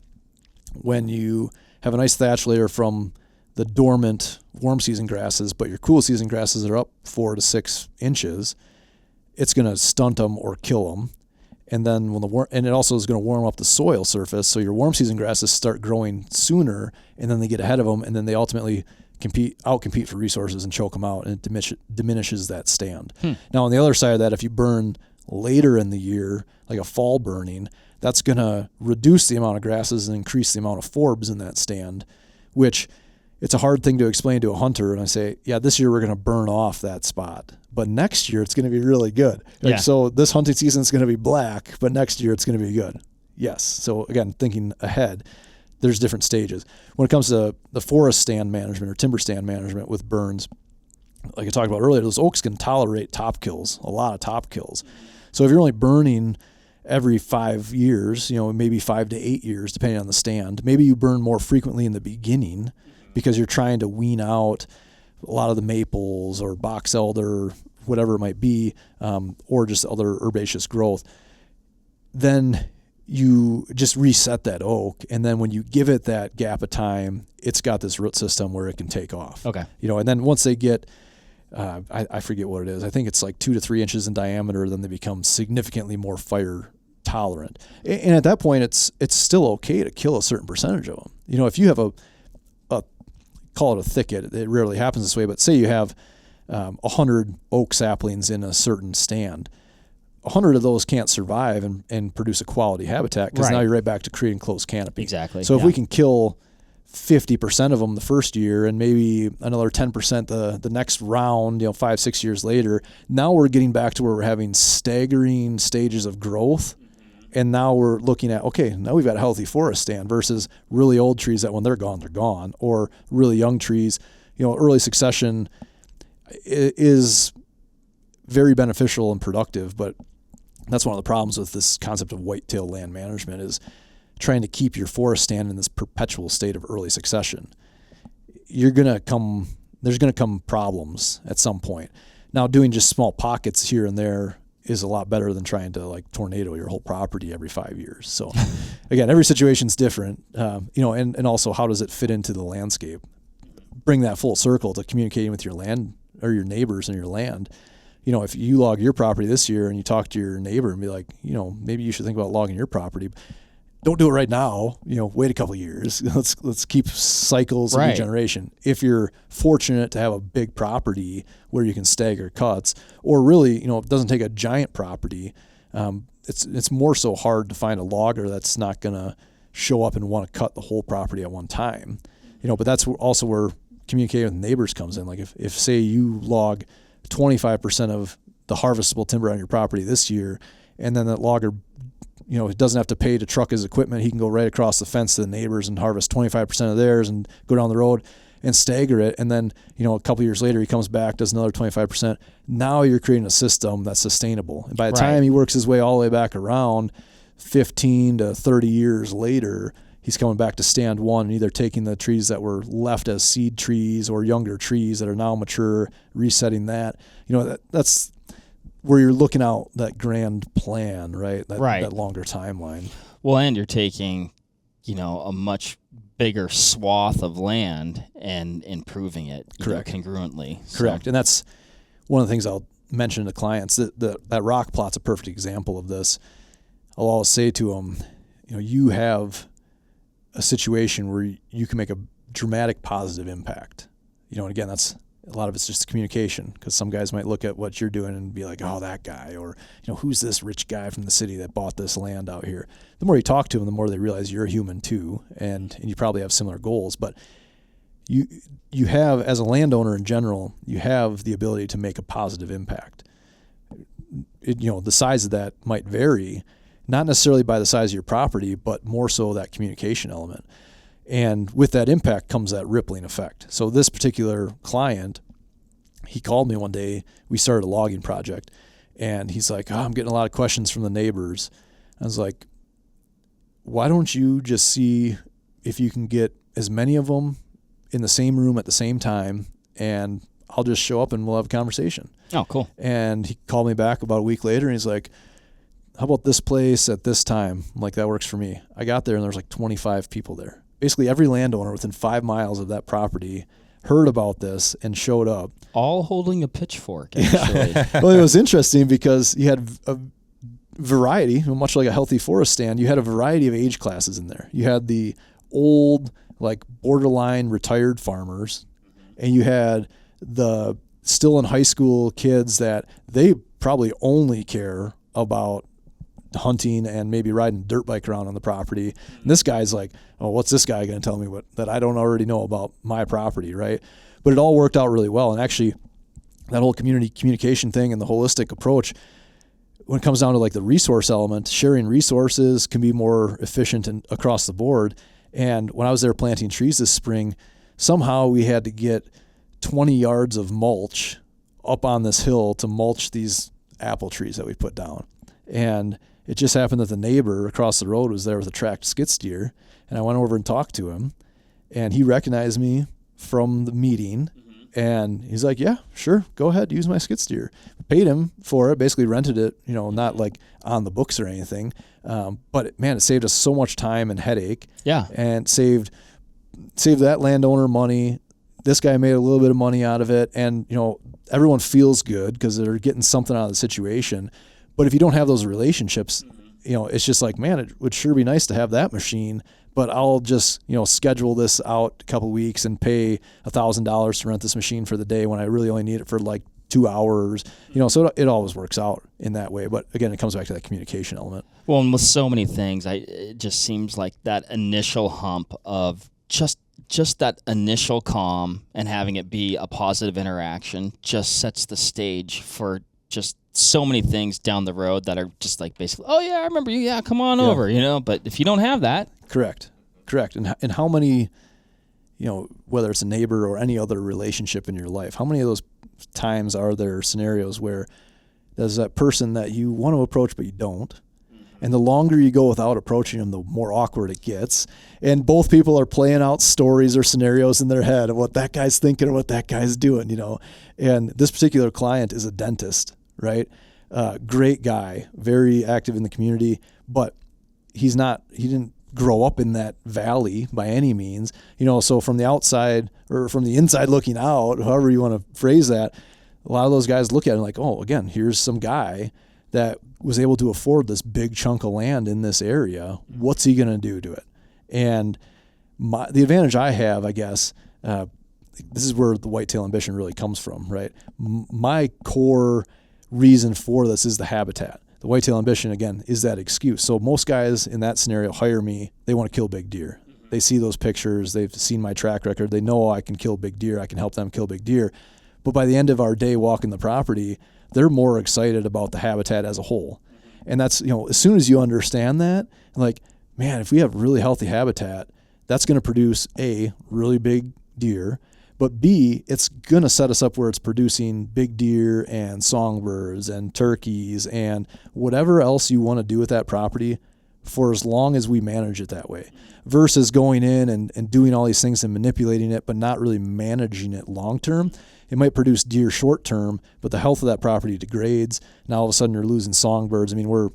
B: when you have a nice thatch layer from the dormant warm season grasses, but your cool season grasses are up 4 to 6 inches, it's going to stunt them or kill them. And then and it also is going to warm up the soil surface. So your warm season grasses start growing sooner, and then they get ahead of them, and then they ultimately outcompete for resources and choke them out, and it diminishes that stand. Now, on the other side of that, if you burn later in the year, like a fall burning, that's going to reduce the amount of grasses and increase the amount of forbs in that stand, which it's a hard thing to explain to a hunter. And I say, yeah, this year we're going to burn off that spot, but next year it's going to be really good. Like, so this hunting season is going to be black, but next year it's going to be good. Yes. So again, thinking ahead, there's different stages. When it comes to the forest stand management or timber stand management with burns, like I talked about earlier, those oaks can tolerate top kills, a lot of top kills. So if you're only burning every 5 years, maybe 5 to 8 years, depending on the stand, maybe you burn more frequently in the beginning because you're trying to wean out a lot of the maples or box elder, whatever it might be, or just other herbaceous growth. Then you just reset that oak, and then when you give it that gap of time, it's got this root system where it can take off.
A: Okay.
B: And then once they get, I forget what it is. I think it's like 2 to 3 inches in diameter. Then they become significantly more fire tolerant, and at that point, it's still okay to kill a certain percentage of them. If you have a call it a thicket, it rarely happens this way, but say you have 100 oak saplings in a certain stand. 100 of those can't survive and produce a quality habitat, because now you're right back to creating closed canopy.
A: Exactly.
B: So if we can kill 50% of them the first year and maybe another 10% the next round, 5-6 years later, now we're getting back to where we're having staggering stages of growth. And now we're looking at, okay, now we've got a healthy forest stand versus really old trees that when they're gone, or really young trees. Early succession is very beneficial and productive, but that's one of the problems with this concept of whitetail land management, is trying to keep your forest stand in this perpetual state of early succession. There's going to come problems at some point. Now, doing just small pockets here and there is a lot better than trying to tornado your whole property every 5 years. So again, every situation's different, and also how does it fit into the landscape? Bring that full circle to communicating with your land or your neighbors and your land. If you log your property this year and you talk to your neighbor and be like, maybe you should think about logging your property. Don't do it right now. Wait a couple of years. Let's keep cycles of regeneration. If you're fortunate to have a big property where you can stagger cuts, or really, it doesn't take a giant property. It's more so hard to find a logger that's not going to show up and want to cut the whole property at one time. But that's also where communicating with neighbors comes in. Like if say you log 25% of the harvestable timber on your property this year, and then that logger, it doesn't have to pay to truck his equipment. He can go right across the fence to the neighbors and harvest 25% of theirs and go down the road and stagger it. And then, a couple years later, he comes back, does another 25%. Now you're creating a system that's sustainable. And by the time he works his way all the way back around, 15 to 30 years later, he's coming back to stand one and either taking the trees that were left as seed trees or younger trees that are now mature, resetting that. That's where you're looking out that grand plan, right? That longer timeline.
A: Well, and you're taking, a much bigger swath of land and improving it congruently.
B: Correct. And that's one of the things I'll mention to clients. That rock plot's a perfect example of this. I'll always say to them, you have a situation where you can make a dramatic positive impact. And again, that's a lot of it's just communication, because some guys might look at what you're doing and be like, oh, that guy, or, who's this rich guy from the city that bought this land out here? The more you talk to them, the more they realize you're a human too, and you probably have similar goals. But you have, as a landowner in general, you have the ability to make a positive impact. The size of that might vary, not necessarily by the size of your property, but more so that communication element. And with that impact comes that rippling effect. So this particular client, he called me one day. We started a logging project, and he's like, I'm getting a lot of questions from the neighbors. I was like, why don't you just see if you can get as many of them in the same room at the same time, and I'll just show up and we'll have a conversation.
A: Oh, cool.
B: And he called me back about a week later, and he's like, how about this place at this time? I'm like, that works for me. I got there, and there was like 25 people there. Basically every landowner within 5 miles of that property heard about this and showed up.
A: All holding a pitchfork, actually.
B: Well, it was interesting because you had a variety, much like a healthy forest stand, you had a variety of age classes in there. You had the old, borderline retired farmers. and you had the still in high school kids that they probably only care about hunting and maybe riding a dirt bike around on the property. And this guy's like, oh, what's this guy going to tell me that I don't already know about my property, right? But it all worked out really well. And actually, that whole community communication thing and the holistic approach, when it comes down to like the resource element, sharing resources can be more efficient and across the board. And when I was there planting trees this spring, somehow we had to get 20 yards of mulch up on this hill to mulch these apple trees that we put down. And it just happened that the neighbor across the road was there with a tracked skid steer, and I went over and talked to him, and he recognized me from the meeting, and he's like, yeah, sure, go ahead, use my skid steer. Paid him for it, basically rented it, not like on the books or anything, but it saved us so much time and headache.
A: Yeah.
B: And saved that landowner money. This guy made a little bit of money out of it, and everyone feels good because they're getting something out of the situation. But if you don't have those relationships, it's just like, man, it would sure be nice to have that machine, but I'll just, schedule this out a couple of weeks and pay $1,000 to rent this machine for the day when I really only need it for like 2 hours, so it always works out in that way. But again, it comes back to that communication element.
A: Well, and with so many things, it just seems like that initial hump of just that initial calm and having it be a positive interaction just sets the stage for just so many things down the road that are just like basically, oh yeah, I remember you, yeah, come on over, but if you don't have that.
B: Correct. And how many, whether it's a neighbor or any other relationship in your life, how many of those times are there scenarios where there's that person that you want to approach but you don't, and the longer you go without approaching them, the more awkward it gets, and both people are playing out stories or scenarios in their head of what that guy's thinking or what that guy's doing, and this particular client is a dentist, right? Great guy, very active in the community, but he didn't grow up in that valley by any means, so from the outside or from the inside looking out, however you want to phrase that, a lot of those guys look at it like, oh, again, here's some guy that was able to afford this big chunk of land in this area. What's he going to do to it? And the advantage I have, I guess, this is where the Whitetail Ambition really comes from, right? My core reason for this is the habitat. The Whitetail Ambition, again, is that excuse. So most guys in that scenario hire me. They want to kill big deer. They see those pictures. They've seen my track record. They know I can kill big deer. I can help them kill big deer. But by the end of our day walking the property, they're more excited about the habitat as a whole. And that's, as soon as you understand that, like, man, if we have really healthy habitat, that's going to produce A, really big deer, but B, it's going to set us up where it's producing big deer and songbirds and turkeys and whatever else you want to do with that property for as long as we manage it that way, versus going in and doing all these things and manipulating it but not really managing it long term. It might produce deer short term, but the health of that property degrades. Now all of a sudden you're losing songbirds. I mean, we're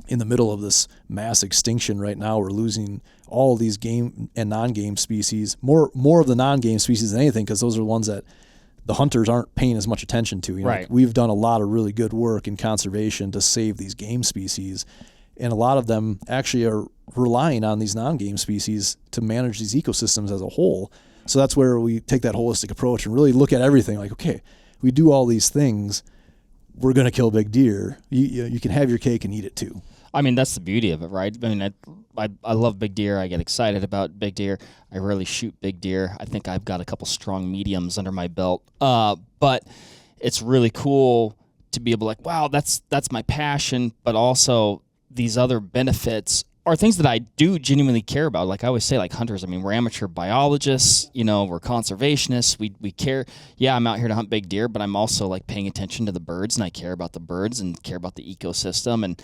B: in the middle of this mass extinction right now. We're losing all these game and non-game species, more of the non-game species than anything, because those are the ones that the hunters aren't paying as much attention to.
A: Right.
B: We've done a lot of really good work in conservation to save these game species, and a lot of them actually are relying on these non-game species to manage these ecosystems as a whole. So that's where we take that holistic approach and really look at everything like, okay, we do all these things, we're going to kill big deer. You can have your cake and eat it too.
A: I mean, that's the beauty of it, right? I mean, I love big deer. I get excited about big deer. I rarely shoot big deer. I think I've got a couple strong mediums under my belt. But it's really cool to be able to like, wow, that's my passion, but also these other benefits are things that I do genuinely care about. Like I always say, like hunters, I mean, we're amateur biologists, we're conservationists. We care. Yeah, I'm out here to hunt big deer, but I'm also like paying attention to the birds, and I care about the birds and care about the ecosystem, and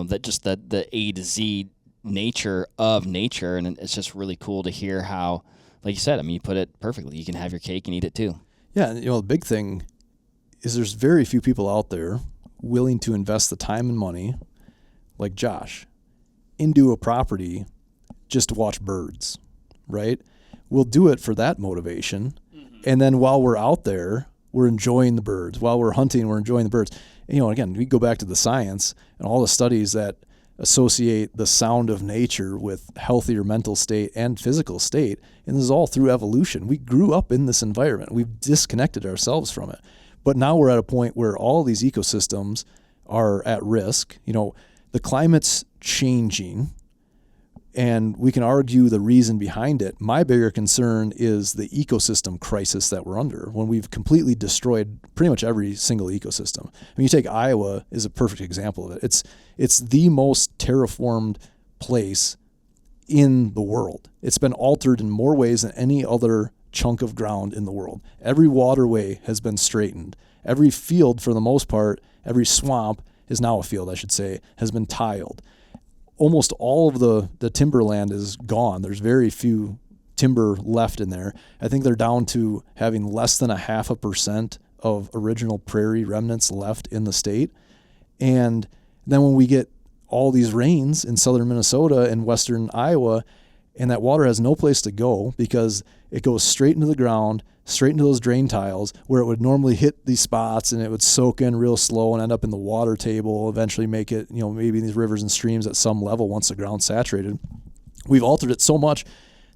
A: that just the A to Z nature of nature. And it's just really cool to hear how, like you said, I mean, you put it perfectly. You can have your cake and eat it too.
B: Yeah, and the big thing is there's very few people out there willing to invest the time and money, like Josh, into a property just to watch birds, right? We'll do it for that motivation. Mm-hmm. And then while we're out there, we're enjoying the birds. While we're hunting, we're enjoying the birds. And, again, we go back to the science and all the studies that associate the sound of nature with healthier mental state and physical state. And this is all through evolution. We grew up in this environment. We've disconnected ourselves from it. But now we're at a point where all these ecosystems are at risk. The climate's changing, and we can argue the reason behind it. My bigger concern is the ecosystem crisis that we're under when we've completely destroyed pretty much every single ecosystem. You take Iowa is a perfect example of it. It's the most terraformed place in the world. It's been altered in more ways than any other chunk of ground in the world. Every waterway has been straightened. Every field, for the most part, every swamp is now a field, I should say, has been tiled. Almost all of the timberland is gone. There's very few timber left in there. I think they're down to having less than 0.5% of original prairie remnants left in the state. And then when we get all these rains in southern Minnesota and western Iowa, and that water has no place to go because it goes straight into the ground, straight into those drain tiles where it would normally hit these spots, and it would soak in real slow and end up in the water table, eventually make it, maybe in these rivers and streams at some level once the ground's saturated. We've altered it so much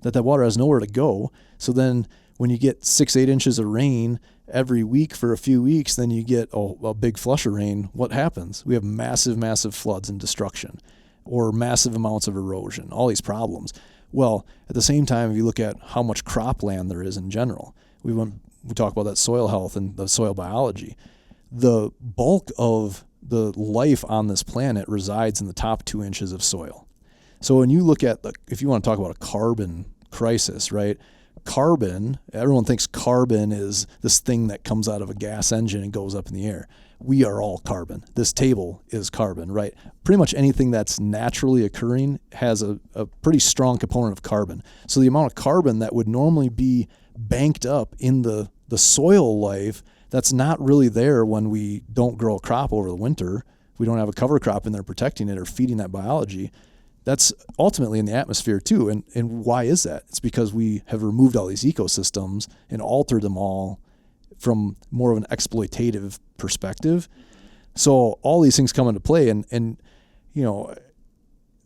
B: that water has nowhere to go. So then when you get 6-8 inches of rain every week for a few weeks, then you get a big flush of rain. What happens? We have massive floods and destruction, or massive amounts of erosion, all these problems. Well, at the same time, if you look at how much cropland there is in general, we talk about that soil health and the soil biology. The bulk of the life on this planet resides in the top 2 inches of soil. So when you look at if you want to talk about a carbon crisis, right? Carbon, everyone thinks carbon is this thing that comes out of a gas engine and goes up in the air. We are all carbon. This table is carbon, right? Pretty much anything that's naturally occurring has a pretty strong component of carbon. So the amount of carbon that would normally be banked up in the soil life that's not really there when we don't grow a crop over the winter, we don't have a cover crop in there protecting it or feeding that biology, that's ultimately in the atmosphere too. And why is that? It's because we have removed all these ecosystems and altered them all from more of an exploitative perspective. So all these things come into play, and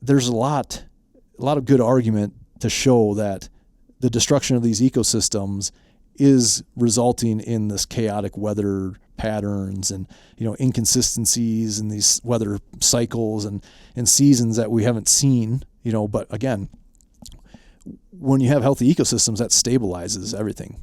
B: there's a lot of good argument to show that the destruction of these ecosystems is resulting in this chaotic weather patterns and inconsistencies in these weather cycles and seasons that we haven't seen. But again, when you have healthy ecosystems, that stabilizes everything.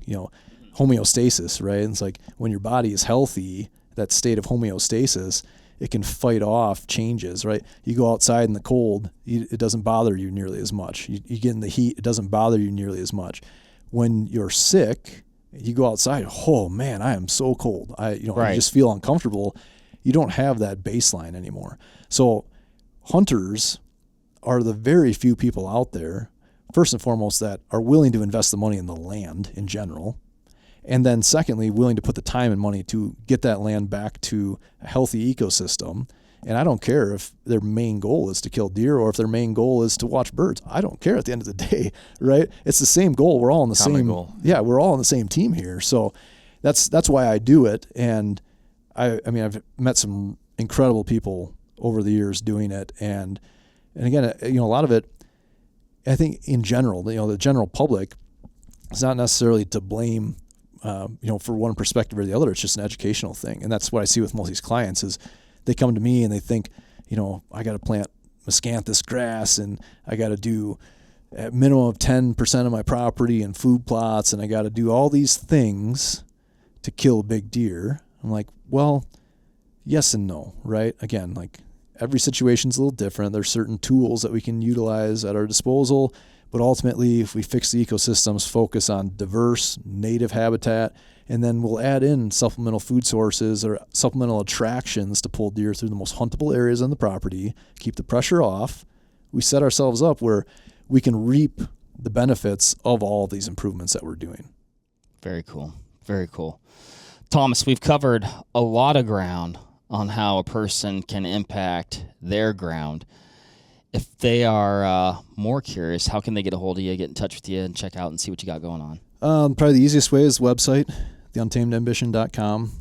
B: Homeostasis, right? It's like when your body is healthy, that state of homeostasis, it can fight off changes, right? You go outside in the cold, it doesn't bother you nearly as much. You get in the heat, it doesn't bother you nearly as much. When you're sick, you go outside, oh man, I am so cold.
A: Right.
B: I just feel uncomfortable. You don't have that baseline anymore. So hunters are the very few people out there, first and foremost, that are willing to invest the money in the land in general. And then secondly, willing to put the time and money to get that land back to a healthy ecosystem. And I don't care if their main goal is to kill deer or if their main goal is to watch birds. I don't care at the end of the day, right? It's the same goal. We're all on the
D: Common
B: same
D: goal.
B: Yeah, we're all on the same team here. So that's why I do it. And I mean, I've met some incredible people over the years doing it. And again, a lot of it, I think in general, the general public is not necessarily to blame for one perspective or the other. It's just an educational thing. And that's what I see with most of these clients is they come to me and they think, I got to plant miscanthus grass and I got to do a minimum of 10% of my property and food plots. And I got to do all these things to kill big deer. I'm like, well, yes and no, right? Again, like every situation's a little different. There's certain tools that we can utilize at our disposal. But ultimately, if we fix the ecosystems, focus on diverse native habitat, and then we'll add in supplemental food sources or supplemental attractions to pull deer through the most huntable areas on the property, keep the pressure off, we set ourselves up where we can reap the benefits of all of these improvements that we're doing.
A: Very cool. Very cool. Thomas, we've covered a lot of ground on how a person can impact their ground. If they are more curious, how can they get a hold of you, get in touch with you, and check out and see what you got going on?
B: Probably the easiest way is the website, theuntamedambition.com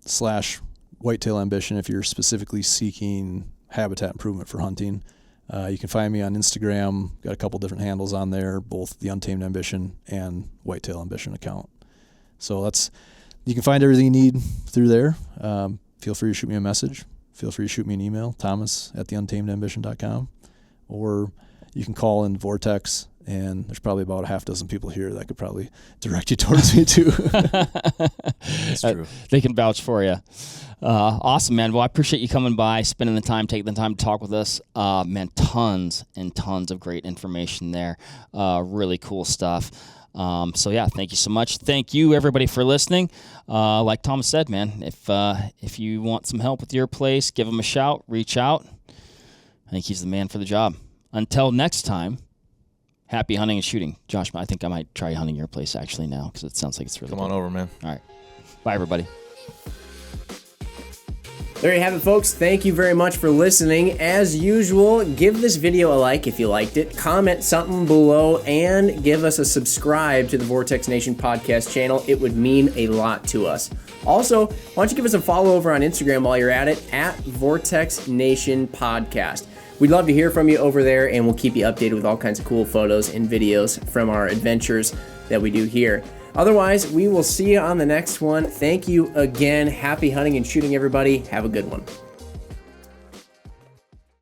B: /Whitetail Ambition if you're specifically seeking habitat improvement for hunting. You can find me on Instagram. Got a couple different handles on there, both the Untamed Ambition and Whitetail Ambition account. So you can find everything you need through there. Feel free to shoot me a message. Feel free to shoot me an email, thomas@theuntamedambition.com. Or you can call in Vortex, and there's probably about a half dozen people here that could probably direct you towards me too.
D: That's true.
A: They can vouch for you. Awesome, man. Well, I appreciate you coming by, spending the time, taking the time to talk with us. Man, tons and tons of great information there. Really cool stuff. So yeah, thank you so much. Thank you everybody for listening. Like Thomas said, man, if you want some help with your place, give him a shout, reach out. I think he's the man for the job. Until next time, happy hunting and shooting. Josh, I think I might try hunting your place actually now because it sounds like it's really
D: Come
A: good.
D: on over, man.
A: All right. Bye, everybody.
E: There you have it, folks. Thank you very much for listening. As usual, give this video a like if you liked it, comment something below, and give us a subscribe to the Vortex Nation podcast channel. It would mean a lot to us. Also, why don't you give us a follow over on Instagram while you're at it, @Vortex Nation Podcast. We'd love to hear from you over there, and we'll keep you updated with all kinds of cool photos and videos from our adventures that we do here. Otherwise, we will see you on the next one. Thank you again. Happy hunting and shooting, everybody. Have a good one.